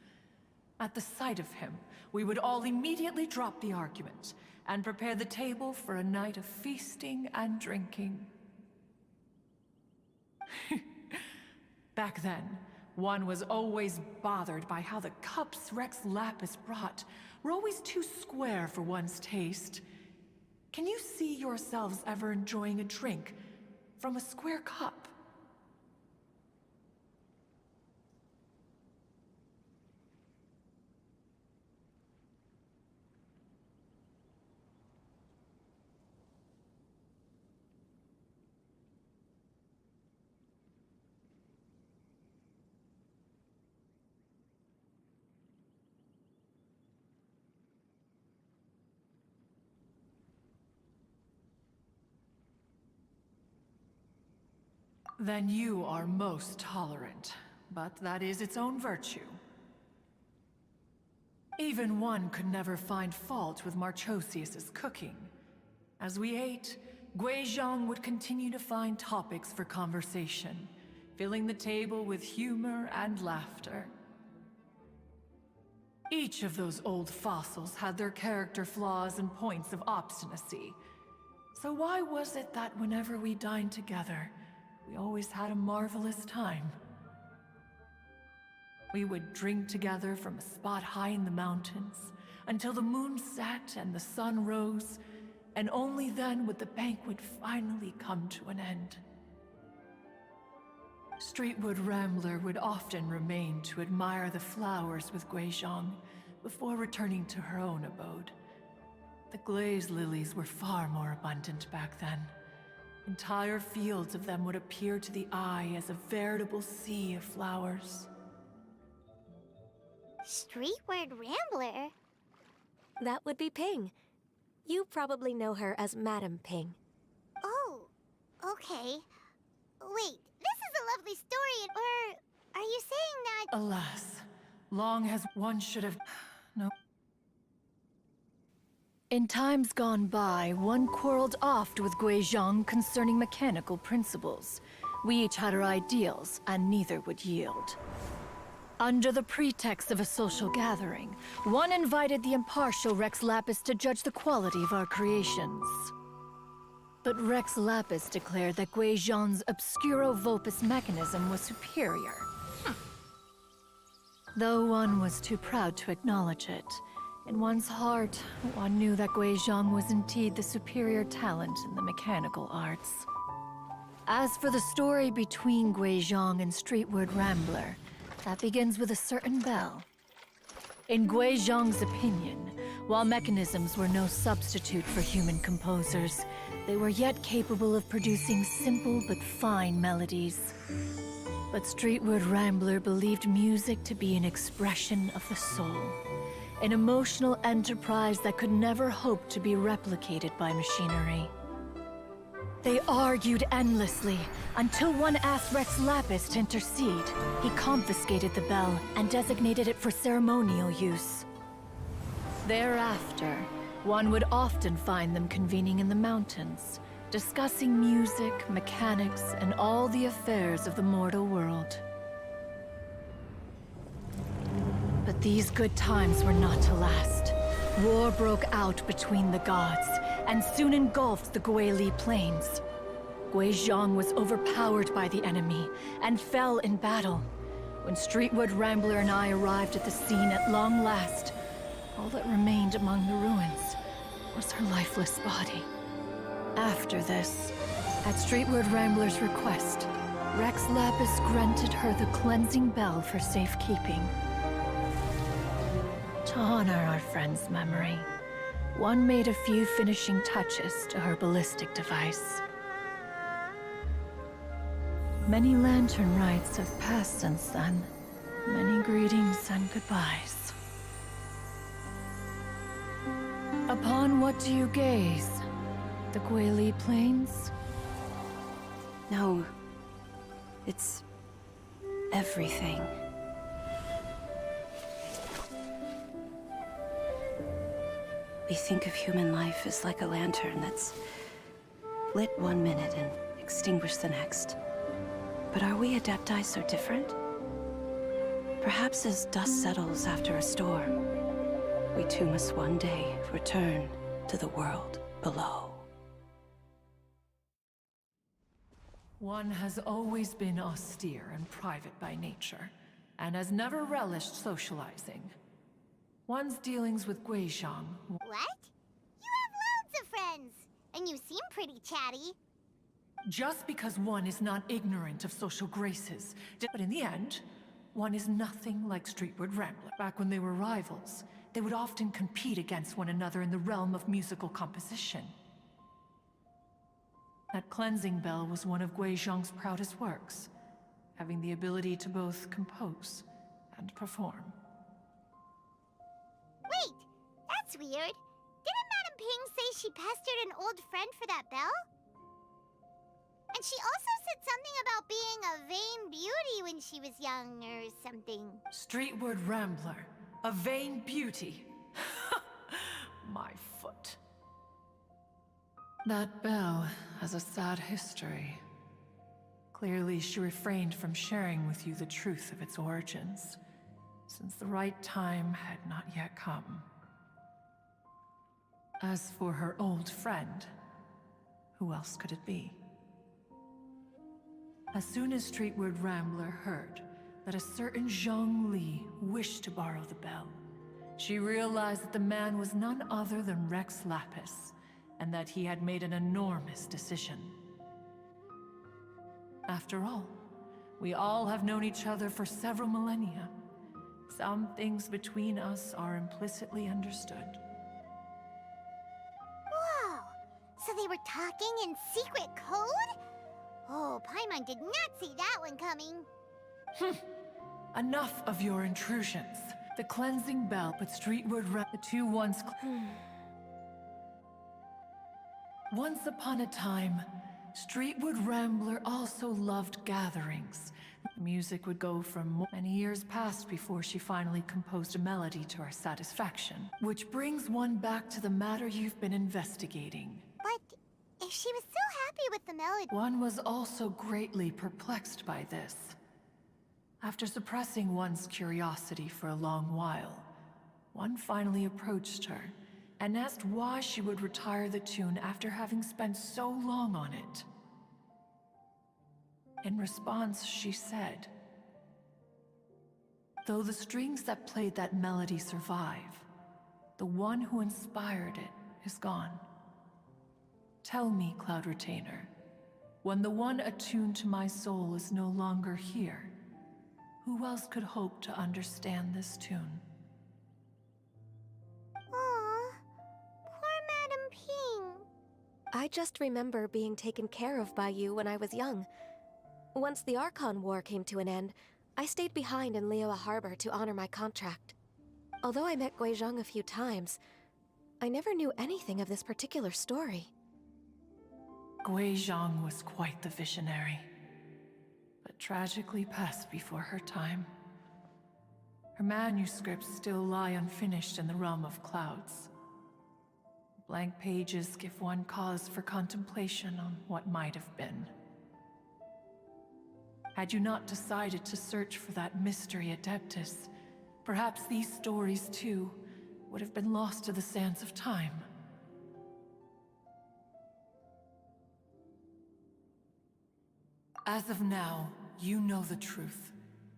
At the sight of him, we would all immediately drop the argument and prepare the table for a night of feasting and drinking. Back then, One was always bothered by how the cups Rex Lapis brought were always too square for one's taste. Can you see yourselves ever enjoying a drink from a square cup? Then you are most tolerant, but that is its own virtue. Even One could never find fault with Marchosius's cooking. As we ate, Guizhong would continue to find topics for conversation, filling the table with humor and laughter. Each of those old fossils had their character flaws and points of obstinacy. So why was it that whenever we dined together, we always had a marvelous time? We would drink together from a spot high in the mountains until the moon set and the sun rose, and only then would the banquet finally come to an end. Streetwood Rambler would often remain to admire the flowers with Guizhong before returning to her own abode. The glaze lilies were far more abundant back then. Entire fields of them would appear to the eye as a veritable sea of flowers. Streetward Rambler? That would be Ping. You probably know her as Madam Ping. Oh, okay. Wait, this is a lovely story, or are you saying that— Alas, long as one should have... No. In times gone by, One quarreled oft with Guizhong concerning mechanical principles. We each had our ideals, and neither would yield. Under the pretext of a social gathering, one invited the impartial Rex Lapis to judge the quality of our creations. But Rex Lapis declared that Gui Zhang's Obscuro Vulpus mechanism was superior. Though one was too proud to acknowledge it, in one's heart, one knew that Gui Zhang was indeed the superior talent in the mechanical arts. As for the story between Gui Zhang and Streetward Rambler, that begins with a certain bell. In Gui Zhang's opinion, while mechanisms were no substitute for human composers, they were yet capable of producing simple but fine melodies. But Streetward Rambler believed music to be an expression of the soul, an emotional enterprise that could never hope to be replicated by machinery. They argued endlessly, until one asked Rex Lapis to intercede. He confiscated the bell and designated it for ceremonial use. Thereafter, one would often find them convening in the mountains, discussing music, mechanics, and all the affairs of the mortal world. But these good times were not to last. War broke out between the gods, and soon engulfed the Guili Plains. Gui Zhang was overpowered by the enemy, and fell in battle. When Streetward Rambler and I arrived at the scene at long last, all that remained among the ruins was her lifeless body. After this, at Streetward Rambler's request, Rex Lapis granted her the cleansing bell for safekeeping. To honor our friend's memory, one made a few finishing touches to her ballistic device. Many lantern rites have passed since then. Many greetings and goodbyes. Upon what do you gaze? The Guili Plains? No. It's everything. We think of human life as like a lantern that's lit one minute and extinguished the next. But are we Adepti so different? Perhaps as dust settles after a storm, we too must one day return to the world below. One has always been austere and private by nature, and has never relished socializing. One's dealings with Gui Zhang. What? You have loads of friends, and you seem pretty chatty. Just because one is not ignorant of social graces, but in the end, one is nothing like Streetward Rambler. Back when they were rivals, they would often compete against one another in the realm of musical composition. That cleansing bell was one of Gui Zhang's proudest works, having the ability to both compose and perform. Wait, that's weird. Didn't Madame Ping say she pestered an old friend for that bell? And she also said something about being a vain beauty when she was young or something. Streetward Rambler, a vain beauty. My foot. That bell has a sad history. Clearly, she refrained from sharing with you the truth of its origins, since the right time had not yet come. As for her old friend, who else could it be? As soon as Streetward Rambler heard that a certain Zhang Li wished to borrow the bell, she realized that the man was none other than Rex Lapis, and that he had made an enormous decision. After all, we all have known each other for several millennia. Some things between us are implicitly understood. Whoa! So they were talking in secret code? Oh, Paimon did not see that one coming. Enough of your intrusions. The cleansing bell, but Streetward the two once... Once upon a time, Streetward Rambler also loved gatherings. Music would go from many years past before she finally composed a melody to our satisfaction. Which brings one back to the matter you've been investigating. But if she was so happy with the melody... One was also greatly perplexed by this. After suppressing one's curiosity for a long while, one finally approached her and asked why she would retire the tune after having spent so long on it. In response, she said, "Though the strings that played that melody survive, the one who inspired it is gone. Tell me, Cloud Retainer, when the one attuned to my soul is no longer here, who else could hope to understand this tune?" Aww, poor Madam Ping. I just remember being taken care of by you when I was young. Once the Archon War came to an end, I stayed behind in Liyue Harbor to honor my contract. Although I met Guizhong a few times, I never knew anything of this particular story. Guizhong was quite the visionary, but tragically passed before her time. Her manuscripts still lie unfinished in the realm of clouds. Blank pages give one cause for contemplation on what might have been. Had you not decided to search for that mystery Adeptus, perhaps these stories too would have been lost to the sands of time. As of now, you know the truth.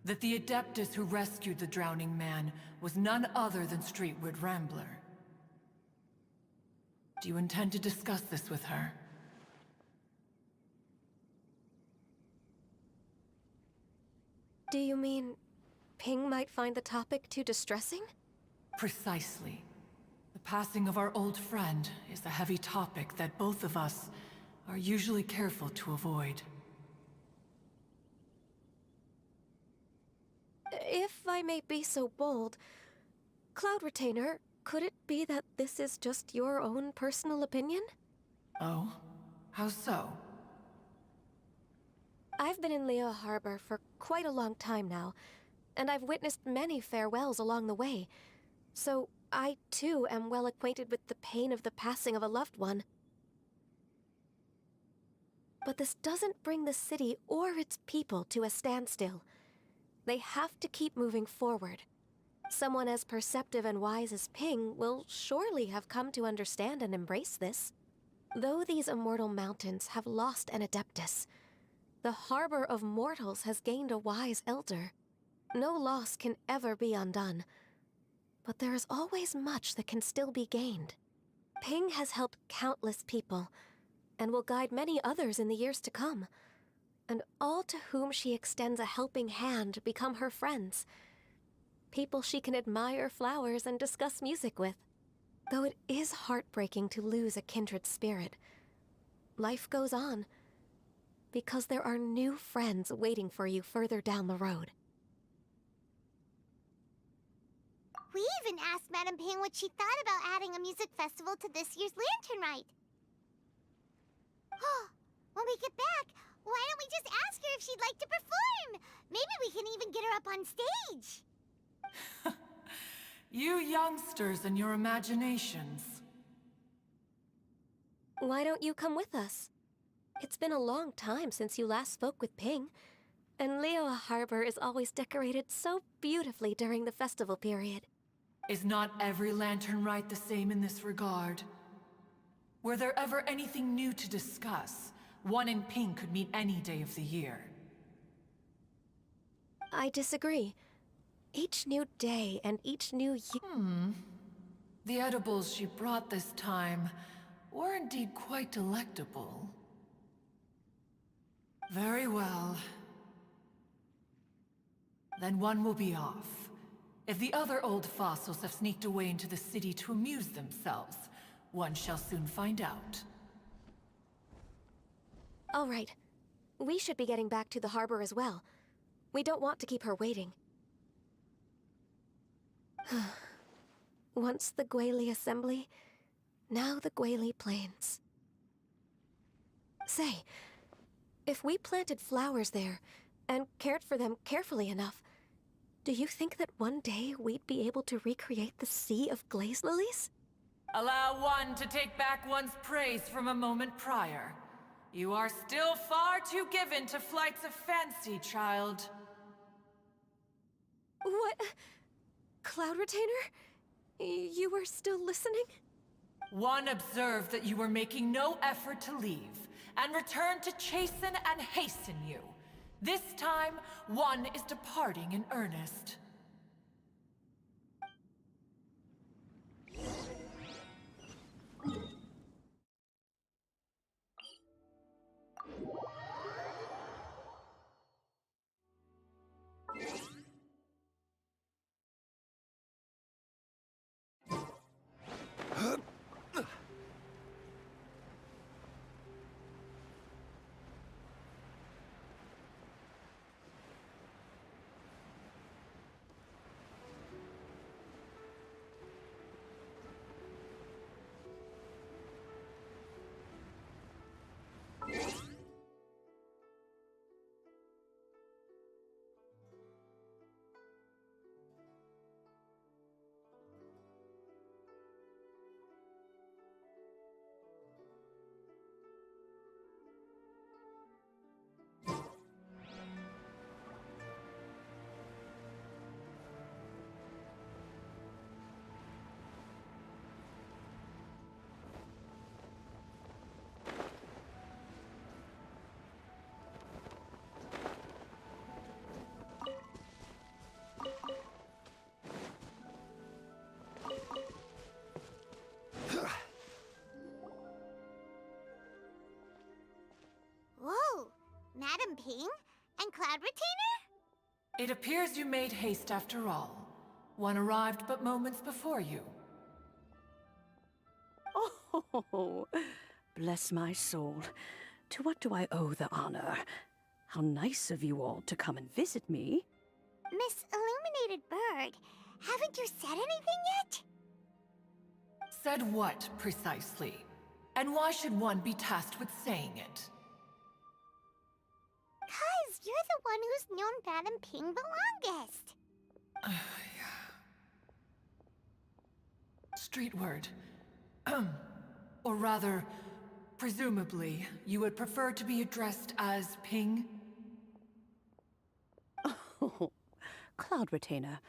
That the Adeptus who rescued the drowning man was none other than Streetwood Rambler. Do you intend to discuss this with her? Do you mean Ping might find the topic too distressing? Precisely. The passing of our old friend is a heavy topic that both of us are usually careful to avoid. If I may be so bold, Cloud Retainer, could it be that this is just your own personal opinion? Oh? How so? I've been in Liyue Harbor for quite a long time now, and I've witnessed many farewells along the way, so I too am well acquainted with the pain of the passing of a loved one. But this doesn't bring the city or its people to a standstill. They have to keep moving forward. Someone as perceptive and wise as Ping will surely have come to understand and embrace this. Though these immortal mountains have lost an Adeptus, the harbor of mortals has gained a wise elder. No loss can ever be undone, but there is always much that can still be gained. Ping has helped countless people, and will guide many others in the years to come. And all to whom she extends a helping hand become her friends. People she can admire flowers and discuss music with. Though it is heartbreaking to lose a kindred spirit, life goes on, because there are new friends waiting for you further down the road. We even asked Madam Ping what she thought about adding a music festival to this year's Lantern Rite. When we get back, why don't we just ask her if she'd like to perform? Maybe we can even get her up on stage. You youngsters and your imaginations. Why don't you come with us? It's been a long time since you last spoke with Ping, and Liyue Harbor is always decorated so beautifully during the festival period. Is not every Lantern Rite the same in this regard? Were there ever anything new to discuss, one in Ping could meet any day of the year. I disagree. Each new day and each new year... The edibles she brought this time were indeed quite delectable. Very well. Then one will be off. If the other old fossils have sneaked away into the city to amuse themselves, one shall soon find out. All right. We should be getting back to the harbor as well. We don't want to keep her waiting. Once the Guili Assembly, now the Guili Plains. Say, if we planted flowers there, and cared for them carefully enough, do you think that one day we'd be able to recreate the Sea of Glaze Lilies? Allow one to take back one's praise from a moment prior. You are still far too given to flights of fancy, child. What? Cloud Retainer? You were still listening? One observed that you were making no effort to leave, and returned to chasten and hasten you. This time, one is departing in earnest. Whoa! Madam Ping? And Cloud Retainer? It appears you made haste after all. One arrived but moments before you. Oh, bless my soul. To what do I owe the honor? How nice of you all to come and visit me. Miss Illuminated Bird, haven't you said anything yet? Said what, precisely? And why should one be tasked with saying it? 'Cause you're the one who's known Madam Ping the longest. Street word. Or rather, presumably, you would prefer to be addressed as Ping? Oh, Cloud Retainer,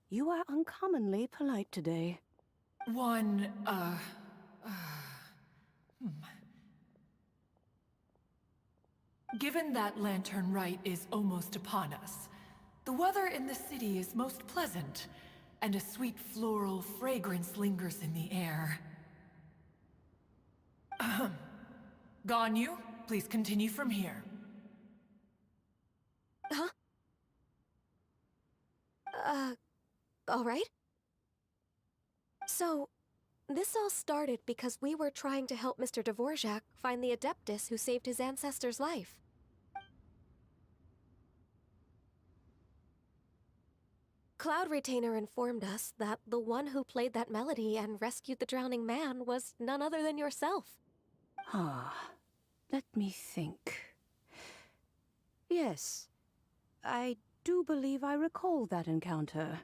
you are uncommonly polite today. One, Given that Lantern Rite is almost upon us, the weather in the city is most pleasant, and a sweet floral fragrance lingers in the air. Ganyu, please continue from here. Huh? Alright. So, this all started because we were trying to help Mr. Dvorak find the Adeptus who saved his ancestor's life. Cloud Retainer informed us that the one who played that melody and rescued the drowning man was none other than yourself. Ah, let me think. Yes, I do believe I recall that encounter.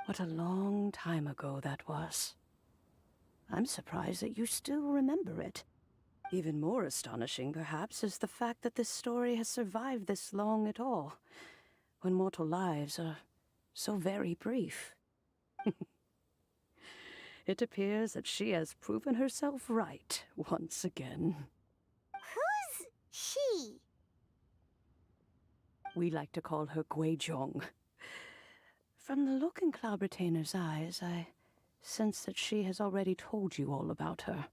What a long time ago that was. I'm surprised that you still remember it. Even more astonishing, perhaps, is the fact that this story has survived this long at all, when mortal lives are so very brief. It appears that she has proven herself right once again. Who's she? We like to call her Guizhong. From the look in Cloud Retainer's eyes, I sense that she has already told you all about her.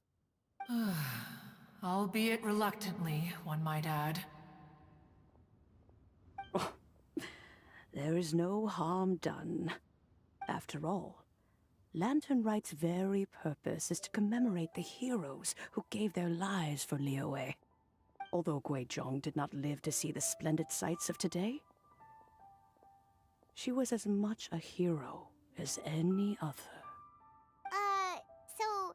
Albeit reluctantly, one might add. Oh, there is no harm done. After all, Lantern Rite's very purpose is to commemorate the heroes who gave their lives for Liyue. Although Guizhong did not live to see the splendid sights of today, she was as much a hero as any other. So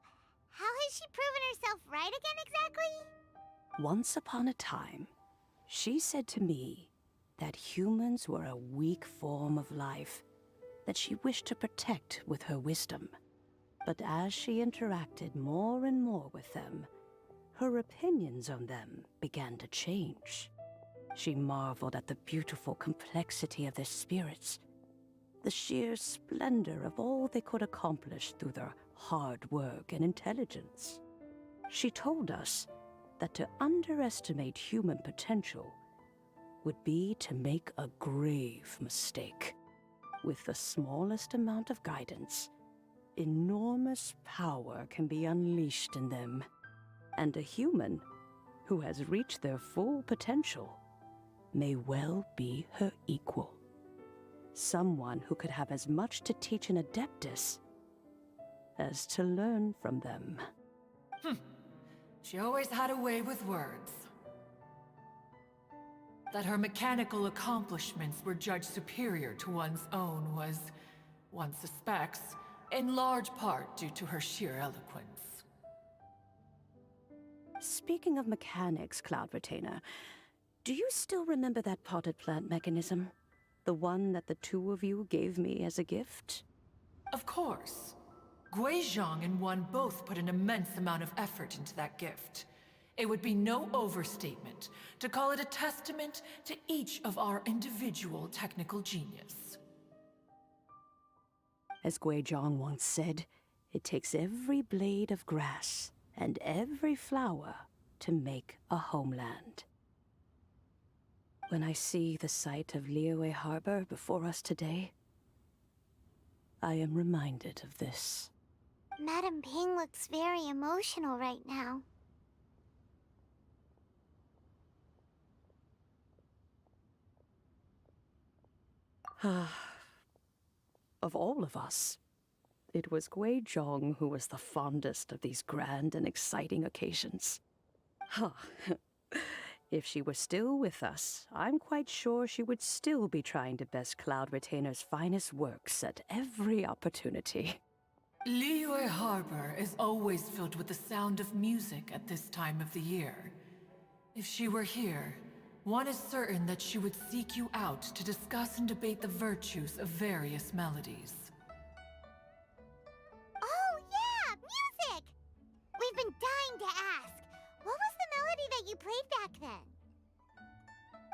how has she proven herself right again exactly? Once upon a time, she said to me that humans were a weak form of life that she wished to protect with her wisdom. But as she interacted more and more with them, her opinions on them began to change. She marveled at the beautiful complexity of their spirits, the sheer splendor of all they could accomplish through their hard work and intelligence. She told us that to underestimate human potential would be to make a grave mistake. With the smallest amount of guidance, enormous power can be unleashed in them, and a human who has reached their full potential may well be her equal. Someone who could have as much to teach an Adeptus as to learn from them. She always had a way with words. That her mechanical accomplishments were judged superior to one's own was, one suspects, in large part due to her sheer eloquence. Speaking of mechanics, Cloud Retainer, do you still remember that potted plant mechanism? The one that the two of you gave me as a gift? Of course. Guizhong and One both put an immense amount of effort into that gift. It would be no overstatement to call it a testament to each of our individual technical genius. As Guizhong once said, it takes every blade of grass and every flower to make a homeland. When I see the sight of Liyue Harbor before us today, I am reminded of this. Madam Ping looks very emotional right now. Of all of us, it was Guizhong who was the fondest of these grand and exciting occasions. If she were still with us, I'm quite sure she would still be trying to best Cloud Retainer's finest works at every opportunity. Liyue Harbor is always filled with the sound of music at this time of the year. If she were here, one is certain that she would seek you out to discuss and debate the virtues of various melodies. Oh yeah, music! We've been dying to ask. What was the melody that you played back then?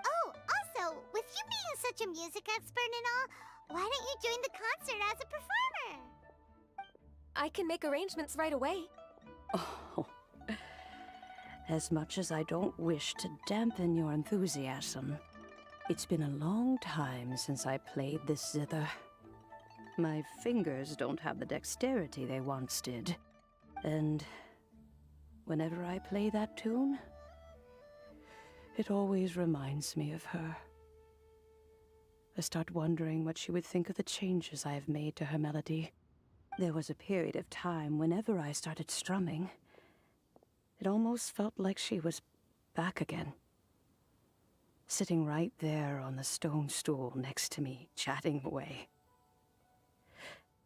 Oh, also, with you being such a music expert and all, why don't you join the concert as a performer? I can make arrangements right away. Oh, as much as I don't wish to dampen your enthusiasm, it's been a long time since I played this zither. My fingers don't have the dexterity they once did, and whenever I play that tune, it always reminds me of her. I start wondering what she would think of the changes I have made to her melody. There was a period of time whenever I started strumming, it almost felt like she was back again. Sitting right there on the stone stool next to me, chatting away.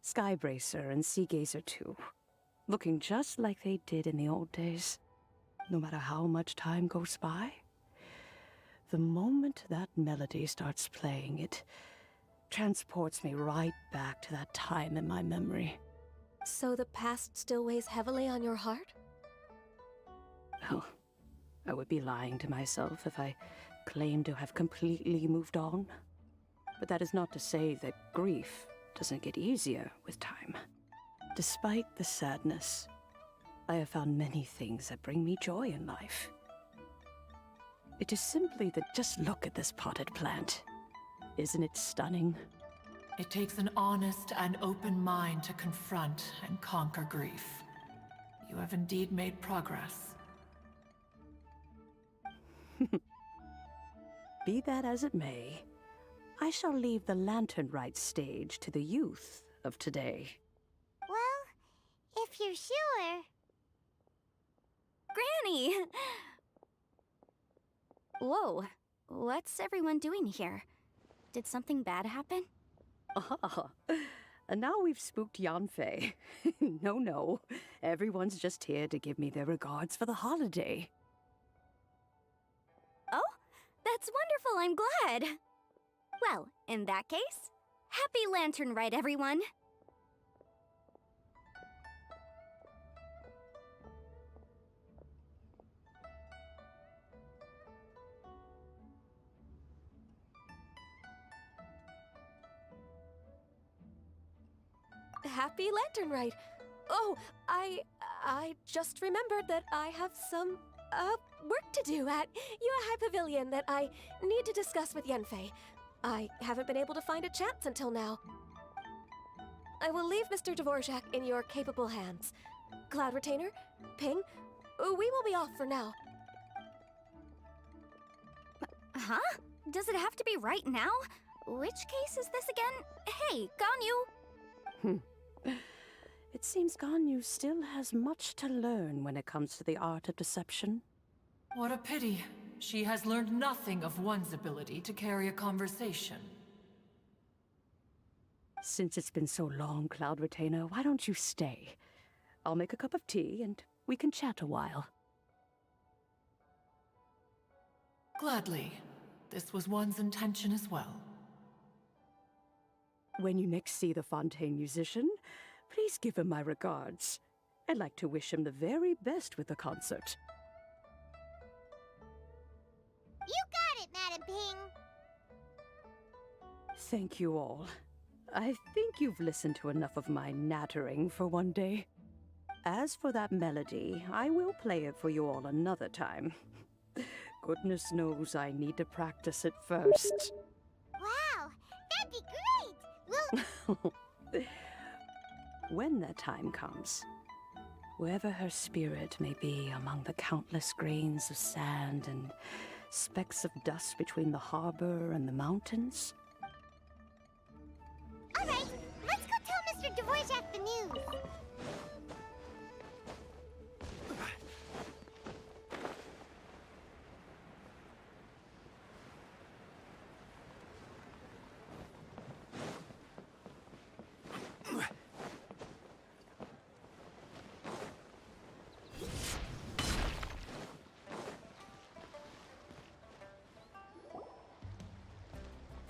Skybracer and Seagazer too, looking just like they did in the old days. No matter how much time goes by, the moment that melody starts playing, it transports me right back to that time in my memory. So the past still weighs heavily on your heart? Well, I would be lying to myself if I claimed to have completely moved on. But that is not to say that grief doesn't get easier with time. Despite the sadness, I have found many things that bring me joy in life. It is simply that just look at this potted plant. Isn't it stunning? It takes an honest and open mind to confront and conquer grief. You have indeed made progress. Be that as it may, I shall leave the Lantern Rite stage to the youth of today. Well, if you're sure. Granny! Whoa, what's everyone doing here? Did something bad happen? Ah, and now we've spooked Yanfei. No, everyone's just here to give me their regards for the holiday. Oh, that's wonderful, I'm glad! Well, in that case, happy Lantern Rite, everyone! happy Lantern Rite. Oh, I just remembered that I have some, work to do at High Pavilion that I need to discuss with Yenfei. I haven't been able to find a chance until now. I will leave Mr. Dvorak in your capable hands. Cloud Retainer, Ping, we will be off for now. Huh? Does it have to be right now? Which case is this again? Hey, Ganyu! It seems Ganyu still has much to learn when it comes to the art of deception. What a pity. She has learned nothing of one's ability to carry a conversation. Since it's been so long, Cloud Retainer, why don't you stay? I'll make a cup of tea and we can chat a while. Gladly. This was one's intention as well. When you next see the Fontaine musician, please give him my regards. I'd like to wish him the very best with the concert. You got it, Madam Ping! Thank you all. I think you've listened to enough of my nattering for one day. As for that melody, I will play it for you all another time. Goodness knows I need to practice it first. Wow, that'd be great! We'll... When that time comes, wherever her spirit may be among the countless grains of sand and specks of dust between the harbor and the mountains. Alright, let's go tell Mr. Dvorak the news.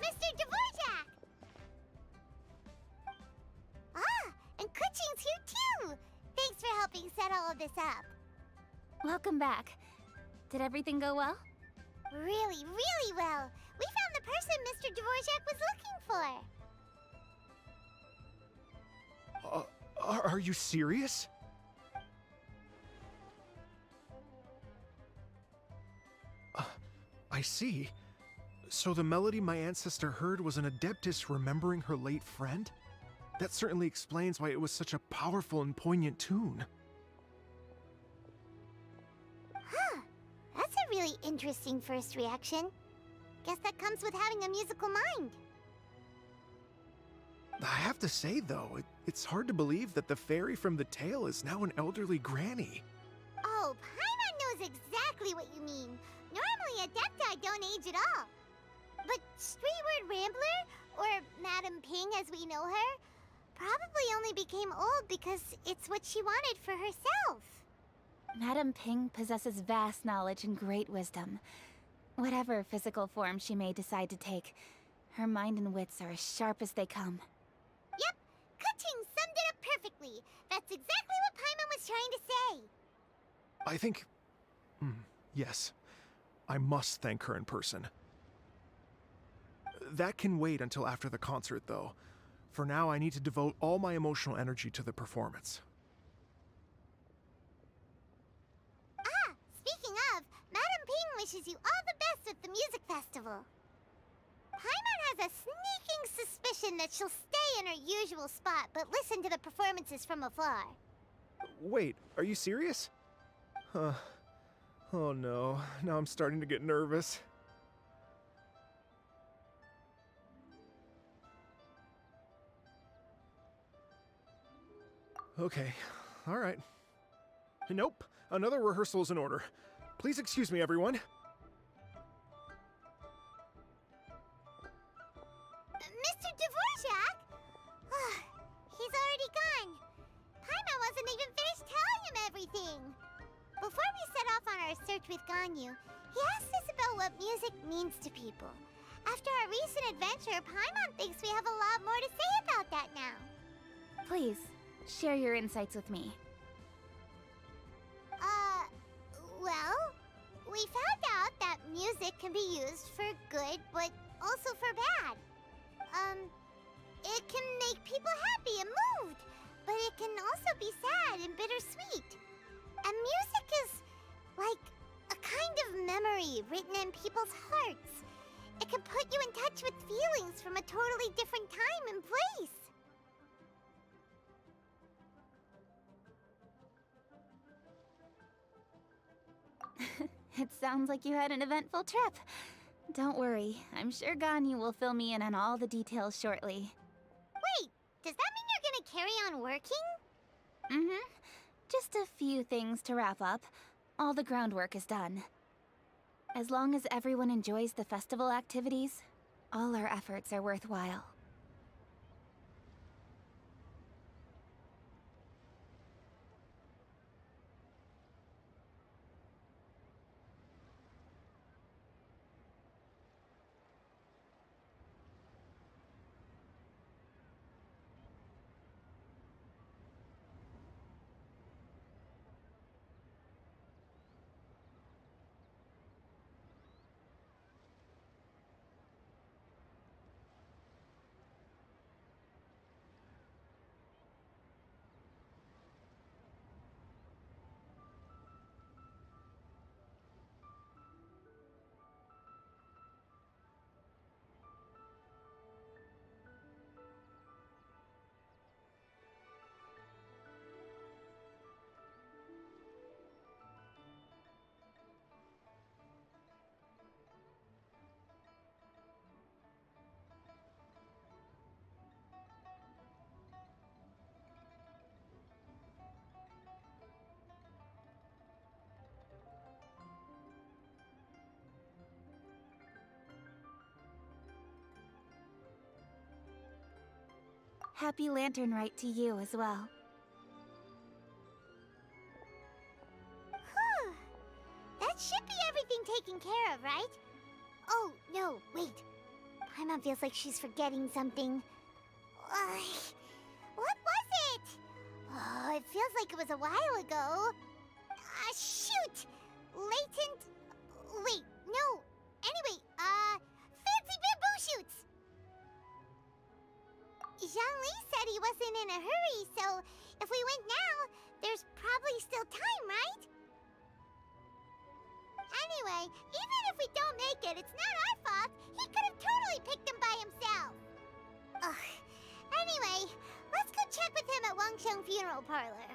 Mr. Dvorak! Ah, and Kuching's here too! Thanks for helping set all of this up. Welcome back. Did everything go well? Really, really well. We found the person Mr. Dvorak was looking for. Are you serious? I see. So the melody my ancestor heard was an adeptus remembering her late friend? That certainly explains why it was such a powerful and poignant tune. Huh. That's a really interesting first reaction. Guess that comes with having a musical mind. I have to say, though, it's hard to believe that the fairy from the tale is now an elderly granny. Oh, Paimon knows exactly what you mean. Normally, Adepti don't age at all. But Streetward Rambler, or Madam Ping as we know her, probably only became old because it's what she wanted for herself. Madam Ping possesses vast knowledge and great wisdom. Whatever physical form she may decide to take, her mind and wits are as sharp as they come. Yep, Kuching summed it up perfectly. That's exactly what Paimon was trying to say. I think... yes. I must thank her in person. That can wait until after the concert, though. For now, I need to devote all my emotional energy to the performance. Ah, speaking of, Madam Ping wishes you all the best at the music festival. Paimon has a sneaking suspicion that she'll stay in her usual spot, but listen to the performances from afar. Wait, are you serious? Oh no, now I'm starting to get nervous. Okay, alright. Nope, another rehearsal is in order. Please excuse me, everyone. Mr. Dvorak? He's already gone. Paimon wasn't even finished telling him everything. Before we set off on our search with Ganyu, he asked Isabelle what music means to people. After our recent adventure, Paimon thinks we have a lot more to say about that now. Please, share your insights with me. Well, we found out that music can be used for good, but also for bad. It can make people happy and moved, but it can also be sad and bittersweet. And music is like a kind of memory written in people's hearts. It can put you in touch with feelings from a totally different time and place. It sounds like you had an eventful trip. Don't worry, I'm sure Ganyu will fill me in on all the details shortly. Wait, does that mean you're gonna carry on working? Mm-hmm. Just a few things to wrap up. All the groundwork is done. As long as everyone enjoys the festival activities, all our efforts are worthwhile. Happy Lantern Rite to you as well. Whew. That should be everything taken care of, right? Oh, no, wait. Paimon feels like she's forgetting something. What was it? Oh, it feels like it was a while ago. Shoot! Latent... Wait, no. Anyway, fancy bamboo shoots! Zhangli said he wasn't in a hurry, so if we went now, there's probably still time, right? Anyway, even if we don't make it, it's not our fault. He could have totally picked them by himself. Ugh. Anyway, let's go check with him at Wangsheng Funeral Parlor.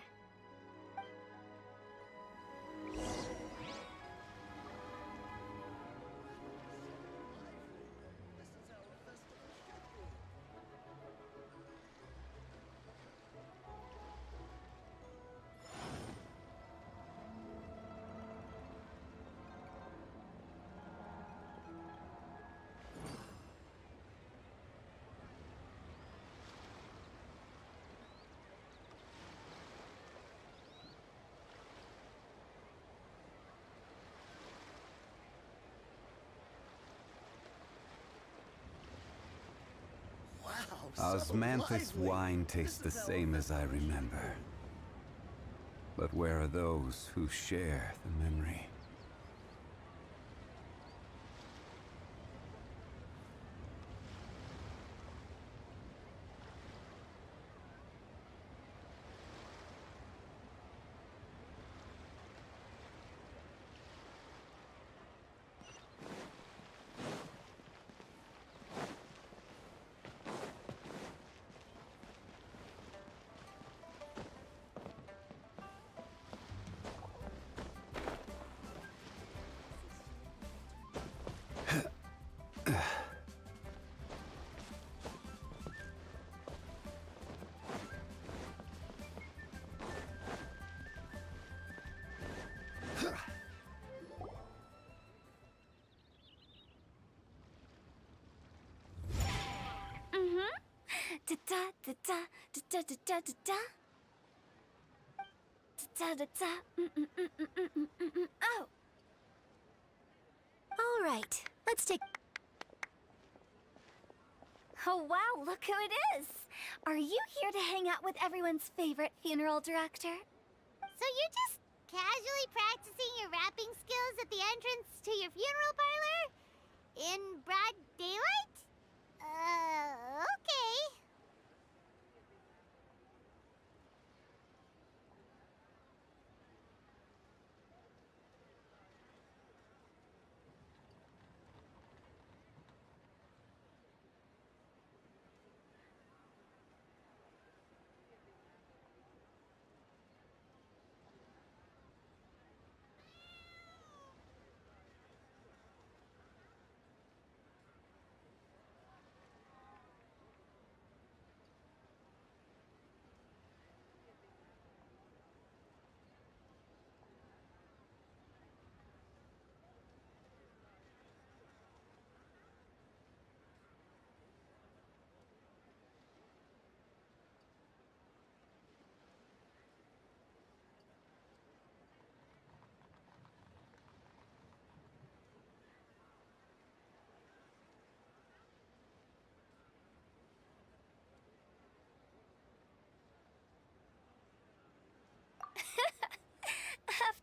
Osmanthus wine tastes the same as I remember. But where are those who share the memory? Oh! All right, let's take... Oh wow, look who it is! Are you here to hang out with everyone's favorite funeral director? So you're just casually practicing your rapping skills at the entrance to your funeral parlor? In broad daylight? Okay.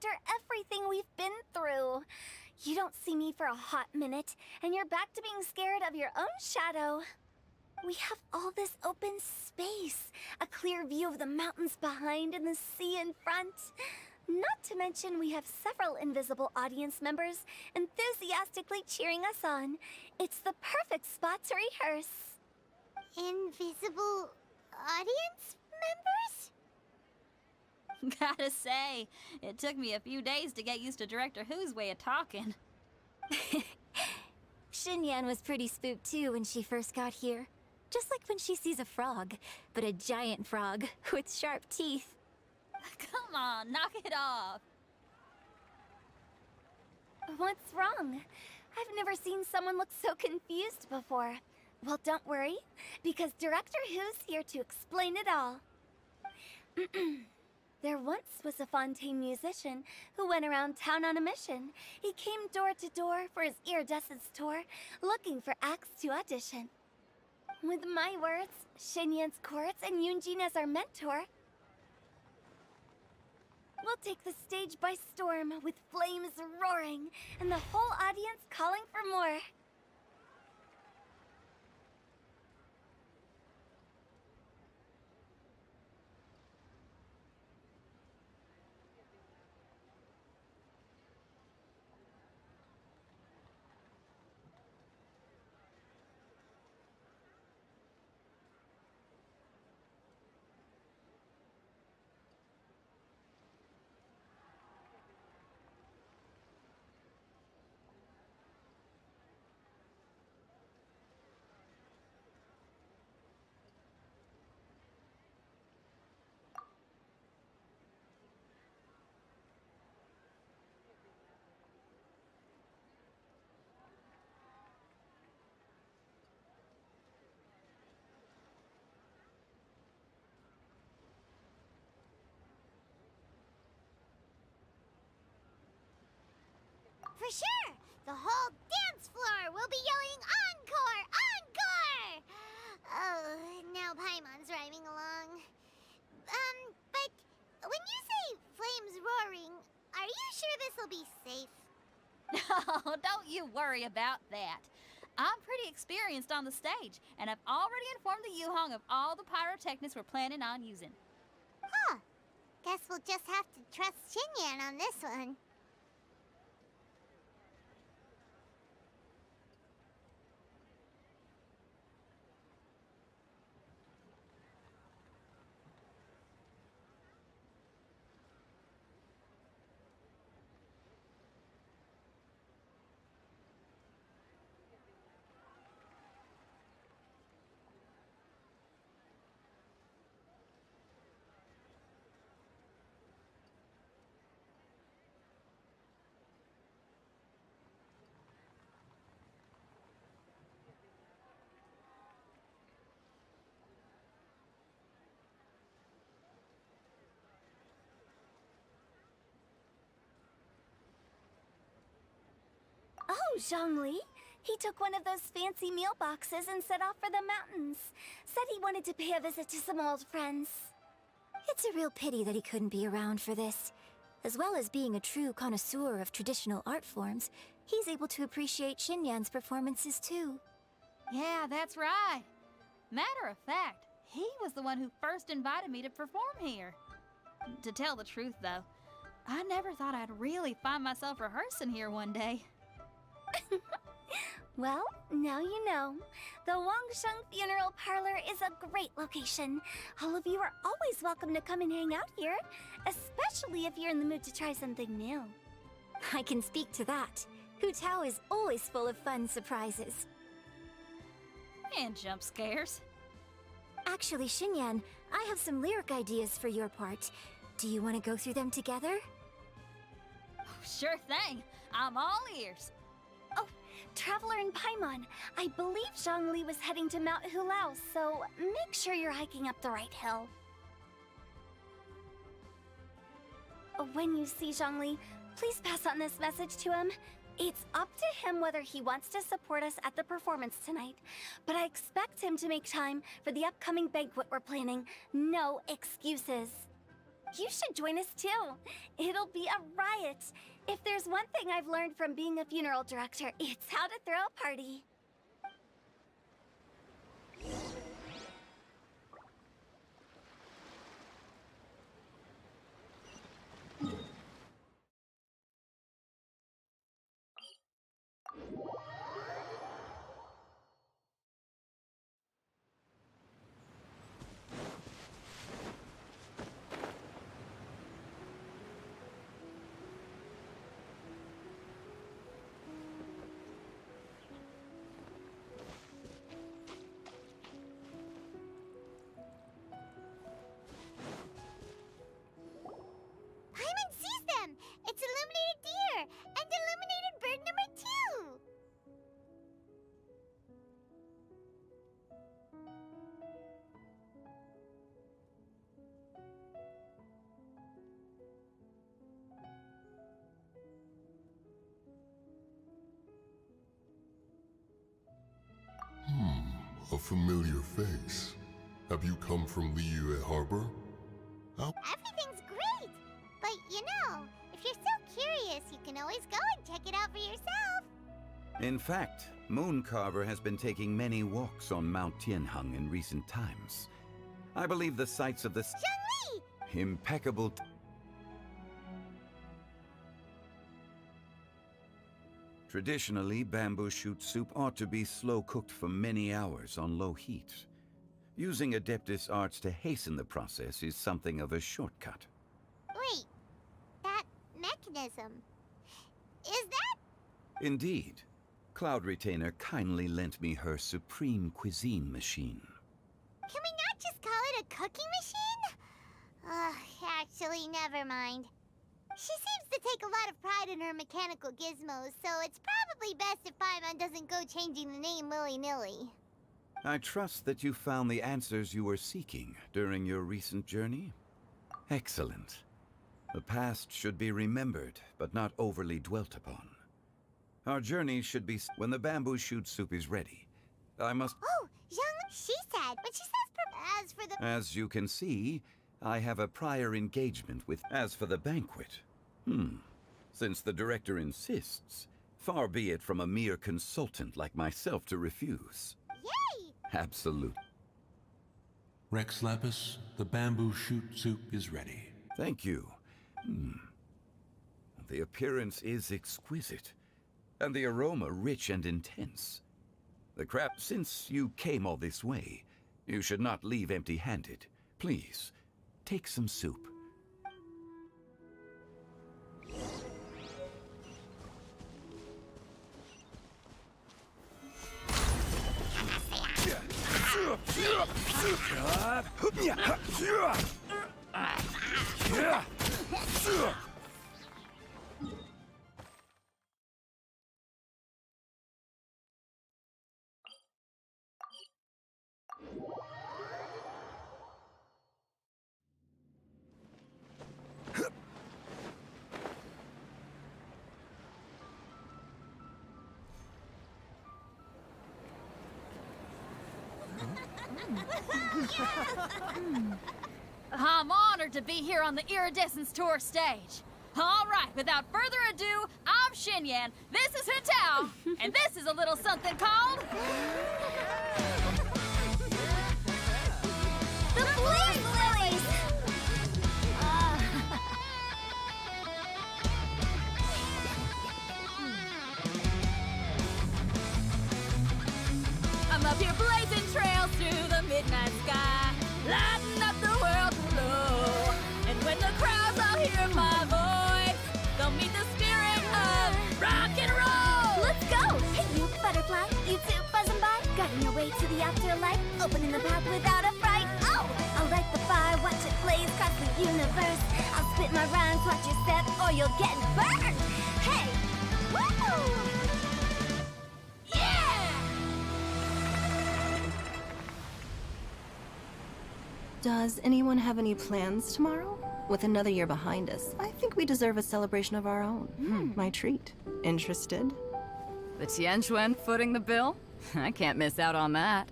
after everything we've been through. You don't see me for a hot minute, and you're back to being scared of your own shadow. We have all this open space, a clear view of the mountains behind and the sea in front. Not to mention we have several invisible audience members enthusiastically cheering us on. It's the perfect spot to rehearse. Invisible audience members? Gotta say, it took me a few days to get used to Director Who's way of talking. Xinyan was pretty spooked too when she first got here. Just like when she sees a frog, but a giant frog with sharp teeth. Come on, knock it off. What's wrong? I've never seen someone look so confused before. Well, don't worry, because Director Who's here to explain it all. There once was a Fontaine musician who went around town on a mission. He came door to door for his iridescence tour, looking for acts to audition. With my words, Xinyan's chords, and Yunjin as our mentor, we'll take the stage by storm with flames roaring and the whole audience calling for more. For sure! The whole dance floor will be yelling encore! Encore! Oh, now Paimon's rhyming along. But when you say flames roaring, are you sure this'll be safe? No, don't you worry about that. I'm pretty experienced on the stage, and I've already informed the Yuhong of all the pyrotechnics we're planning on using. Huh. Guess we'll just have to trust Xinyan on this one. Oh, Zhongli. He took one of those fancy meal boxes and set off for the mountains. Said he wanted to pay a visit to some old friends. It's a real pity that he couldn't be around for this. As well as being a true connoisseur of traditional art forms, he's able to appreciate Xinyan's performances too. Yeah, that's right. Matter of fact, he was the one who first invited me to perform here. To tell the truth, though, I never thought I'd really find myself rehearsing here one day. Well, now you know. The Wangsheng Funeral Parlor is a great location. All of you are always welcome to come and hang out here, especially if you're in the mood to try something new. I can speak to that. Hu Tao is always full of fun surprises. And jump scares. Actually, Xinyan, I have some lyric ideas for your part. Do you want to go through them together? Sure thing. I'm all ears. Oh, Traveler and Paimon, I believe Zhongli was heading to Mount Hulao, so make sure you're hiking up the right hill. When you see Zhongli, please pass on this message to him. It's up to him whether he wants to support us at the performance tonight, but I expect him to make time for the upcoming banquet we're planning. No excuses. You should join us too. It'll be a riot. If there's one thing I've learned from being a funeral director, it's how to throw a party. Paimon sees them! It's illuminated deer! And illuminated bird number 2! A familiar face. Have you come from Liyue Harbor? Everything's great! But you know, if you're so curious, you can always go and check it out for yourself! In fact, Mooncarver has been taking many walks on Mount Tianheng in recent times. I believe the sights of the Zhongli! Impeccable. Traditionally, bamboo shoot soup ought to be slow cooked for many hours on low heat. Using Adeptus arts to hasten the process is something of a shortcut. Wait, that mechanism... is that... Indeed. Cloud Retainer kindly lent me her supreme cuisine machine. Can we not just call it a cooking machine? Actually, never mind. She seems to take a lot of pride in her mechanical gizmos, so it's probably best if Paimon doesn't go changing the name willy-nilly. I trust that you found the answers you were seeking during your recent journey? Excellent. The past should be remembered, but not overly dwelt upon. Our journey should be when the bamboo shoot soup is ready. I must... Oh, young... she said, but she says as for the... As you can see, I have a prior engagement with... As for the banquet... Since the director insists, far be it from a mere consultant like myself to refuse. Yay! Absolute. Rex Lapis, the bamboo shoot soup is ready. Thank you. The appearance is exquisite, and the aroma rich and intense. The crab, since you came all this way, you should not leave empty-handed. Please, take some soup. I'm honored to be here on the Iridescence Tour stage. All right, without further ado, I'm Xinyan, this is Hutao, and this is a little something called... The Blaze Lilies! I'm up here blazing trails through the midnight sky, lighting up the world below. And when the crowds all hear my voice, they'll meet the spirit of rock and roll. Let's go! Hey, you butterfly, you too buzzing by, guiding your way to the afterlife, opening the path without a fright. Oh, I'll light the fire, watch it blaze across the universe. I'll spit my rhymes, watch your step, or you'll get burned. Hey, woo! Does anyone have any plans tomorrow? With another year behind us, I think we deserve a celebration of our own. My treat. Interested? The Tianquan footing the bill? I can't miss out on that.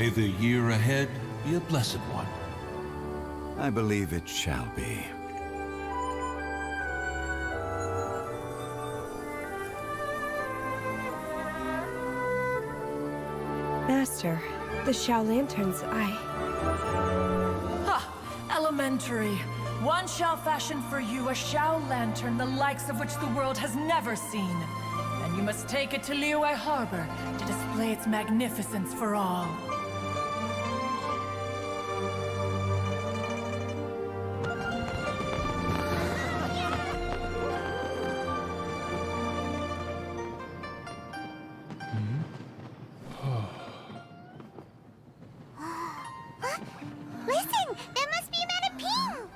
May the year ahead be a blessed one. I believe it shall be. Master, the Shao Lanterns, Ha! Elementary. One shall fashion for you a Shao Lantern the likes of which the world has never seen. And you must take it to Liyue Harbor to display its magnificence for all. Listen! There must be Madame Ping!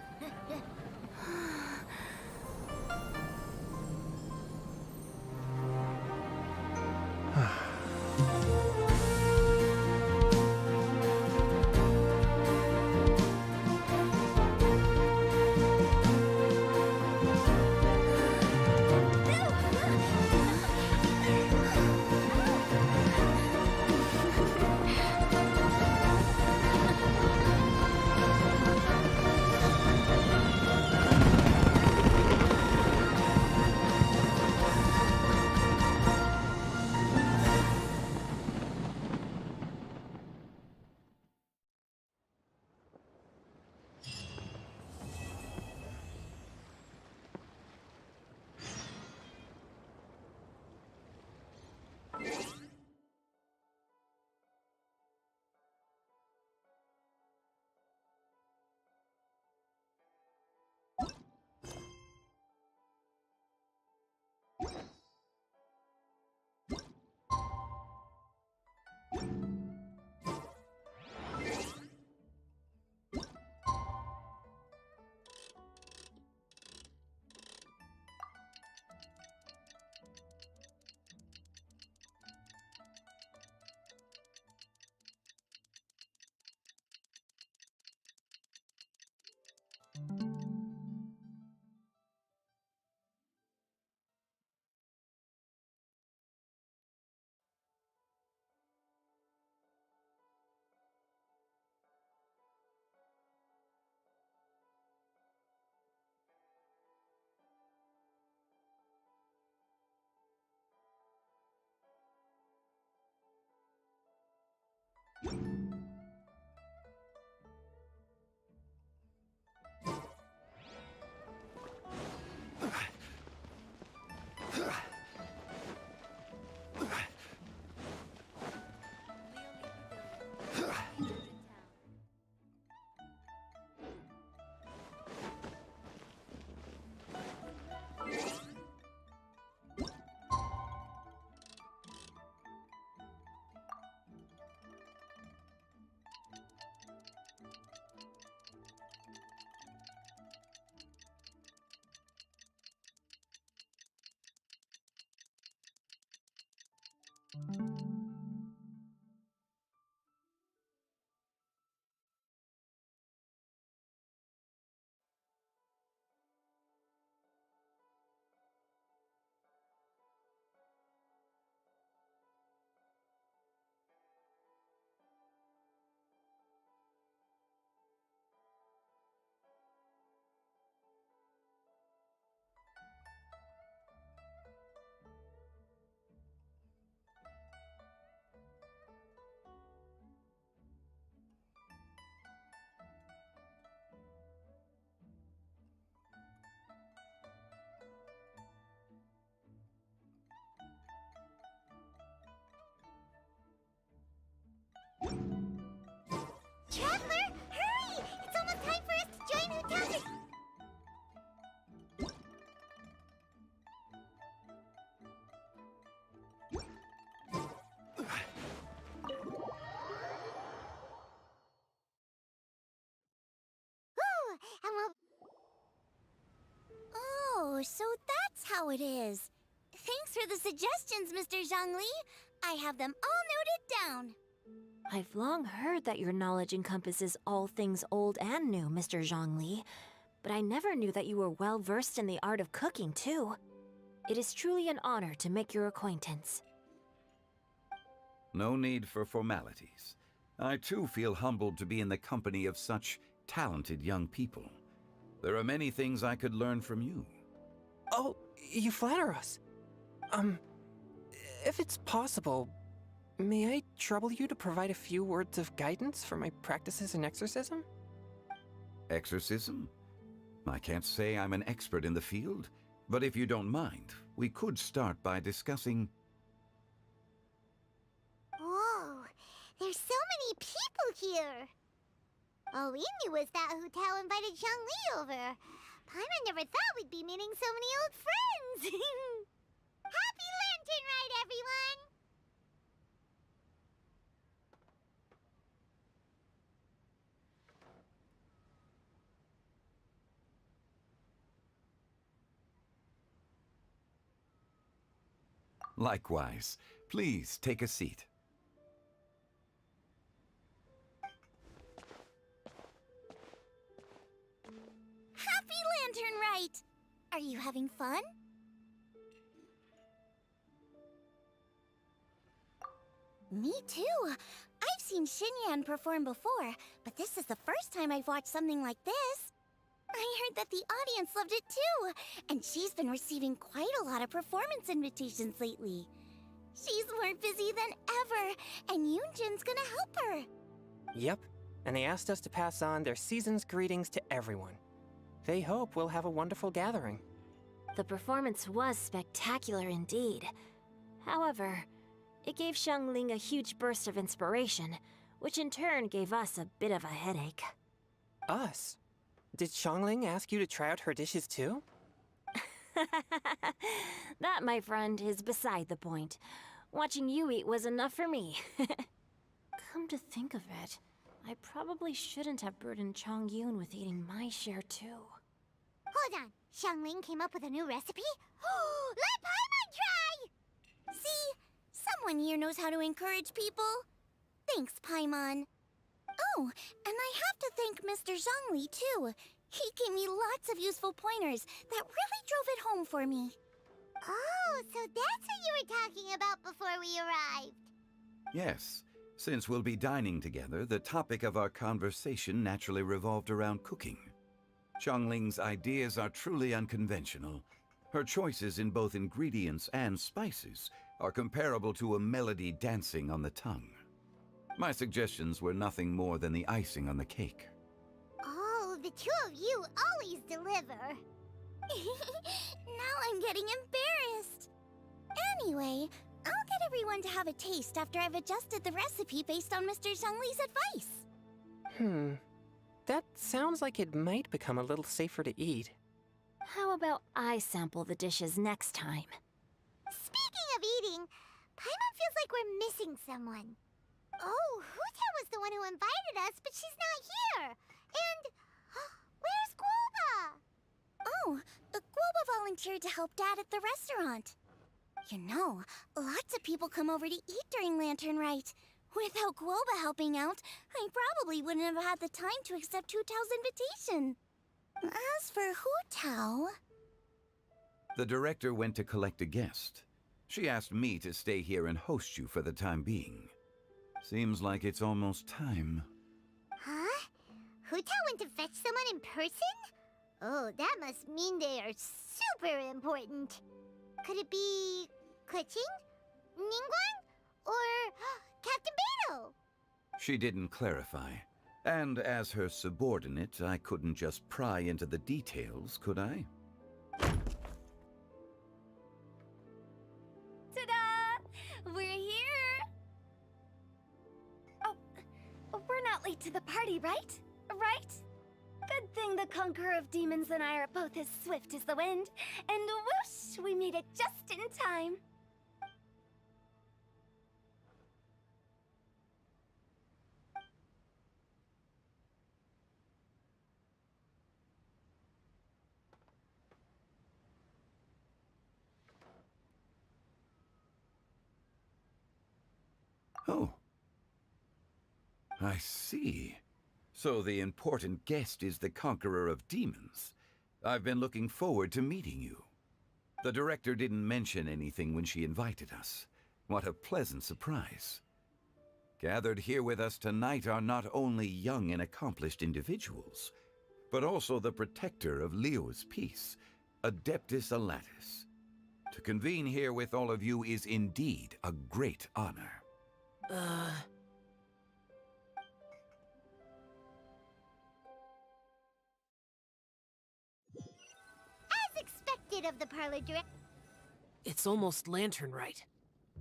Traveler, hurry! It's almost time for us to join Hotel. Oh, so that's how it is. Thanks for the suggestions, Mr. Zhongli. I have them all noted down. I've long heard that your knowledge encompasses all things old and new, Mr. Zhongli, but I never knew that you were well versed in the art of cooking, too. It is truly an honor to make your acquaintance. No need for formalities. I too feel humbled to be in the company of such talented young people. There are many things I could learn from you. Oh, you flatter us. If it's possible, may I trouble you to provide a few words of guidance for my practices in exorcism? Exorcism? I can't say I'm an expert in the field, but if you don't mind, we could start by discussing... Whoa, there's so many people here. All we knew was that Hu Tao invited Zhongli over. Paimon never thought we'd be meeting so many old friends. Happy Lantern Rite, everyone! Likewise. Please take a seat. Happy Lantern Rite! Are you having fun? Me too. I've seen Xinyan perform before, but this is the first time I've watched something like this. I heard that the audience loved it too, and she's been receiving quite a lot of performance invitations lately. She's more busy than ever, and Yoonjin's gonna help her. Yep, and they asked us to pass on their season's greetings to everyone. They hope we'll have a wonderful gathering. The performance was spectacular indeed. However, it gave Xiangling a huge burst of inspiration, which in turn gave us a bit of a headache. Us? Did Xiangling ask you to try out her dishes too? That, my friend, is beside the point. Watching you eat was enough for me. Come to think of it, I probably shouldn't have burdened Chongyun with eating my share too. Hold on, Xiangling came up with a new recipe? Let Paimon try! See? Someone here knows how to encourage people. Thanks, Paimon. Oh, and I have to thank Mr. Zhongli, too. He gave me lots of useful pointers that really drove it home for me. Oh, so that's what you were talking about before we arrived. Yes. Since we'll be dining together, the topic of our conversation naturally revolved around cooking. Xiangling's ideas are truly unconventional. Her choices in both ingredients and spices are comparable to a melody dancing on the tongue. My suggestions were nothing more than the icing on the cake. Oh, the two of you always deliver. Now I'm getting embarrassed. Anyway, I'll get everyone to have a taste after I've adjusted the recipe based on Mr. Zhongli's advice. That sounds like it might become a little safer to eat. How about I sample the dishes next time? Speaking of eating, Paimon feels like we're missing someone. Oh, Huta was the one who invited us, but she's not here. And where's Guoba? Oh, Guoba volunteered to help Dad at the restaurant. You know, lots of people come over to eat during Lantern Rite. Without Guoba helping out, I probably wouldn't have had the time to accept Hu Tao's invitation. As for Hu Tao... The director went to collect a guest. She asked me to stay here and host you for the time being. Seems like it's almost time. Huh? Hu Tao went to fetch someone in person? Oh, that must mean they are super important. Could it be... Keqing? Ningguang? Or Captain Beidou? She didn't clarify. And as her subordinate, I couldn't just pry into the details, could I? Ta-da! We're here! Oh, we're not late to the party, right? Right? Good thing the Conqueror of Demons and I are both as swift as the wind. And whoosh, we made it just in time. Oh. I see. So the important guest is the Conqueror of Demons. I've been looking forward to meeting you. The director didn't mention anything when she invited us. What a pleasant surprise. Gathered here with us tonight are not only young and accomplished individuals, but also the protector of Leo's peace, Adeptus Alatus. To convene here with all of you is indeed a great honor. As expected of the parlor direct. It's almost lantern right.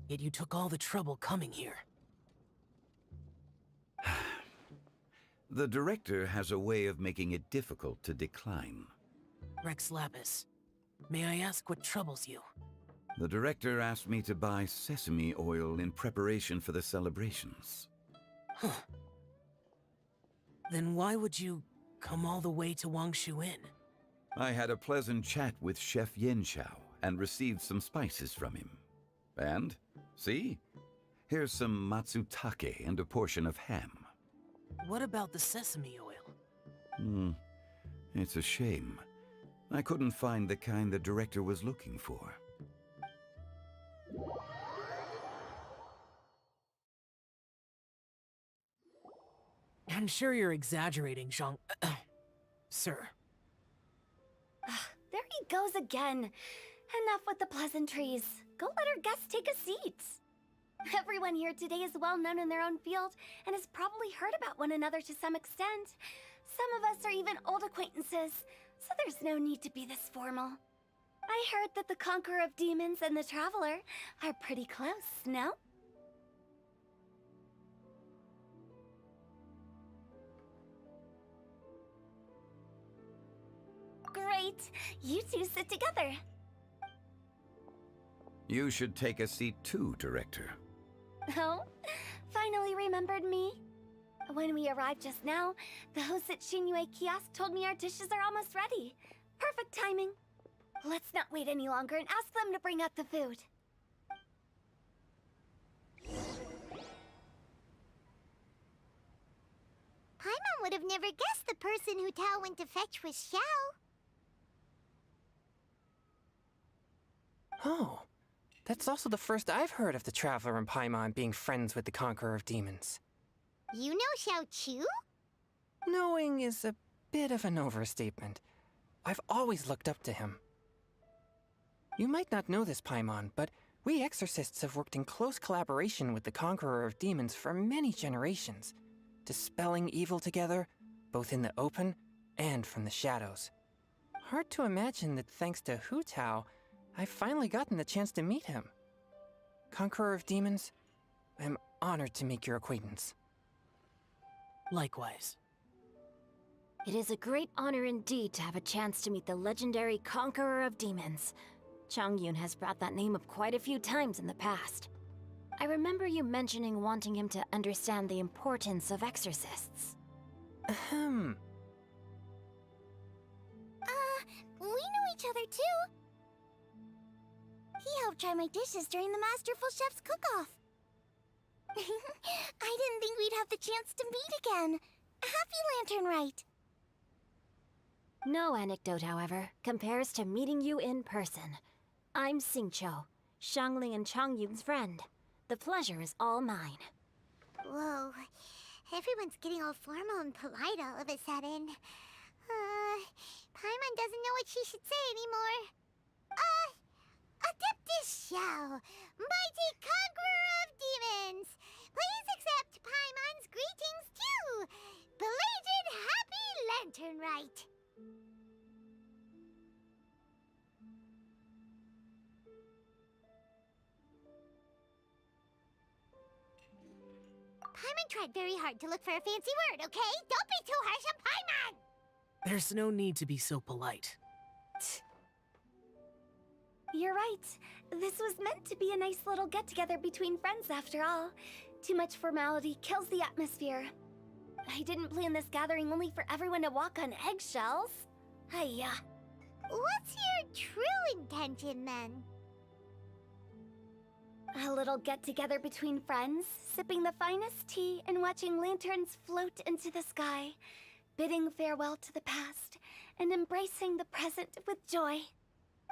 Yet you took all the trouble coming here. The director has a way of making it difficult to decline. Rex Lapis, may I ask what troubles you? The director asked me to buy sesame oil in preparation for the celebrations. Huh. Then why would you come all the way to Wangshu Inn? I had a pleasant chat with Chef Yenshao and received some spices from him. And, see? Here's some matsutake and a portion of ham. What about the sesame oil? It's a shame. I couldn't find the kind the director was looking for. I'm sure you're exaggerating, Zhang... Sir. There he goes again. Enough with the pleasantries. Go let our guests take a seat. Everyone here today is well known in their own field and has probably heard about one another to some extent. Some of us are even old acquaintances, so there's no need to be this formal. I heard that the Conqueror of Demons and the Traveler are pretty close, no? Great! You two sit together. You should take a seat too, Director. Oh? Finally remembered me? When we arrived just now, the host at Shinue Kiosk told me our dishes are almost ready. Perfect timing. Let's not wait any longer and ask them to bring out the food. Paimon would have never guessed the person who Tao went to fetch was Xiao. Oh, that's also the first I've heard of the Traveler and Paimon being friends with the Conqueror of Demons. You know Xiao Chu? Knowing is a bit of an overstatement. I've always looked up to him. You might not know this, Paimon, but we exorcists have worked in close collaboration with the Conqueror of Demons for many generations, dispelling evil together, both in the open and from the shadows. Hard to imagine that thanks to Hu Tao, I've finally gotten the chance to meet him. Conqueror of Demons, I'm honored to make your acquaintance. Likewise. It is a great honor indeed to have a chance to meet the legendary Conqueror of Demons. Changyun has brought that name up quite a few times in the past. I remember you mentioning wanting him to understand the importance of exorcists. Ahem. We know each other too. He helped try my dishes during the Masterful Chef's cook-off. I didn't think we'd have the chance to meet again. Happy Lantern Rite. No anecdote, however, compares to meeting you in person. I'm Xingqiu, Shangling and Changyun's friend. The pleasure is all mine. Whoa. Everyone's getting all formal and polite all of a sudden. Paimon doesn't know what she should say anymore. Adeptus Xiao, mighty conqueror of demons, please accept Paimon's greetings too. Belated Happy Lantern Rite. Paimon tried very hard to look for a fancy word, okay? Don't be too harsh on Paimon! There's no need to be so polite. You're right. This was meant to be a nice little get-together between friends after all. Too much formality kills the atmosphere. I didn't plan this gathering only for everyone to walk on eggshells. Hiya. What's your true intention, then? A little get-together between friends, sipping the finest tea and watching lanterns float into the sky, bidding farewell to the past, and embracing the present with joy.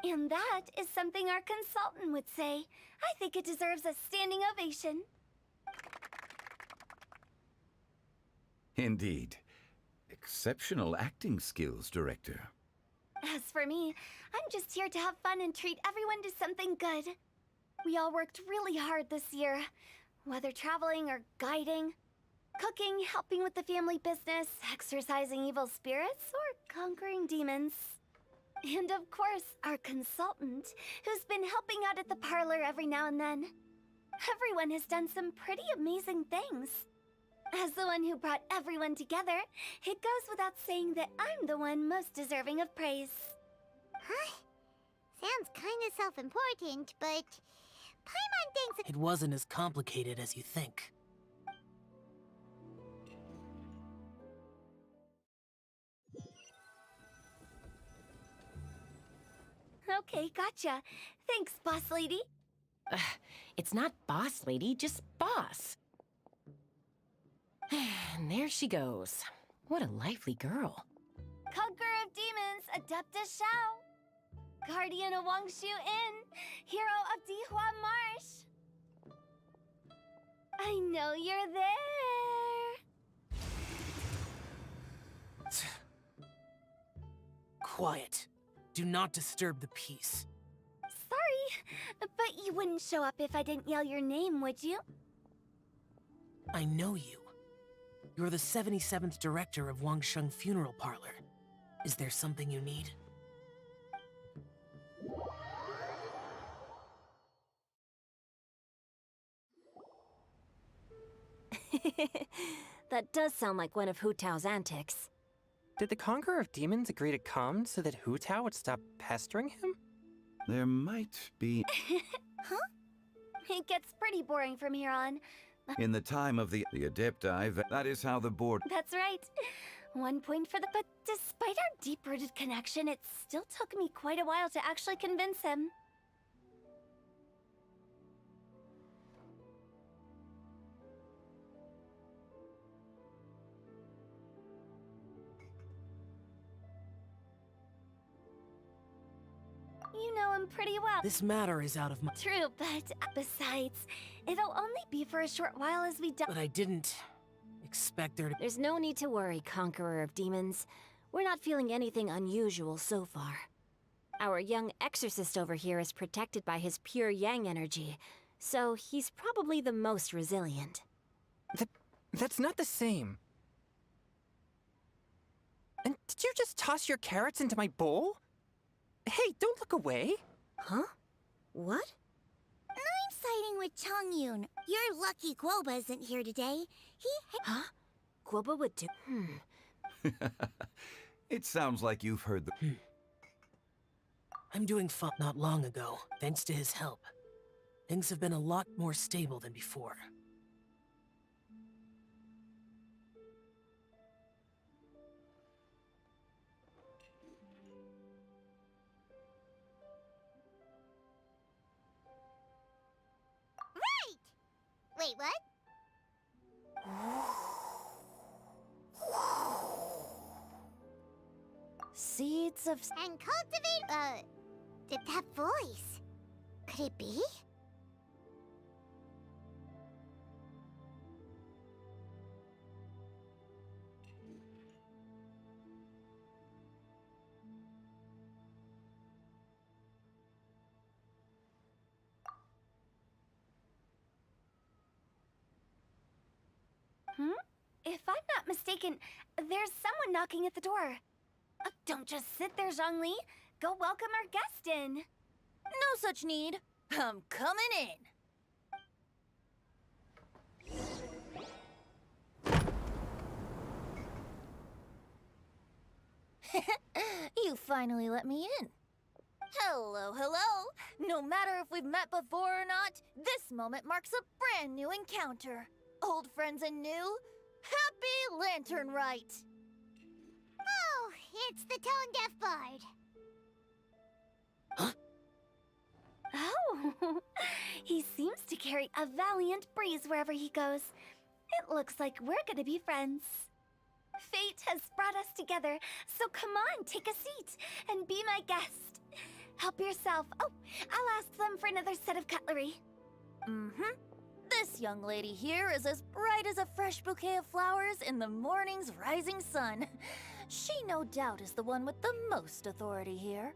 And that is something our consultant would say. I think it deserves a standing ovation. Indeed. Exceptional acting skills, Director. As for me, I'm just here to have fun and treat everyone to something good. We all worked really hard this year, whether traveling or guiding, cooking, helping with the family business, exorcising evil spirits, or conquering demons. And of course, our consultant, who's been helping out at the parlor every now and then. Everyone has done some pretty amazing things. As the one who brought everyone together, it goes without saying that I'm the one most deserving of praise. Huh? Sounds kinda self-important, but Paimon thinks It wasn't as complicated as you think. Okay, gotcha. Thanks, boss lady. It's not boss lady, just boss. And there she goes. What a lively girl. Conqueror of demons, Adeptus Shao. Guardian of Wangshu Inn, hero of Dihua Marsh. I know you're there. Quiet. Do not disturb the peace. Sorry, but you wouldn't show up if I didn't yell your name, would you? I know you. You're the 77th director of Wangsheng Funeral Parlor. Is there something you need? That does sound like one of Hu Tao's antics. Did the Conqueror of Demons agree to come so that Hu Tao would stop pestering him? There might be... Huh? It gets pretty boring from here on. In the time of the Adepti, that is how the board... That's right. 1 point for the... But despite our deep-rooted connection, it still took me quite a while to actually convince him. You know him pretty well. This matter is out of my... True, but besides, it'll only be for a short while as we die. But I didn't expect there to... There's no need to worry, Conqueror of Demons. We're not feeling anything unusual so far. Our young exorcist over here is protected by his pure yang energy, so he's probably the most resilient. That's not the same. And did you just toss your carrots into my bowl? Hey, don't look away! Huh? What? I'm siding with Chongyun. You're lucky Guoba isn't here today. Huh? Guoba would do... It sounds like you've heard the... I'm doing fine not long ago, thanks to his help. Things have been a lot more stable than before. Wait, what? Seeds of... And cultivate... that voice. Could it be? If I'm not mistaken, there's someone knocking at the door. Don't just sit there, Zhongli. Go welcome our guest in. No such need. I'm coming in. You finally let me in. Hello, hello. No matter if we've met before or not, this moment marks a brand new encounter. Old friends and new. Happy Lantern Rite! Oh, it's the tone-deaf bard. Oh, he seems to carry a valiant breeze wherever he goes. It looks like we're gonna be friends. Fate has brought us together, so come on, take a seat and be my guest. Help yourself. Oh, I'll ask them for another set of cutlery. Mm-hmm. This young lady here is as bright as a fresh bouquet of flowers in the morning's rising sun. She no doubt is the one with the most authority here.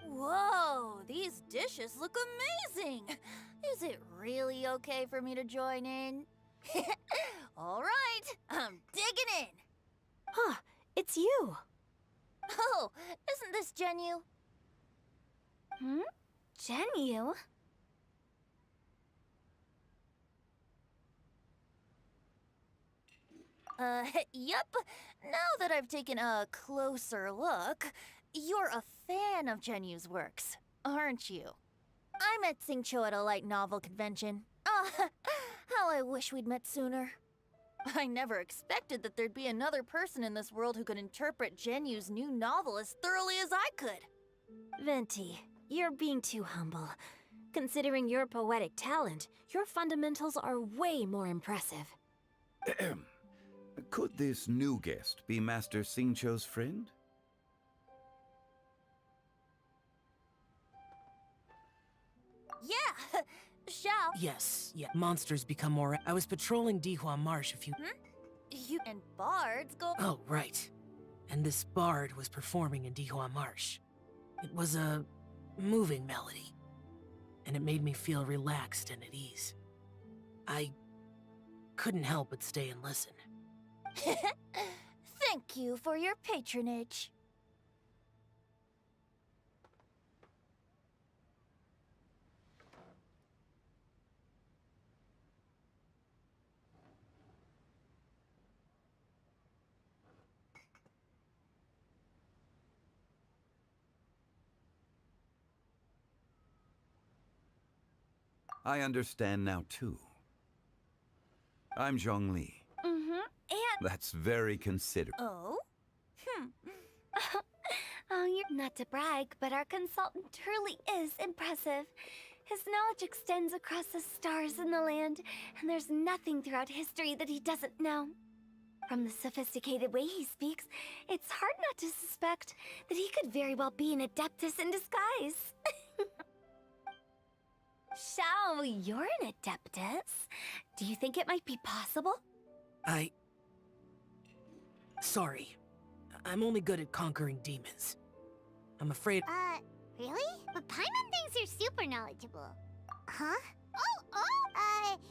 Whoa, these dishes look amazing! Is it really okay for me to join in? All right, I'm digging in. Huh, it's you. Oh, isn't this Genu? Genu? Yep. Now that I've taken a closer look, you're a fan of Genu's works, aren't you? I met Xingqiu at a light novel convention. Ah, how I wish we'd met sooner. I never expected that there'd be another person in this world who could interpret Genu's new novel as thoroughly as I could. Venti, you're being too humble. Considering your poetic talent, your fundamentals are way more impressive. Could this new guest be Master Xingqiu's friend? Yeah, Xiao. Yes, yeah. Monsters become more. I was patrolling Dihua Marsh a few. You and bards go. Oh, right. And this bard was performing in Dihua Marsh. It was a moving melody, and it made me feel relaxed and at ease. I couldn't help but stay and listen. Thank you for your patronage. I understand now, too. I'm Zhongli. And... That's very considerate. Oh? Oh, you're not to brag, but our consultant truly is impressive. His knowledge extends across the stars and the land, and there's nothing throughout history that he doesn't know. From the sophisticated way he speaks, it's hard not to suspect that he could very well be an adeptus in disguise. Xiao, you're an adeptus. Do you think it might be possible? Sorry. I'm only good at conquering demons. I'm afraid... Really? But Paimon thinks you're super knowledgeable. Huh?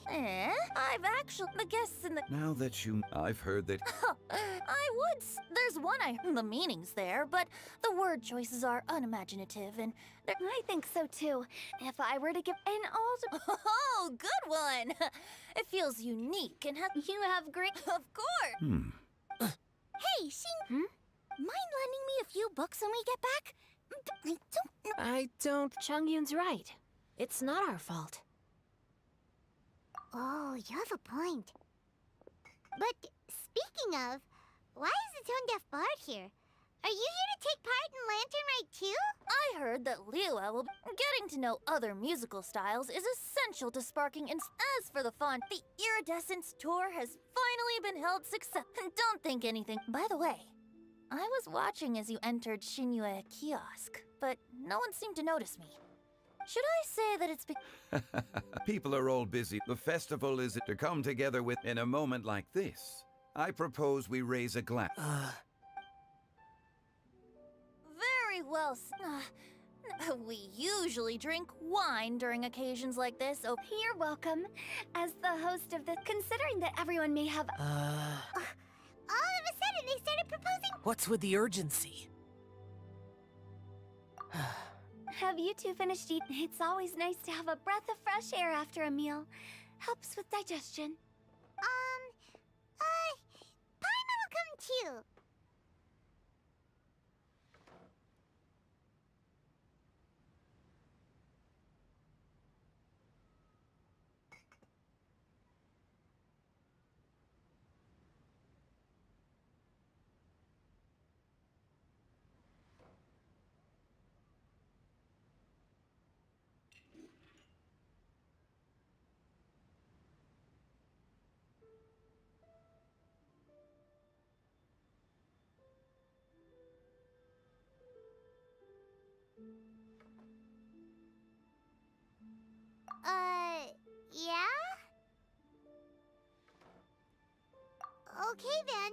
I've actually... The guests in the... Now that you... I've heard that... There's one the meaning's there, but the word choices are unimaginative and... I think so too. If I were to give an old... Oh, good one! It feels unique and You have great... Of course! Hey, Mind lending me a few books when we get back? I don't... Chongyun's right. It's not our fault. Oh, you have a point. But speaking of, why is the tone-deaf bard here? Are you here to take part in Lantern Rite too? I heard that Liyue will be getting to know other musical styles is essential to sparking as for the font, the Iridescence tour has finally been held success. Don't think anything. By the way, I was watching as you entered Xinyue Kiosk, but no one seemed to notice me. Should I say that it's People are all busy. The festival is to come together with... In a moment like this, I propose we raise a glass. Very well. We usually drink wine during occasions like this. Oh, you're welcome. As the host of the... Considering that everyone may have... All of a sudden, they started proposing... What's with the urgency? Have you two finished eating? It's always nice to have a breath of fresh air after a meal. Helps with digestion. Paimon will come too. Okay then.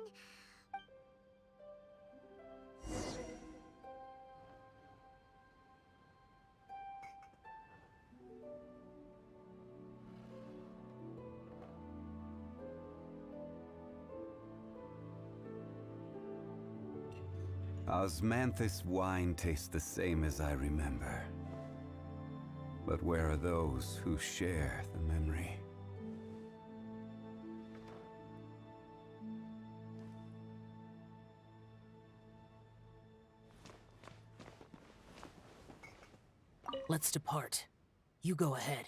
Osmanthus wine tastes the same as I remember. But where are those who share the memory? Let's depart. You go ahead.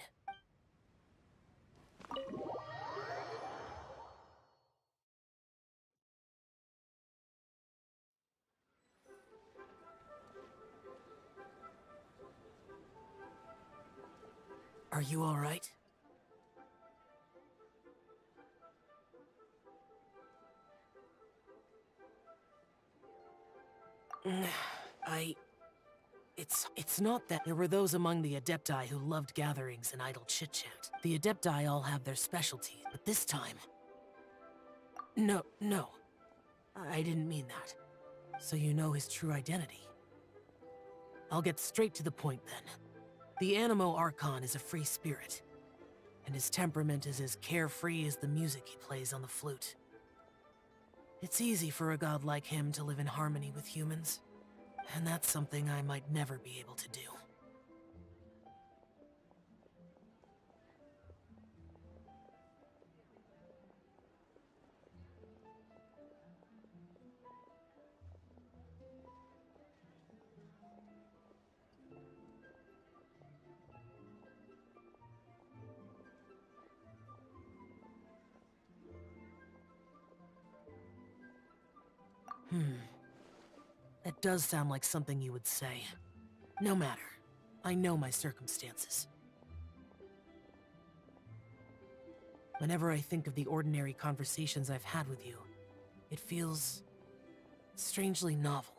Are you all right? It's not that there were those among the Adepti who loved gatherings and idle chit-chat. The Adepti all have their specialties, but this time... No. I didn't mean that. So you know his true identity. I'll get straight to the point then. The Animo Archon is a free spirit, and his temperament is as carefree as the music he plays on the flute. It's easy for a god like him to live in harmony with humans, and that's something I might never be able to do. That does sound like something you would say. No matter. I know my circumstances. Whenever I think of the ordinary conversations I've had with you, it feels... strangely novel.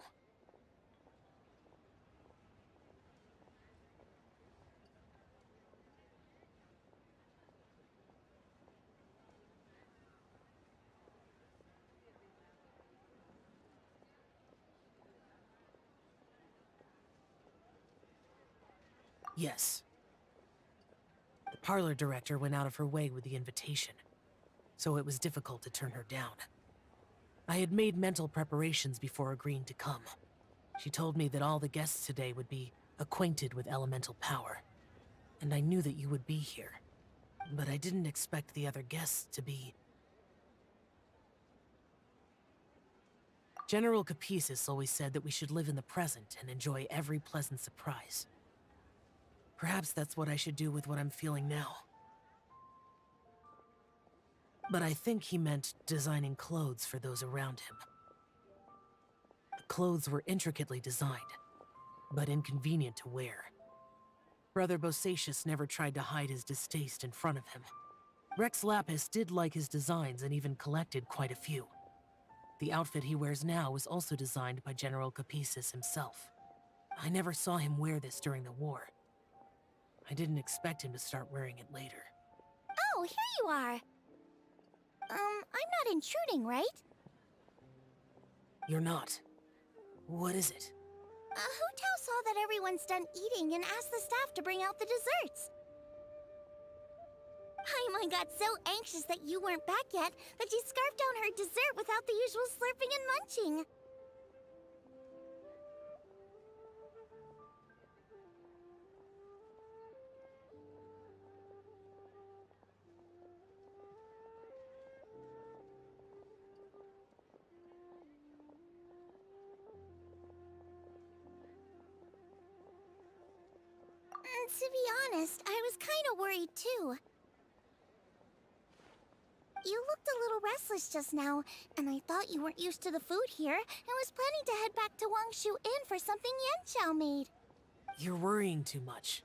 Yes. The parlor director went out of her way with the invitation, so it was difficult to turn her down. I had made mental preparations before agreeing to come. She told me that all the guests today would be acquainted with elemental power, and I knew that you would be here. But I didn't expect the other guests to be... General Capisis always said that we should live in the present and enjoy every pleasant surprise. Perhaps that's what I should do with what I'm feeling now. But I think he meant designing clothes for those around him. The clothes were intricately designed, but inconvenient to wear. Brother Bosacius never tried to hide his distaste in front of him. Rex Lapis did like his designs and even collected quite a few. The outfit he wears now was also designed by General Capisis himself. I never saw him wear this during the war. I didn't expect him to start wearing it later. Oh, here you are. I'm not intruding, right? You're not. What is it? Hu saw that everyone's done eating and asked the staff to bring out the desserts. Paimon got so anxious that you weren't back yet that she scarfed down her dessert without the usual slurping and munching. To be honest, I was kind of worried too. You looked a little restless just now, and I thought you weren't used to the food here and was planning to head back to Wangshu Inn for something Yanchao made. You're worrying too much.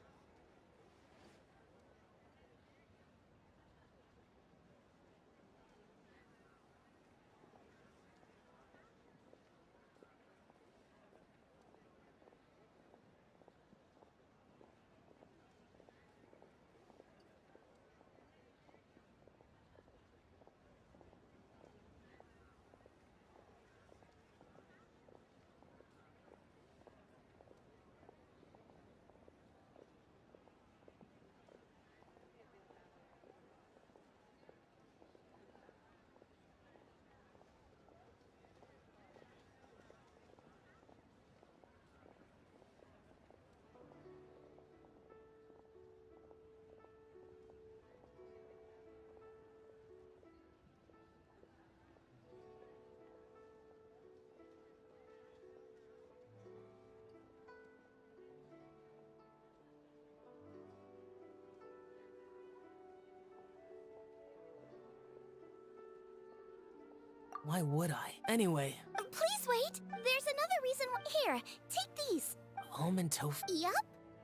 Why would I? Anyway, Please wait! There's another reason Here, take these! almond tofu. Yup!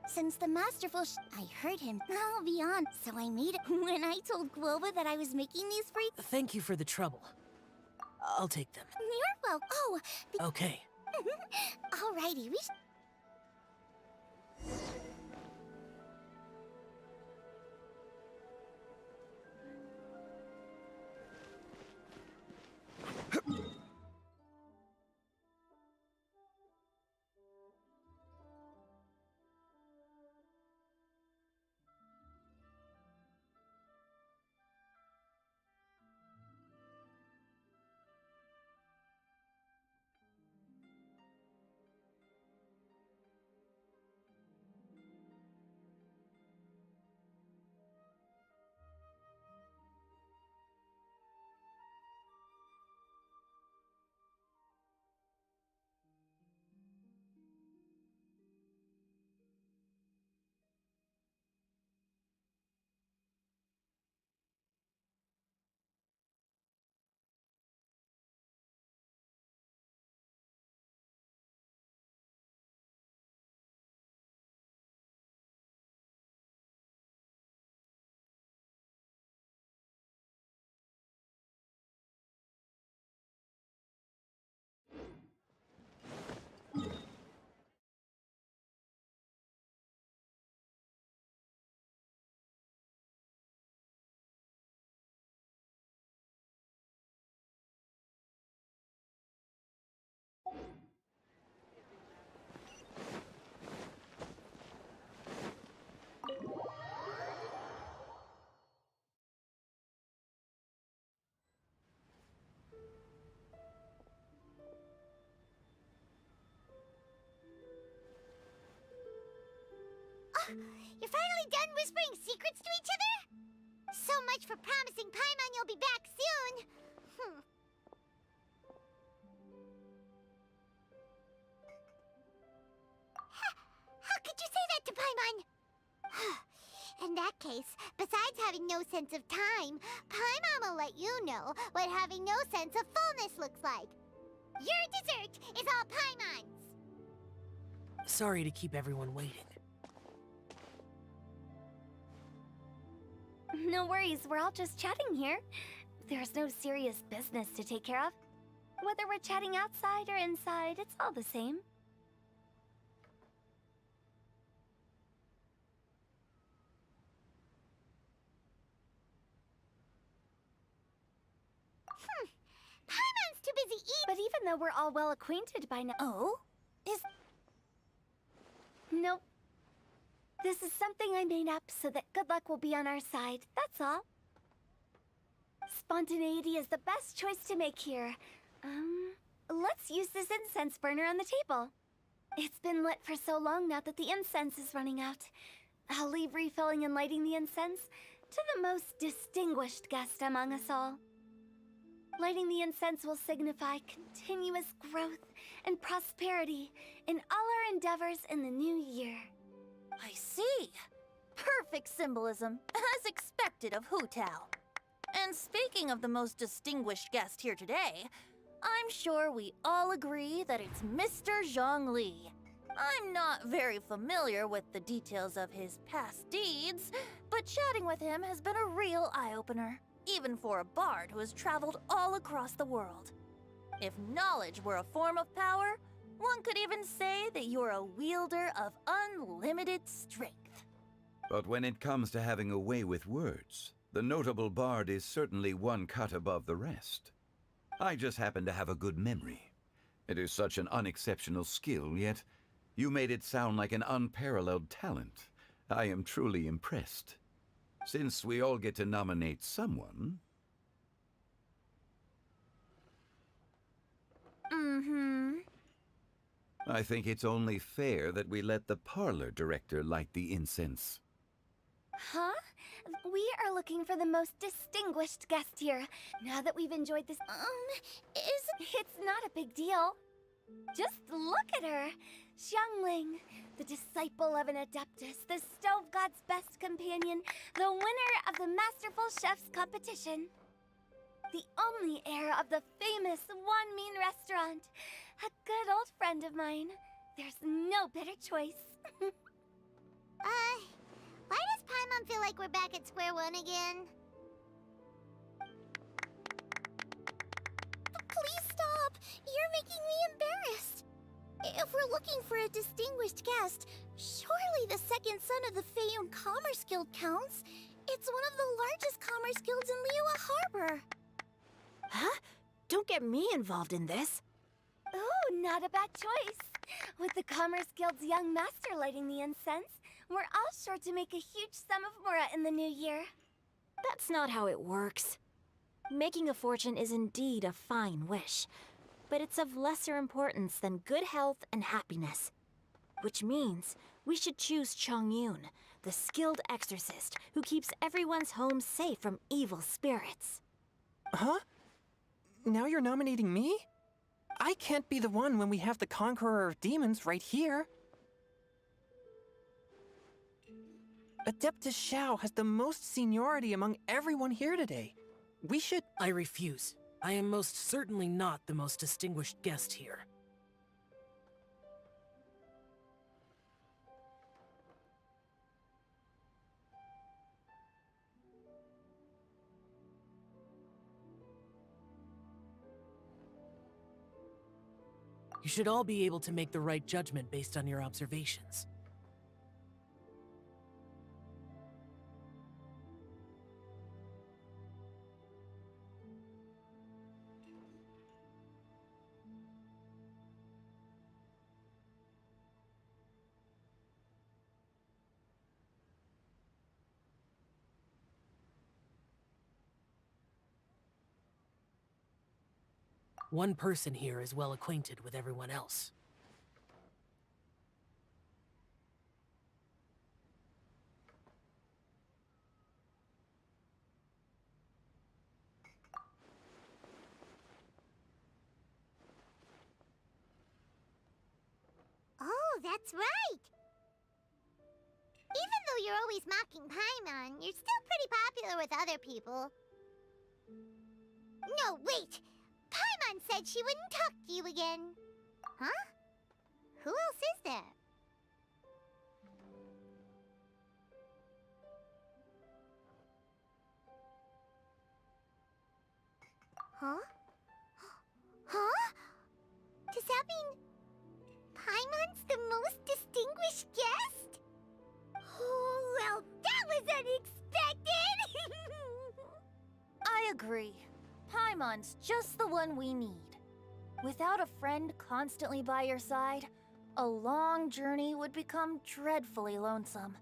Since the masterful I heard him, I'll be on. So I made it when I told Guoba that I was making these for you. Thank you for the trouble. I'll take them. You're welcome. Oh, Okay. alrighty, we You're finally done whispering secrets to each other? So much for promising Paimon you'll be back soon. How could you say that to Paimon? In that case, besides having no sense of time, Paimon will let you know what having no sense of fullness looks like. Your dessert is all Paimon's! Sorry to keep everyone waiting. No worries, we're all just chatting here. There's no serious business to take care of. Whether we're chatting outside or inside, it's all the same. Paimon's too busy eating. But even though we're all well acquainted by now... Oh? Nope. This is something I made up so that good luck will be on our side, that's all. Spontaneity is the best choice to make here. Let's use this incense burner on the table. It's been lit for so long now that the incense is running out. I'll leave refilling and lighting the incense to the most distinguished guest among us all. Lighting the incense will signify continuous growth and prosperity in all our endeavors in the new year. I see. Perfect symbolism, as expected of Hu Tao. And speaking of the most distinguished guest here today, I'm sure we all agree that it's Mr. Zhongli. I'm not very familiar with the details of his past deeds, but chatting with him has been a real eye-opener, even for a bard who has traveled all across the world. If knowledge were a form of power, one could even say that you're a wielder of unlimited strength. But when it comes to having a way with words, the notable bard is certainly one cut above the rest. I just happen to have a good memory. It is such an unexceptional skill, yet you made it sound like an unparalleled talent. I am truly impressed. Since we all get to nominate someone... I think it's only fair that we let the parlor director light the incense. Huh? We are looking for the most distinguished guest here. Now that we've enjoyed this... It's not a big deal. Just look at her. Xiangling, the disciple of an adeptus, the stove god's best companion, the winner of the Masterful Chef's competition. The only heir of the famous Wanmin restaurant. A good old friend of mine. There's no better choice. Why does Paimon feel like we're back at square one again? Please stop! You're making me embarrassed. If we're looking for a distinguished guest, surely the second son of the Feiyun Commerce Guild counts. It's one of the largest commerce guilds in Liyue Harbor. Huh? Don't get me involved in this. Ooh, not a bad choice. With the Commerce Guild's young master lighting the incense, we're all sure to make a huge sum of mora in the new year. That's not how it works. Making a fortune is indeed a fine wish, but it's of lesser importance than good health and happiness. Which means we should choose Chongyun, the skilled exorcist who keeps everyone's home safe from evil spirits. Huh? Now you're nominating me? I can't be the one when we have the Conqueror of Demons right here. Adeptus Xiao has the most seniority among everyone here today. We should... I refuse. I am most certainly not the most distinguished guest here. You should all be able to make the right judgment based on your observations. One person here is well acquainted with everyone else. Oh, that's right! Even though you're always mocking Paimon, you're still pretty popular with other people. No, wait! Paimon said she wouldn't talk to you again. Huh? Who else is there? Huh? Huh? Does that mean Paimon's the most distinguished guest? Oh, well, that was unexpected! I agree. Paimon's just the one we need. Without a friend constantly by your side, a long journey would become dreadfully lonesome.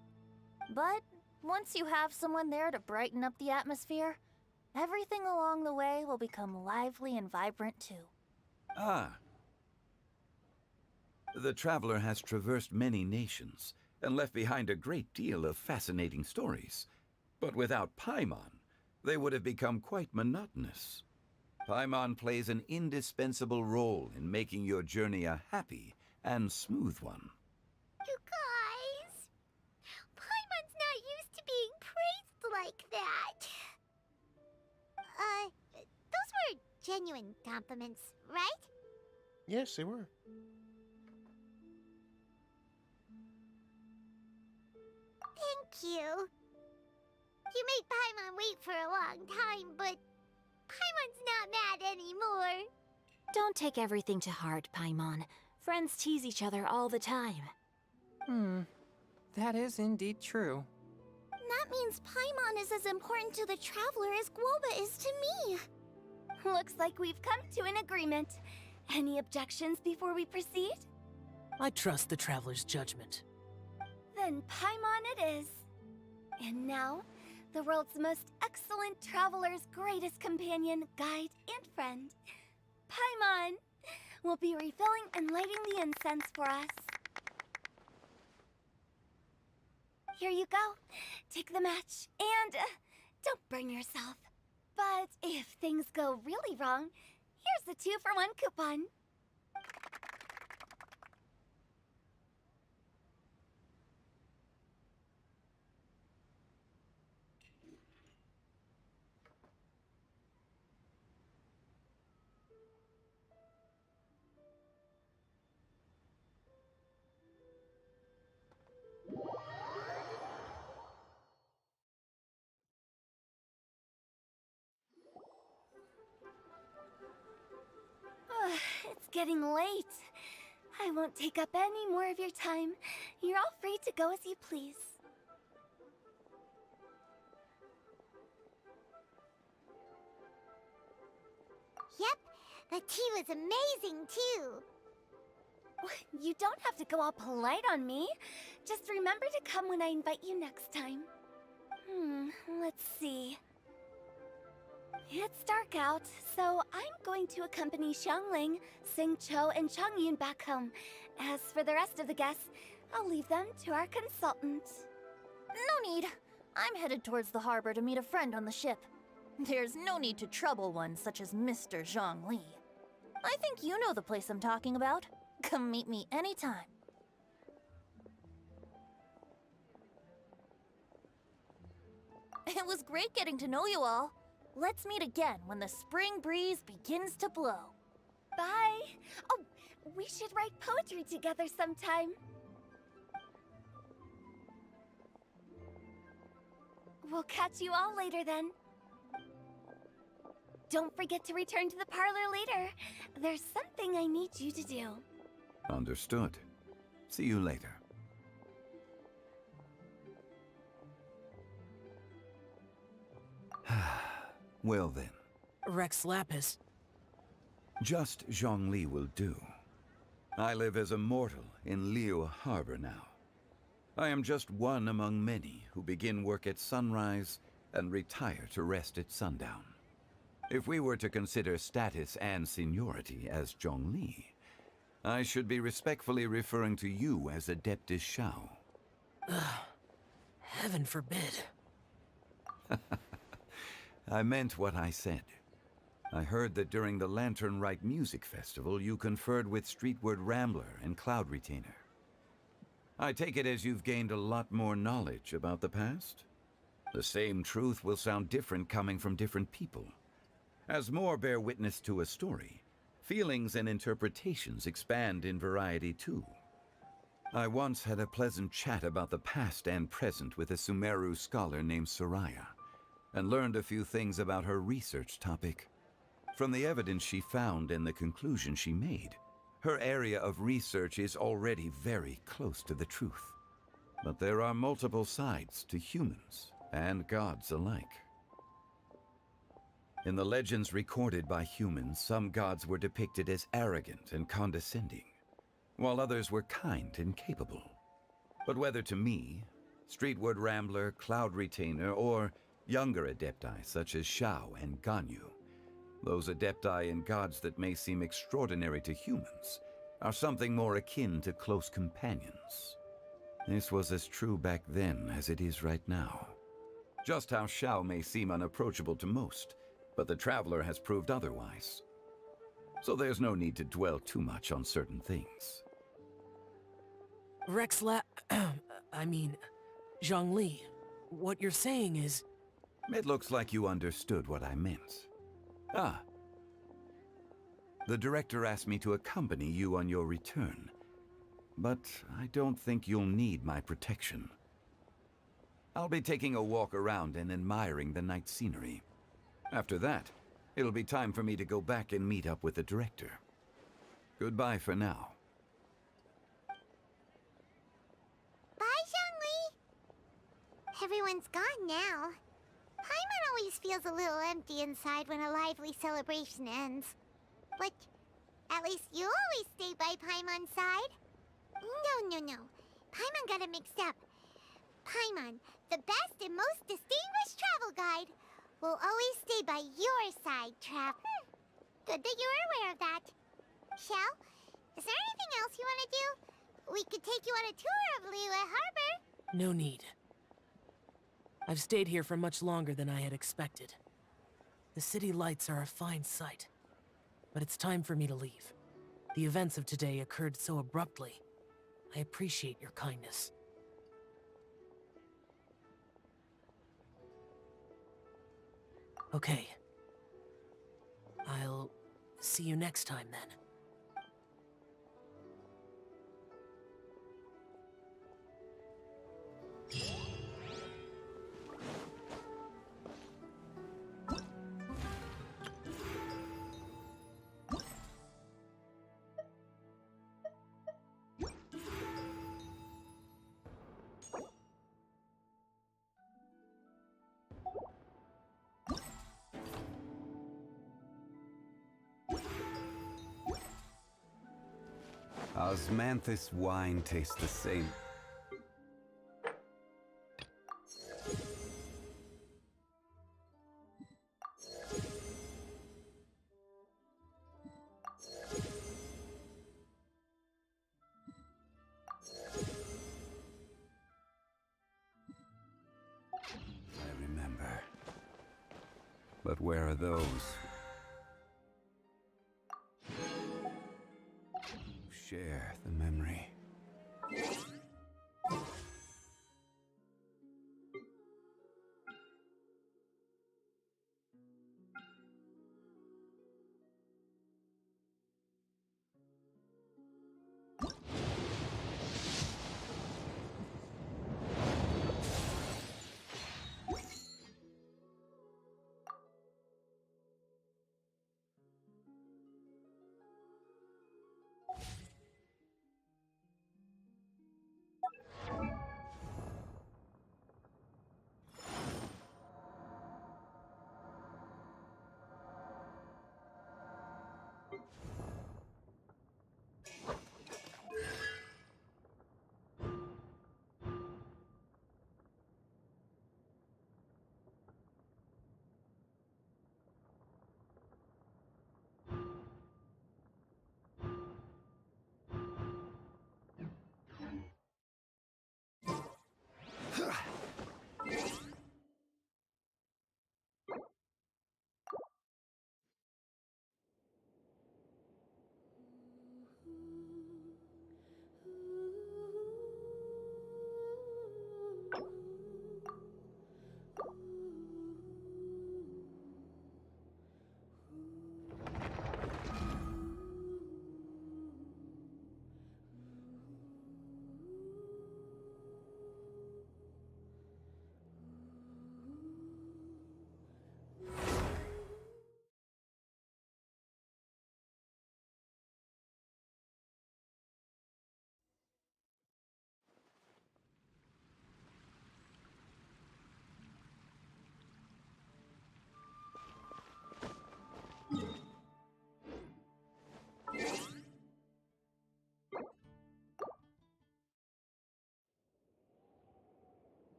But once you have someone there to brighten up the atmosphere, everything along the way will become lively and vibrant too. Ah. The traveler has traversed many nations and left behind a great deal of fascinating stories. But without Paimon, they would have become quite monotonous. Paimon plays an indispensable role in making your journey a happy and smooth one. You guys, Paimon's not used to being praised like that. Those were genuine compliments, right? Yes, they were. Thank you. You made Paimon wait for a long time, but Paimon's not mad anymore. Don't take everything to heart, Paimon. Friends tease each other all the time. That is indeed true. That means Paimon is as important to the traveler as Guoba is to me. Looks like we've come to an agreement. Any objections before we proceed? I trust the traveler's judgment. Then Paimon it is. And now, the world's most excellent traveler's greatest companion, guide, and friend, Paimon, will be refilling and lighting the incense for us. Here you go. Take the match, and don't burn yourself. But if things go really wrong, here's the 2-for-1 coupon. getting late. I won't take up any more of your time. You're all free to go as you please. Yep, the tea was amazing too. You don't have to go all polite on me. Just remember to come when I invite you next time. Let's see. It's dark out, so I'm going to accompany Xiangling, Xingqiu, and Chongyun back home. As for the rest of the guests, I'll leave them to our consultant. No need. I'm headed towards the harbor to meet a friend on the ship. There's no need to trouble one such as Mr. Zhongli. I think you know the place I'm talking about. Come meet me anytime. It was great getting to know you all. Let's meet again when the spring breeze begins to blow. Bye! Oh, we should write poetry together sometime. We'll catch you all later then. Don't forget to return to the parlor later. There's something I need you to do. Understood. See you later. Well then. Rex Lapis. Just Zhongli will do. I live as a mortal in Liyue Harbor now. I am just one among many who begin work at sunrise and retire to rest at sundown. If we were to consider status and seniority as Zhongli, I should be respectfully referring to you as Adeptus Shao. Heaven forbid. I meant what I said. I heard that during the Lantern Rite Music Festival, you conferred with Streetward Rambler and Cloud Retainer. I take it as you've gained a lot more knowledge about the past? The same truth will sound different coming from different people. As more bear witness to a story, feelings and interpretations expand in variety too. I once had a pleasant chat about the past and present with a Sumeru scholar named Soraya, and learned a few things about her research topic. From the evidence she found and the conclusion she made, her area of research is already very close to the truth. But there are multiple sides to humans and gods alike. In the legends recorded by humans, some gods were depicted as arrogant and condescending, while others were kind and capable. But whether to me, Streetward Rambler, Cloud Retainer, or younger adepti such as Shao and Ganyu, those adepti and gods that may seem extraordinary to humans are something more akin to close companions. This was as true back then as it is right now. Just how Shao may seem unapproachable to most, but the Traveler has proved otherwise. So there's no need to dwell too much on certain things. Zhongli, what you're saying is... It looks like you understood what I meant. The director asked me to accompany you on your return, but I don't think you'll need my protection. I'll be taking a walk around and admiring the night scenery. After that, it'll be time for me to go back and meet up with the director. Goodbye for now. Bye, Zhongli! Everyone's gone now. Paimon always feels a little empty inside when a lively celebration ends. But at least you always stay by Paimon's side. No. Paimon got it mixed up. Paimon, the best and most distinguished travel guide, will always stay by your side, Trav. Good that you're aware of that. Shell, is there anything else you want to do? We could take you on a tour of Liyue Harbor. No need. I've stayed here for much longer than I had expected. The city lights are a fine sight, but it's time for me to leave. The events of today occurred so abruptly. I appreciate your kindness. Okay. I'll see you next time then. Osmanthus wine tastes the same. I remember. But where are those who share the memory?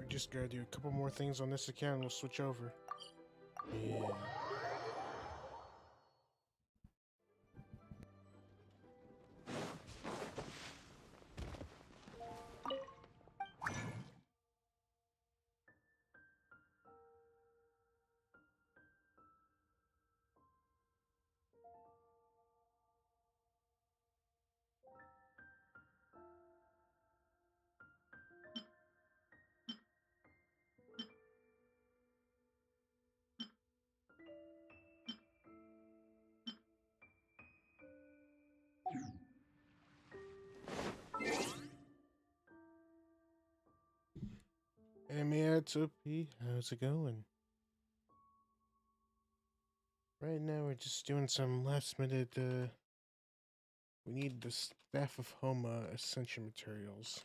Just gotta do a couple more things on this account and we'll switch over. Yeah. Hey man, it's OP. How's it going? Right now we're just doing some last minute, we need the Staff of Homa Ascension materials.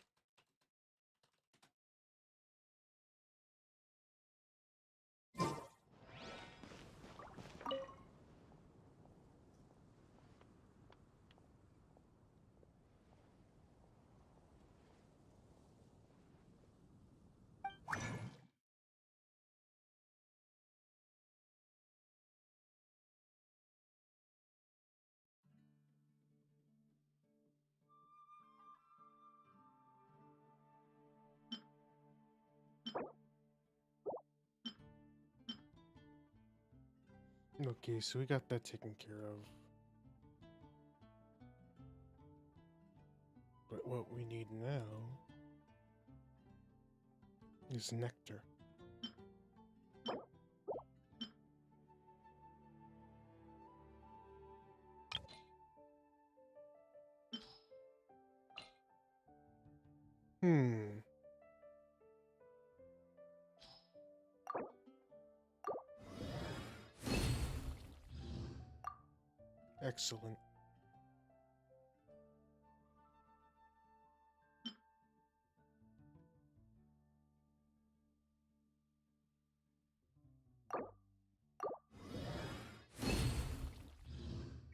Okay, so we got that taken care of. But what we need now is nectar. Excellent.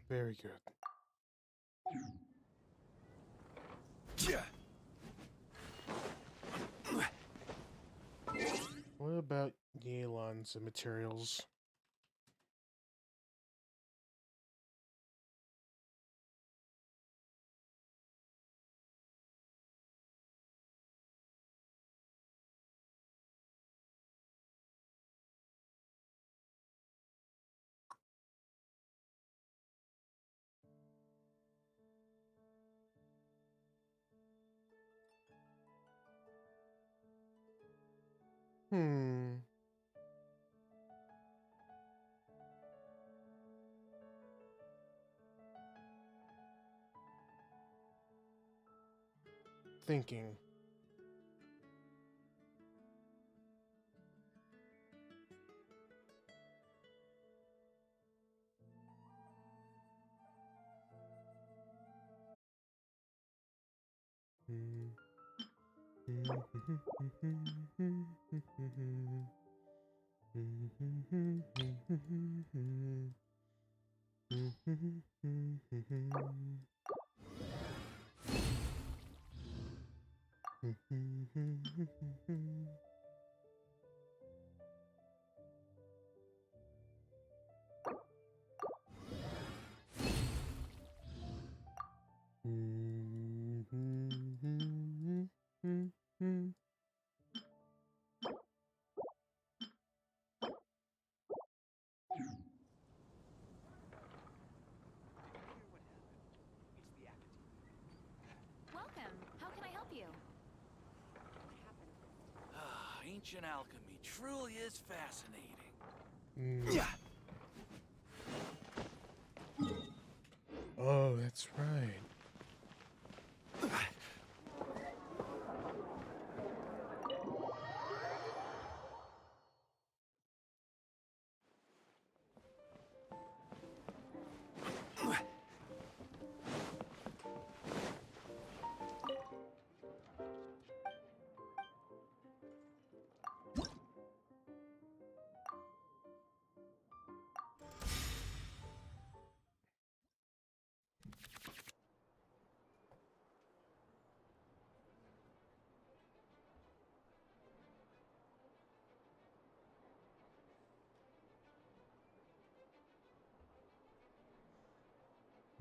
Very good. What about Yelan's materials? Thinking. Welcome. How can I help you? Ancient alchemy truly is fascinating. Oh, that's right.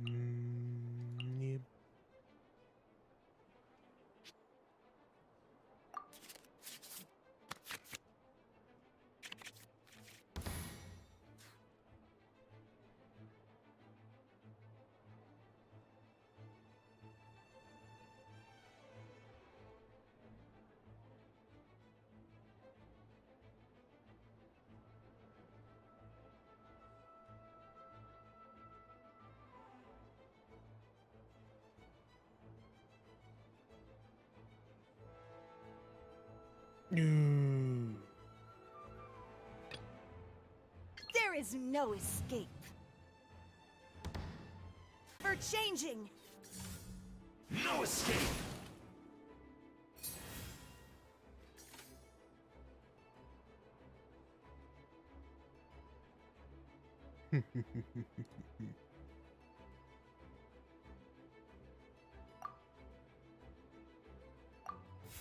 Yep. There is no escape. For changing. No escape!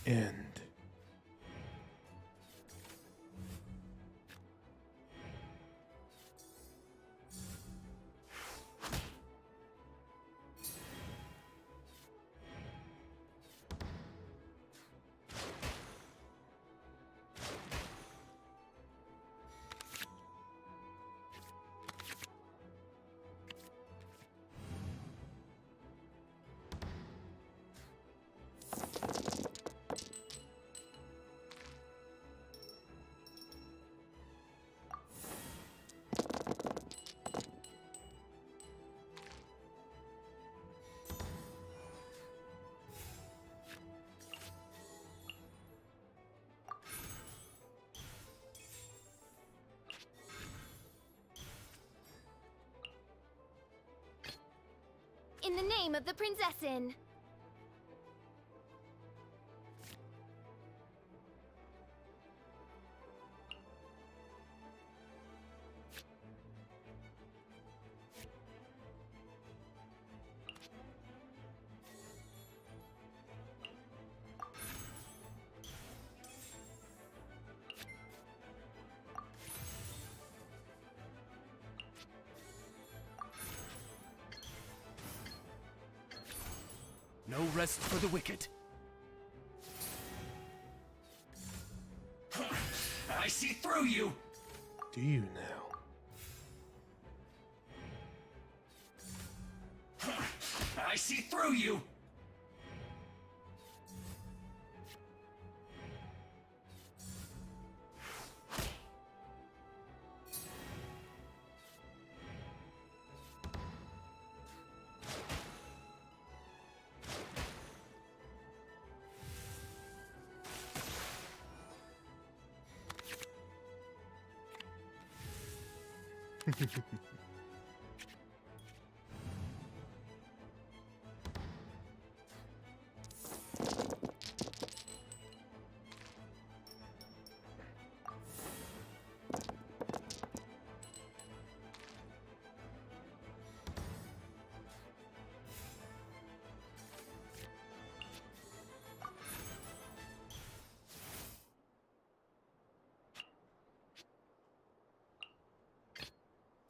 End. name of the prinzessin. No rest for the wicked. I see through you! Do you now? I see through you!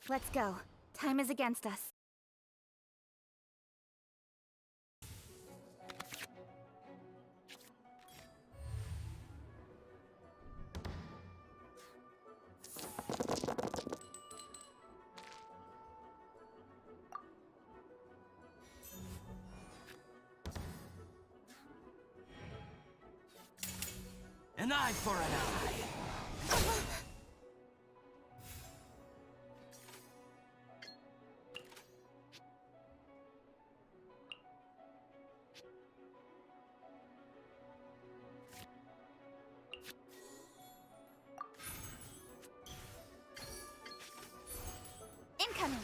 Let's go. Time is against us. An eye for an eye! Incoming!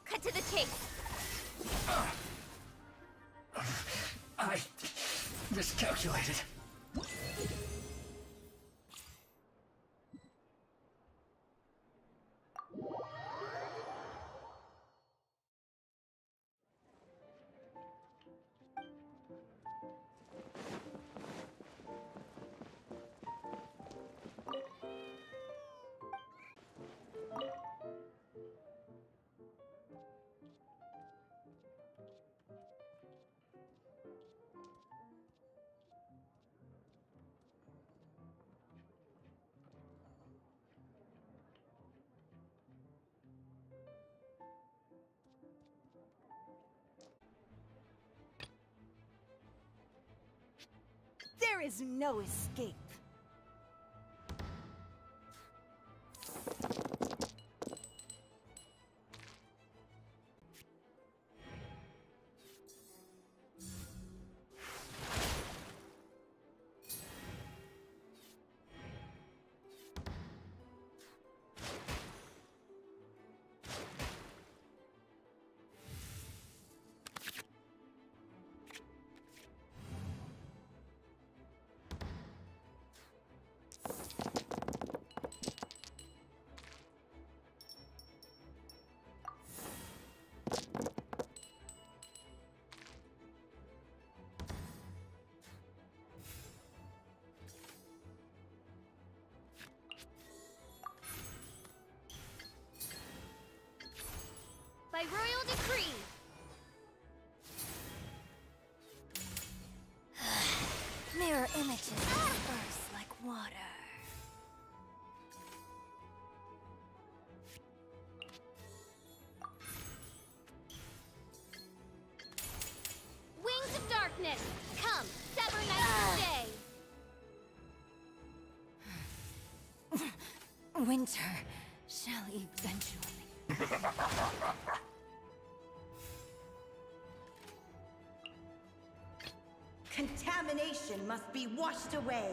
Cut to the chase! I miscalculated. There is no escape. By royal decree! Mirror images disperse like water. Wings of darkness! Come, sever night and day! Winter shall eventually. Contamination must be washed away.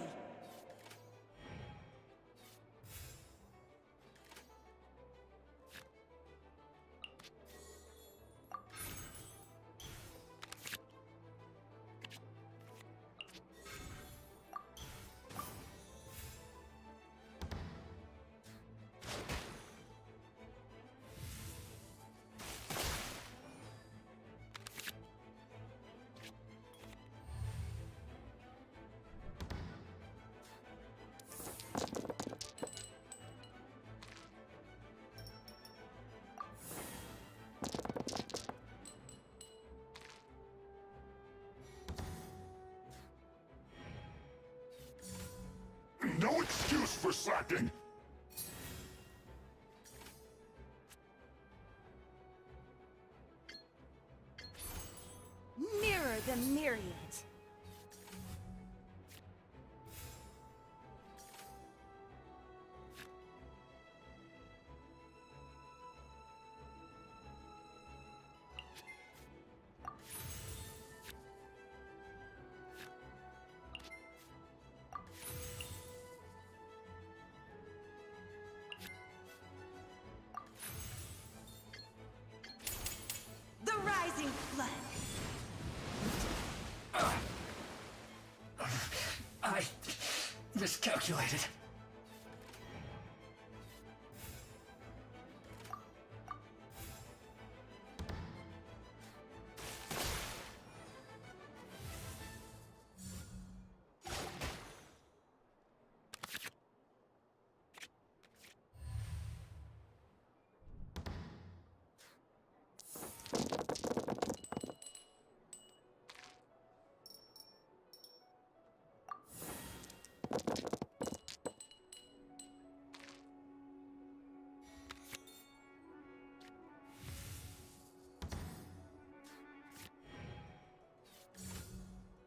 No excuse for slacking! Mirror the myriad. The rising flood. I miscalculated.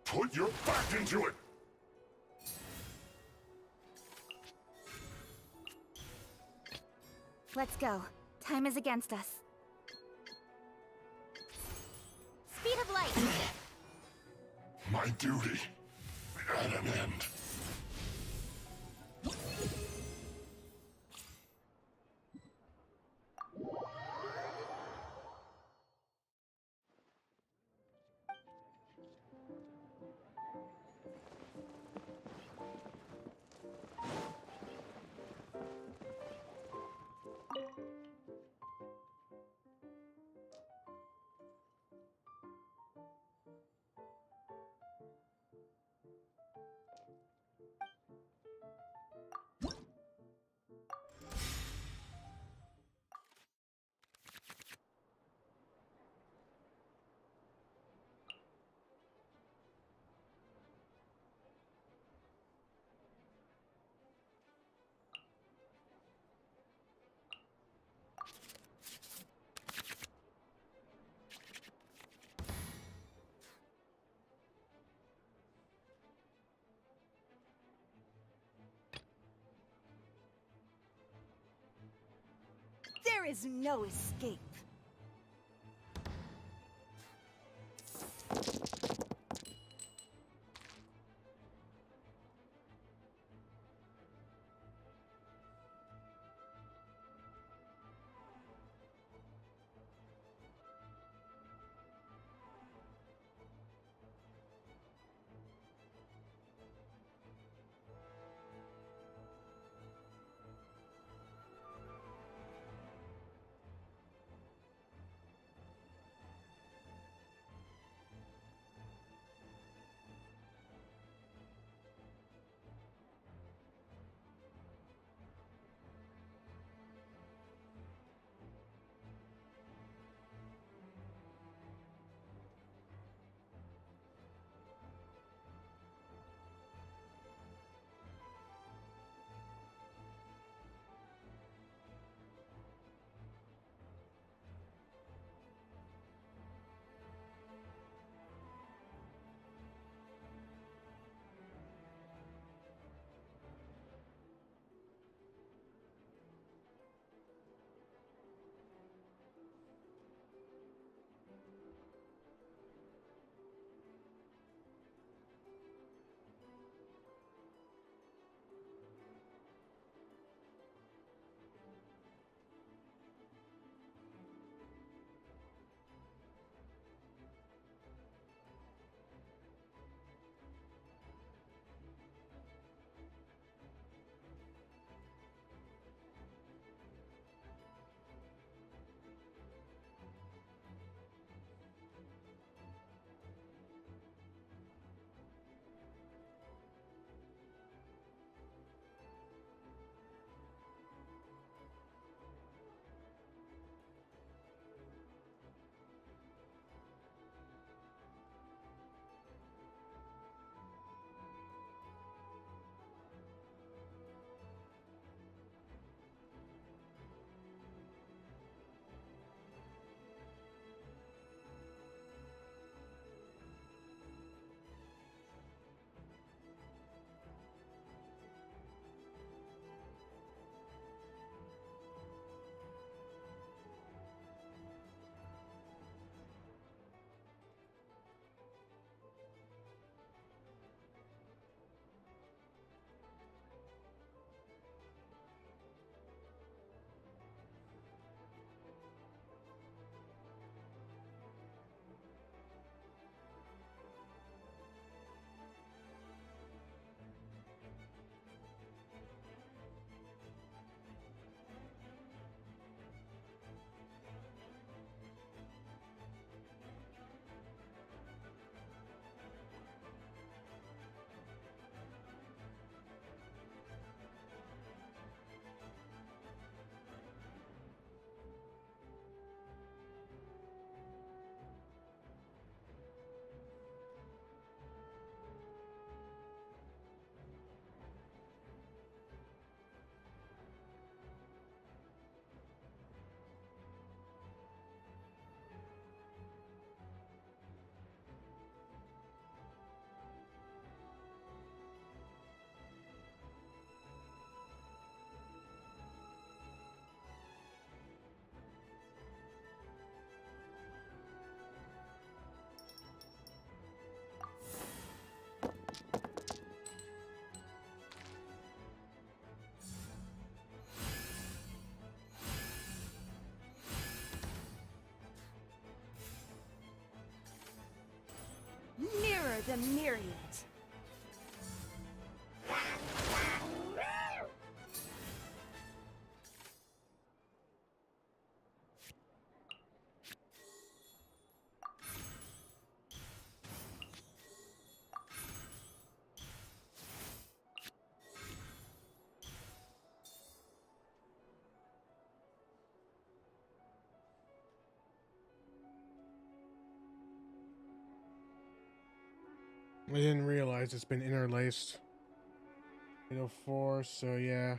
Put your back into it! Let's go. Time is against us. Speed of light. My duty at an end. There is no escape. Nearer the myriad. I didn't realize it's been interlaced. 804, so yeah.